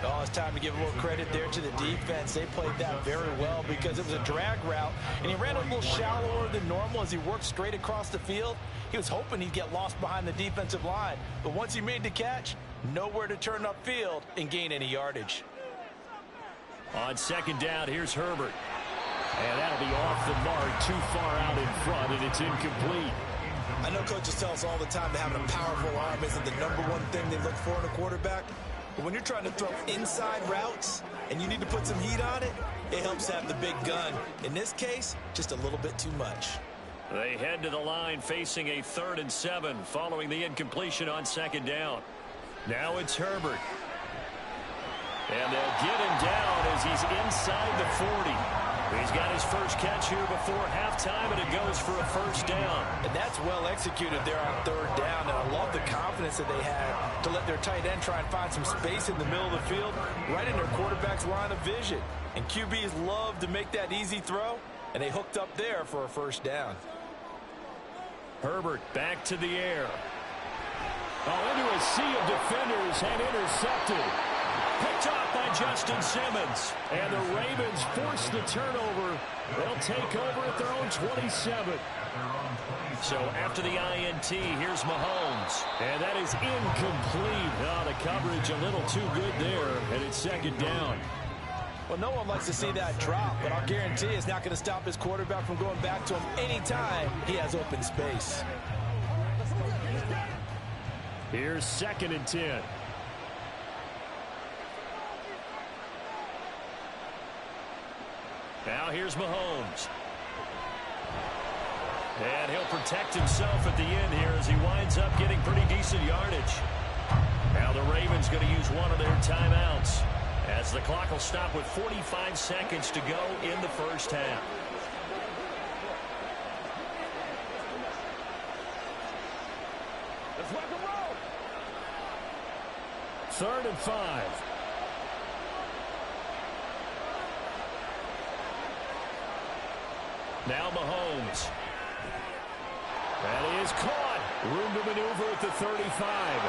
Oh, it's time to give a little credit there to the defense. They played that very well because it was a drag route, and he ran a little shallower than normal as he worked straight across the field. He was hoping he'd get lost behind the defensive line, but once he made the catch, nowhere to turn upfield and gain any yardage. On 2nd down, here's Herbert. And that'll be off the mark, too far out in front, and it's incomplete. I know coaches tell us all the time that having a powerful arm isn't the #1 thing they look for in a quarterback. But when you're trying to throw inside routes and you need to put some heat on it, it helps have the big gun. In this case, just a little bit too much. They head to the line facing a 3rd and 7 following the incompletion on 2nd down. Now it's Herbert. And they'll get him down as he's inside the 40. He's got his first catch here before halftime, and it goes for a first down. And that's well executed there on 3rd down, and I love the confidence that they had to let their tight end try and find some space in the middle of the field, right in their quarterback's line of vision. And QBs love to make that easy throw, and they hooked up there for a first down. Herbert back to the air. Oh, into a sea of defenders and intercepted. Picked off by Justin Simmons. And the Ravens force the turnover. They'll take over at their own 27. So after the INT, here's Mahomes. And that is incomplete. Oh, the coverage a little too good there, and it's second down. Well, no one likes to see that drop, but I'll guarantee it's not going to stop his quarterback from going back to him anytime he has open space. Here's 2nd and 10. Now here's Mahomes. And he'll protect himself at the end here as he winds up getting pretty decent yardage. Now the Ravens going to use one of their timeouts, as the clock will stop with 45 seconds to go in the first half. Let's rock and roll. 3rd and 5. Now Mahomes. And he is caught. Room to maneuver at the 35.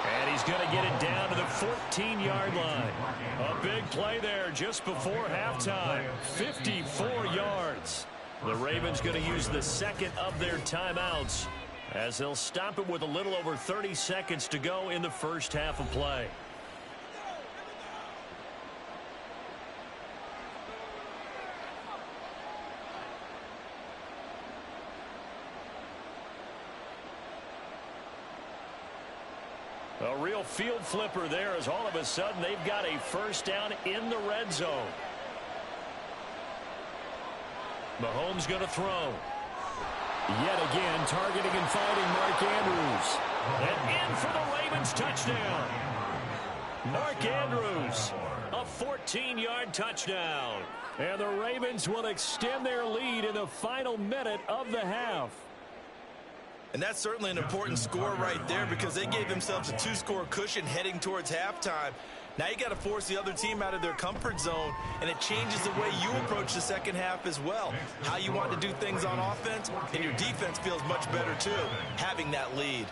And he's going to get it down to the 14-yard line. A big play there just before halftime. 54 yards. The Ravens going to use the second of their timeouts, as they'll stop it with a little over 30 seconds to go in the first half of play. A real field flipper there, as all of a sudden they've got a first down in the red zone. Mahomes going to throw. Yet again, targeting and finding Mark Andrews. And in for the Ravens touchdown. Mark Andrews, a 14-yard touchdown. And the Ravens will extend their lead in the final minute of the half. And that's certainly an important score right there, because they gave themselves a 2-score cushion heading towards halftime. Now you got to force the other team out of their comfort zone, and it changes the way you approach the second half as well. How you want to do things on offense, and your defense feels much better too, having that lead.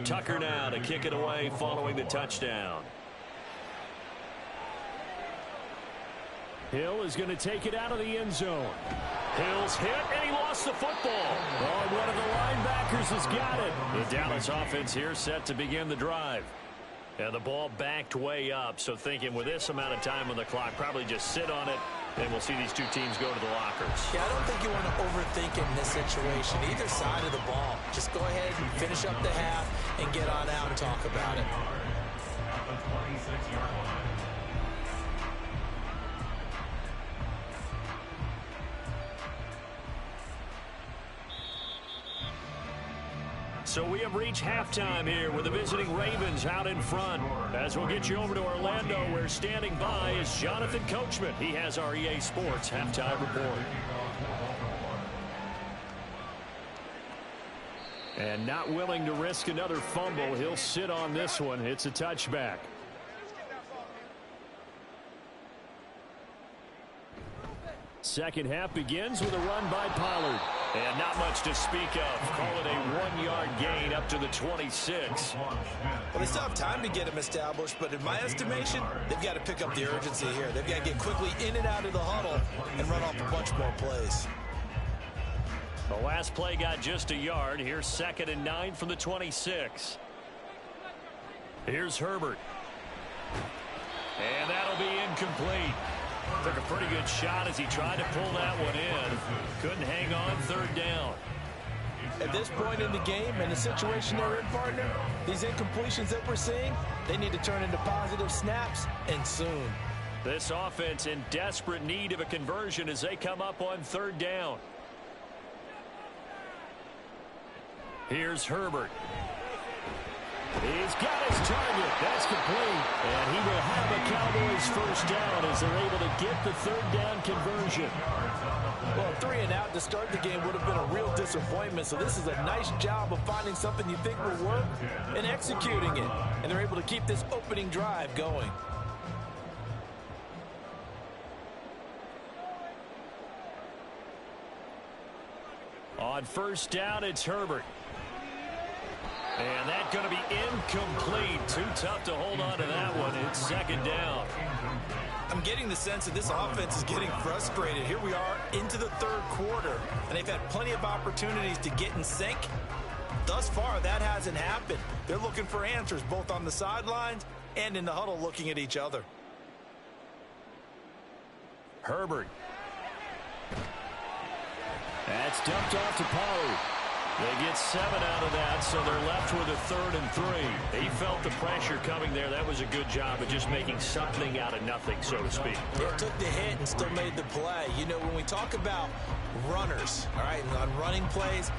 Tucker now to kick it away following the touchdown. Hill is going to take it out of the end zone. Hill's hit, and he lost the football. Oh, one of the linebackers has got it. The Dallas offense here set to begin the drive. And the ball backed way up, so thinking with this amount of time on the clock, probably just sit on it, and we'll see these two teams go to the lockers. Yeah, I don't think you want to overthink in this situation, either side of the ball. Just go ahead and finish up the half and get on out and talk about it. At the 26-yard line. So we have reached halftime here with the visiting Ravens out in front. As we'll get you over to Orlando, where standing by is Jonathan Coachman. He has our EA Sports halftime report. And not willing to risk another fumble, he'll sit on this one. It's a touchback. Second half begins with a run by Pollard. And not much to speak of. Call it a 1-yard gain up to the 26. Well, they still have time to get him established, but in my estimation, they've got to pick up the urgency here. They've got to get quickly in and out of the huddle and run off a bunch more plays. The last play got just a yard. Here's 2nd and 9 from the 26. Here's Herbert. And that'll be incomplete. Took a pretty good shot as he tried to pull that one in. Couldn't hang on, 3rd down. At this point in the game and the situation they're in, partner, these incompletions that we're seeing, they need to turn into positive snaps, and soon. This offense in desperate need of a conversion as they come up on third down. Here's Herbert. He's got his target. That's complete. And he will have a Cowboys first down as they're able to get the third down conversion. Well, 3 and out to start the game would have been a real disappointment. So this is a nice job of finding something you think will work and executing it. And they're able to keep this opening drive going. On first down, it's Herbert. And that's going to be incomplete. Too tough to hold on to that one. It's second down. I'm getting the sense that this offense is getting frustrated. Here we are into the third quarter, and they've had plenty of opportunities to get in sync. Thus far, that hasn't happened. They're looking for answers both on the sidelines and in the huddle looking at each other. Herbert. That's dumped off to Pollard. They get 7 out of that, so they're left with a 3rd and 3. He felt the pressure coming there. That was a good job of just making something out of nothing, so to speak. It took the hit and still made the play. You know, when we talk about runners, all right, on running plays,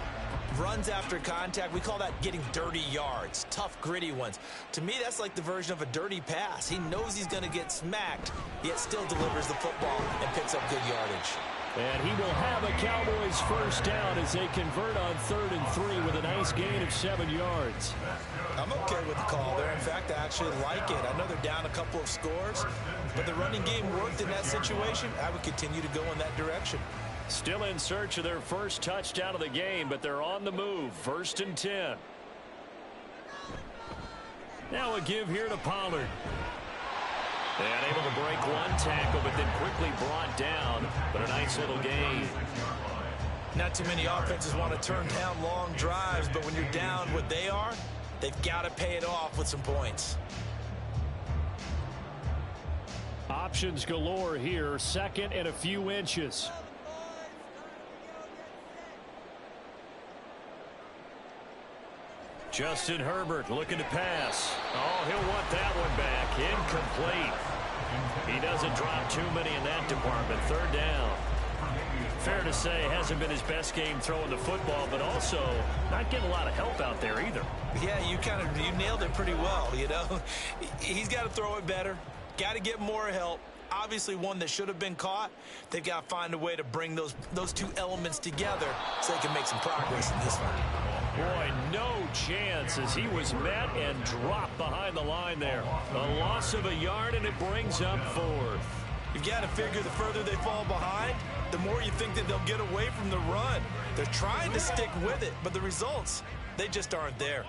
runs after contact, we call that getting dirty yards, tough, gritty ones. To me, that's like the version of a dirty pass. He knows he's going to get smacked, yet still delivers the football and picks up good yardage. And he will have a Cowboys first down as they convert on 3rd and 3 with a nice gain of 7 yards. I'm okay with the call there. In fact, I actually like it. I know they're down a couple of scores, but the running game worked in that situation. I would continue to go in that direction. Still in search of their first touchdown of the game, but they're on the move. 1st and 10. Now a give here to Pollard. And able to break one tackle, but then quickly brought down. But a nice little gain. Not too many offenses want to turn down long drives, but when you're down what they are, they've got to pay it off with some points. Options galore here. 2nd and a few inches. Justin Herbert looking to pass. Oh, he'll want that one back. Incomplete. He doesn't drop too many in that department. 3rd down. Fair to say, hasn't been his best game throwing the football, but also not getting a lot of help out there either. Yeah, you nailed it pretty well, you know. He's got to throw it better. Got to get more help. Obviously one that should have been caught. They've got to find a way to bring those two elements together so they can make some progress in this one. Boy, no chance as he was met and dropped behind the line there. A loss of a yard, and it brings up 4th. You've got to figure the further they fall behind, the more you think that they'll get away from the run. They're trying to stick with it, but the results, they just aren't there.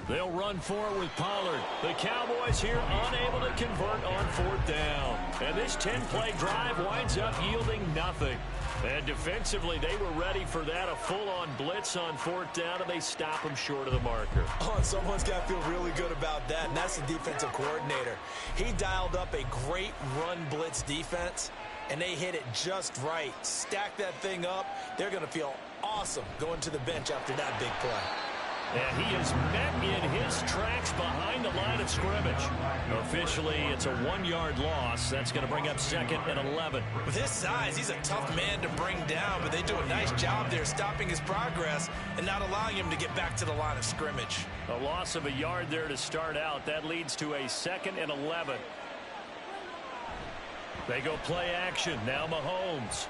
They'll run for it with Pollard. The Cowboys here unable to convert on 4th down. And this 10-play drive winds up yielding nothing. And defensively, they were ready for that, a full-on blitz on 4th down, and they stop them short of the marker. Oh, and someone's got to feel really good about that, and that's the defensive coordinator. He dialed up a great run blitz defense, and they hit it just right. Stack that thing up. They're going to feel awesome going to the bench after that big play. And he is met in his tracks behind the line of scrimmage. Officially, it's a 1-yard loss. That's going to bring up 2nd and 11. With his size, he's a tough man to bring down, but they do a nice job there stopping his progress and not allowing him to get back to the line of scrimmage. A loss of a yard there to start out. That leads to a 2nd and 11. They go play action. Now Mahomes.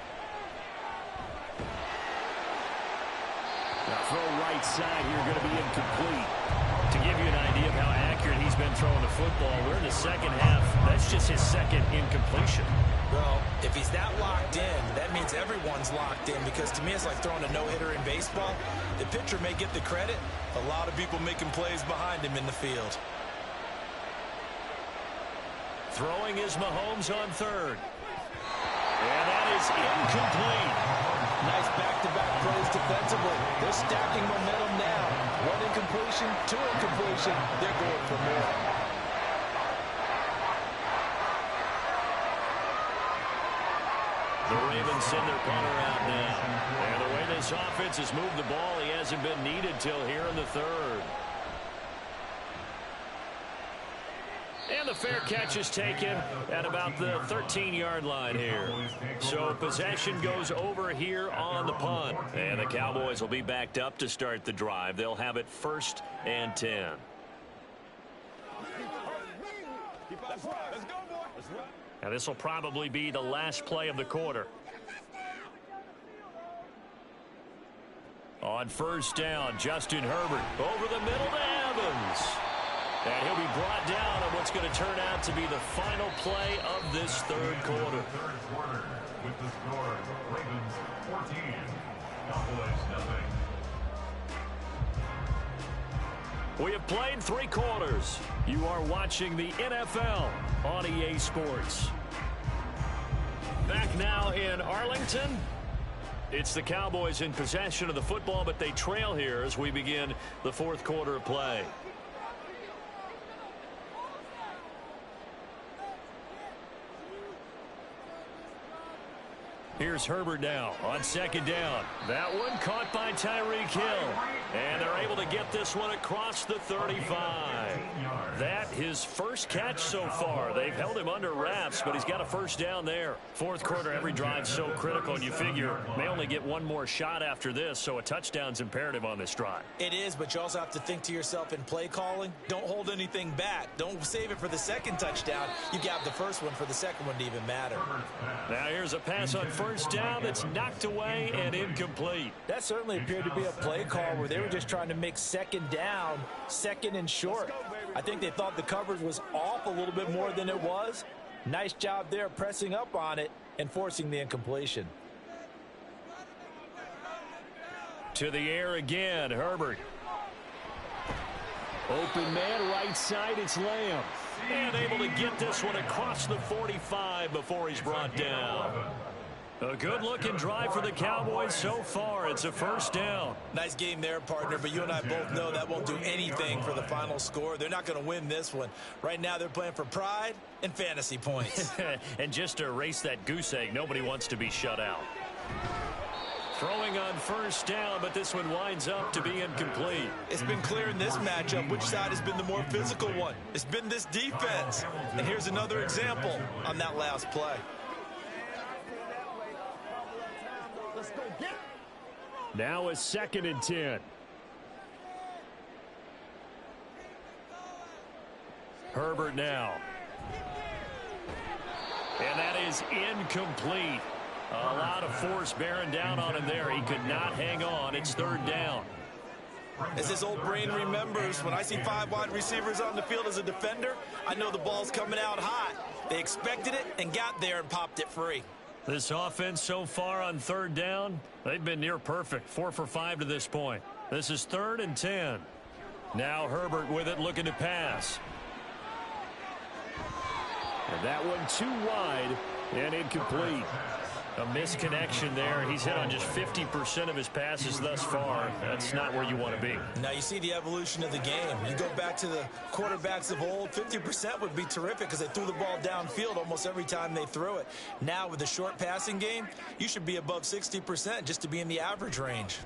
Now throw right side here, going to be incomplete. To give you an idea of how accurate he's been throwing the football, we're in the second half. That's just his 2nd incompletion. Well, if he's that locked in, that means everyone's locked in, because to me it's like throwing a no-hitter in baseball. The pitcher may get the credit. A lot of people making plays behind him in the field. Throwing is Mahomes on 3rd. And that is incomplete. Nice back-to-back plays defensively. They're stacking momentum now. 1 incompletion, 2 incompletion. They're going for more. The Ravens send their punter out now. And the way this offense has moved the ball, he hasn't been needed till here in the third. And the fair catch is taken at about the 13-yard line here. So possession goes over here on the punt. And the Cowboys will be backed up to start the drive. They'll have it 1st and 10. Now this will probably be the last play of the quarter. On 1st down, Justin Herbert over the middle to Evans. And he'll be brought down on what's going to turn out to be the final play of this third quarter. Third quarter with the score, Ravens 14, Cowboys nothing. We have played 3 quarters. You are watching the NFL on EA Sports. Back now in Arlington. It's the Cowboys in possession of the football, but they trail here as we begin the 4th quarter of play. Here's Herbert now on 2nd down. That one caught by Tyreek Hill. And they're able to get this one across the 35. That his first catch so far. They've held him under wraps, but he's got a 1st down there. 4th quarter, every drive's so critical, and you figure may only get one more shot after this, so a touchdown's imperative on this drive. It is, but you also have to think to yourself in play calling, don't hold anything back. Don't save it for the 2nd touchdown. You got the 1st one for the 2nd one to even matter. Now here's a pass on 1st down that's knocked away and incomplete. That certainly appeared to be a play call where they were just trying to make 2nd down, 2nd and short. I think they thought the coverage was off a little bit more than it was. Nice job there pressing up on it and forcing the incompletion. To the air again, Herbert. Open man, right side, it's Lamb. And able to get this one across the 45 before he's brought down. A good-looking drive for the Cowboys so far. It's a 1st down. Nice game there, partner, but you and I both know that won't do anything for the final score. They're not going to win this one. Right now they're playing for pride and fantasy points. And just to erase that goose egg, nobody wants to be shut out. Throwing on 1st down, but this one winds up to be incomplete. It's been clear in this matchup which side has been the more physical one. It's been this defense. And here's another example on that last play. Now a 2nd and 10. Herbert now. And that is incomplete. A lot of force bearing down on him there. He could not hang on. It's 3rd down. As his old brain remembers, when I see 5 wide receivers on the field as a defender, I know the ball's coming out hot. They expected it and got there and popped it free. This offense so far on 3rd down, they've been near perfect. 4 for 5 to this point. This is 3rd and 10. Now Herbert with it, looking to pass. And that one too wide and incomplete. A misconnection there. He's hit on just 50% of his passes thus far. That's not where you want to be. Now you see the evolution of the game. You go back to the quarterbacks of old, 50% would be terrific because they threw the ball downfield almost every time they threw it. Now with the short passing game, you should be above 60% just to be in the average range.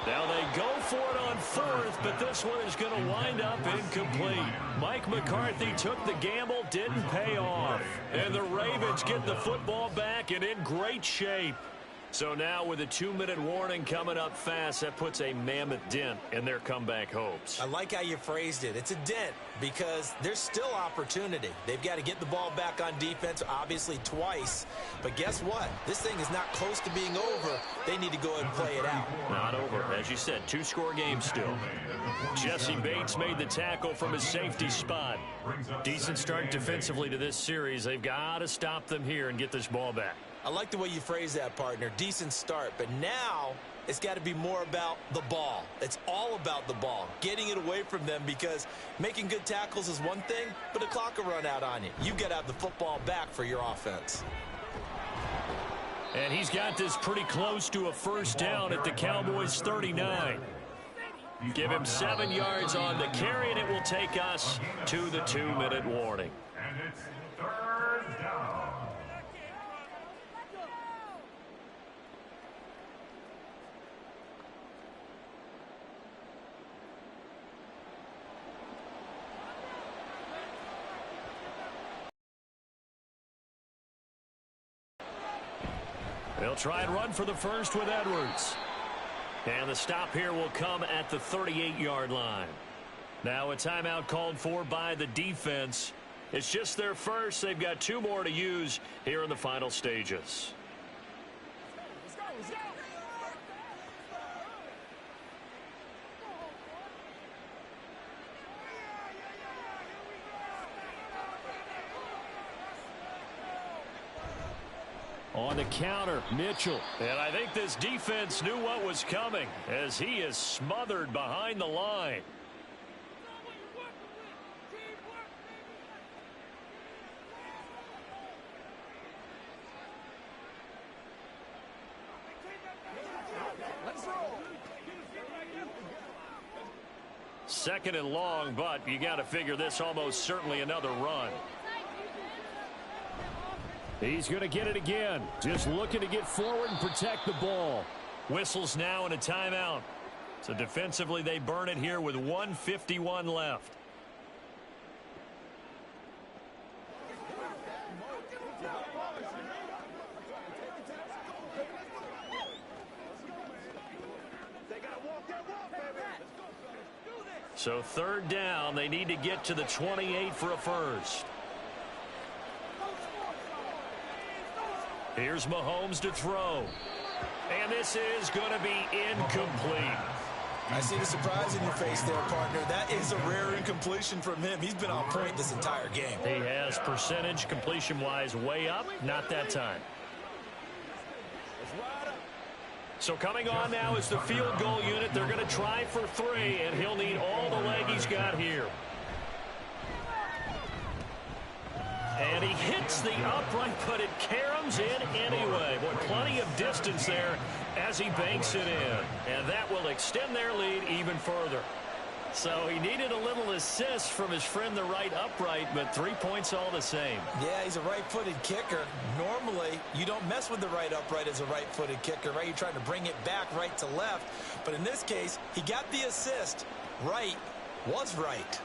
Now they go for it on 4th, but this one is going to wind up incomplete. Mike McCarthy took the gamble, didn't pay off. And the Ravens get the football back and in great shape. So now with a 2-minute warning coming up fast, that puts a mammoth dent in their comeback hopes. I like how you phrased it. It's a dent because there's still opportunity. They've got to get the ball back on defense, obviously twice. But guess what? This thing is not close to being over. They need to go ahead and play it out. Not over. As you said, 2-score game still. Jesse Bates made the tackle from his safety spot. Decent start defensively to this series. They've got to stop them here and get this ball back. I like the way you phrase that, partner. Decent start, but now it's got to be more about the ball. It's all about the ball, getting it away from them because making good tackles is one thing, but the clock will run out on you. You've got to have the football back for your offense. And he's got this pretty close to a 1st down at the Cowboys' 39. Give him 7 yards on the carry, and it will take us to the 2-minute warning. And it's 3rd down. They'll try and run for the first with Edwards. And the stop here will come at the 38-yard line. Now a timeout called for by the defense. It's just their first. They've got 2 more to use here in the final stages. On the counter, Mitchell. And I think this defense knew what was coming as he is smothered behind the line. Second and long, but you got to figure this almost certainly another run. He's going to get it again. Just looking to get forward and protect the ball. Whistles now in a timeout. So defensively they burn it here with 1:51 left. So third down, they need to get to the 28 for a first. Here's Mahomes to throw. And this is going to be incomplete. I see the surprise in your face there, partner. That is a rare incompletion from him. He's been on point this entire game. He has percentage completion-wise way up. Not that time. So coming on now is the field goal unit. They're going to try for 3, and he'll need all the leg he's got here. And he hits the upright, but it caroms in anyway. Boy, plenty of distance there as he banks it in. And that will extend their lead even further. So he needed a little assist from his friend the right upright, but 3 points all the same. Yeah, he's a right-footed kicker. Normally, you don't mess with the right upright as a right-footed kicker, right? You're trying to bring it back right to left. But in this case, he got the assist. Right was right.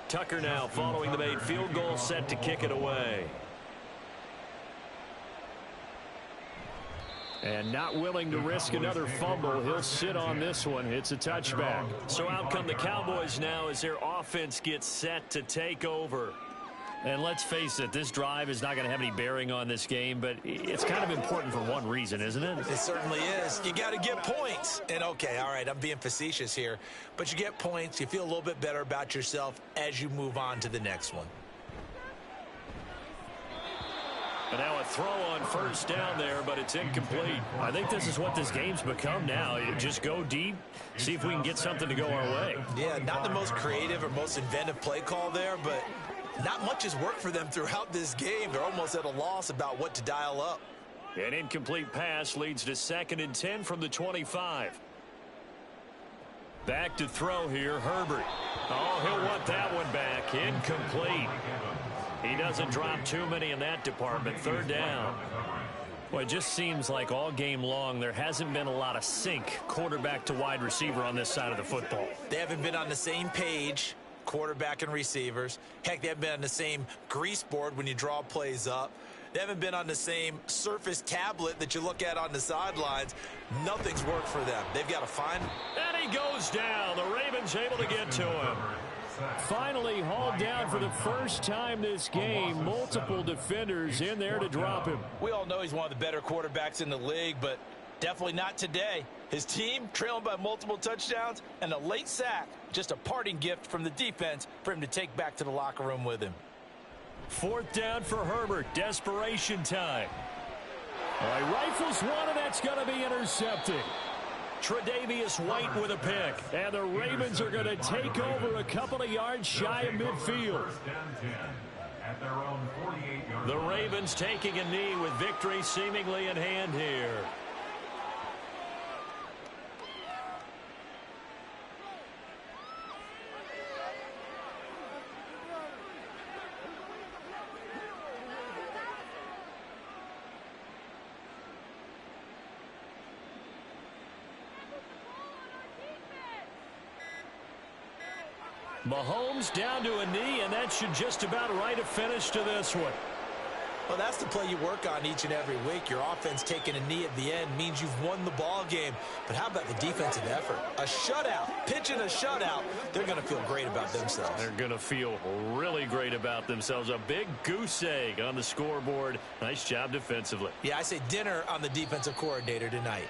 Tucker now following the made field goal, set to kick it away. And not willing to risk another fumble. He'll sit on this one. It's a touchback. So out come the Cowboys now as their offense gets set to take over. And let's face it, this drive is not going to have any bearing on this game, but it's kind of important for one reason, isn't it? It certainly is. You got to get points. And, okay, all right, I'm being facetious here. But you get points. You feel a little bit better about yourself as you move on to the next one. And now a throw on first down there, but it's incomplete. I think this is what this game's become now. You just go deep, see if we can get something to go our way. Yeah, not the most creative or most inventive play call there, but not much has worked for them throughout this game. They're almost at a loss about what to dial up. An incomplete pass leads to 2nd and 10 from the 25. Back to throw here, Herbert. Oh, he'll want that one back. Incomplete. He doesn't drop too many in that department. Third down. Well, it just seems like all game long there hasn't been a lot of sync quarterback to wide receiver on this side of the football. They haven't been on the same page, quarterback and receivers. Heck, they haven't been on the same grease board when you draw plays up. They haven't been on the same Surface tablet that you look at on the sidelines. Nothing's worked for them. They've got to find. And he goes down. The Ravens able to get to him. Finally hauled down for the first time this game. Multiple defenders in there to drop him. We all know he's one of the better quarterbacks in the league, but definitely not today. His team trailing by multiple touchdowns and a late sack. Just a parting gift from the defense for him to take back to the locker room with him. 4th down for Herbert. Desperation time. Well, he rifles one, and that's going to be intercepted. Tre'Davious White with a pick. And the Ravens are going to take over a couple of yards shy of midfield. The Ravens taking a knee with victory seemingly in hand here. Mahomes down to a knee, and that should just about write a finish to this one. Well, that's the play you work on each and every week. Your offense taking a knee at the end means you've won the ball game. But how about the defensive effort? A shutout, pitching a shutout. They're going to feel great about themselves. They're going to feel really great about themselves. A big goose egg on the scoreboard. Nice job defensively. Yeah, I say dinner on the defensive coordinator tonight.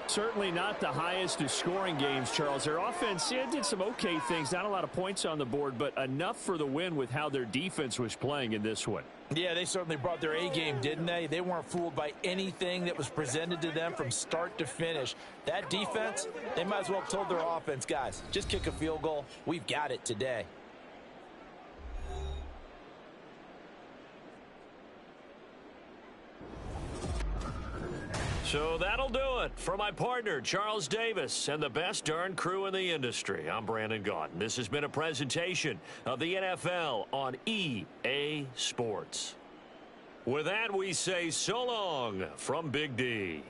Certainly not the highest of scoring games, Charles. Their offense did some okay things. Not a lot of points on the board, but enough for the win with how their defense was playing in this one. Yeah, they certainly brought their A game, didn't they? They weren't fooled by anything that was presented to them from start to finish. That defense, they might as well have told their offense, guys, just kick a field goal. We've got it today. So that'll do it for my partner, Charles Davis, and the best darn crew in the industry. I'm Brandon Gaudin. This has been a presentation of the NFL on EA Sports. With that, we say so long from Big D.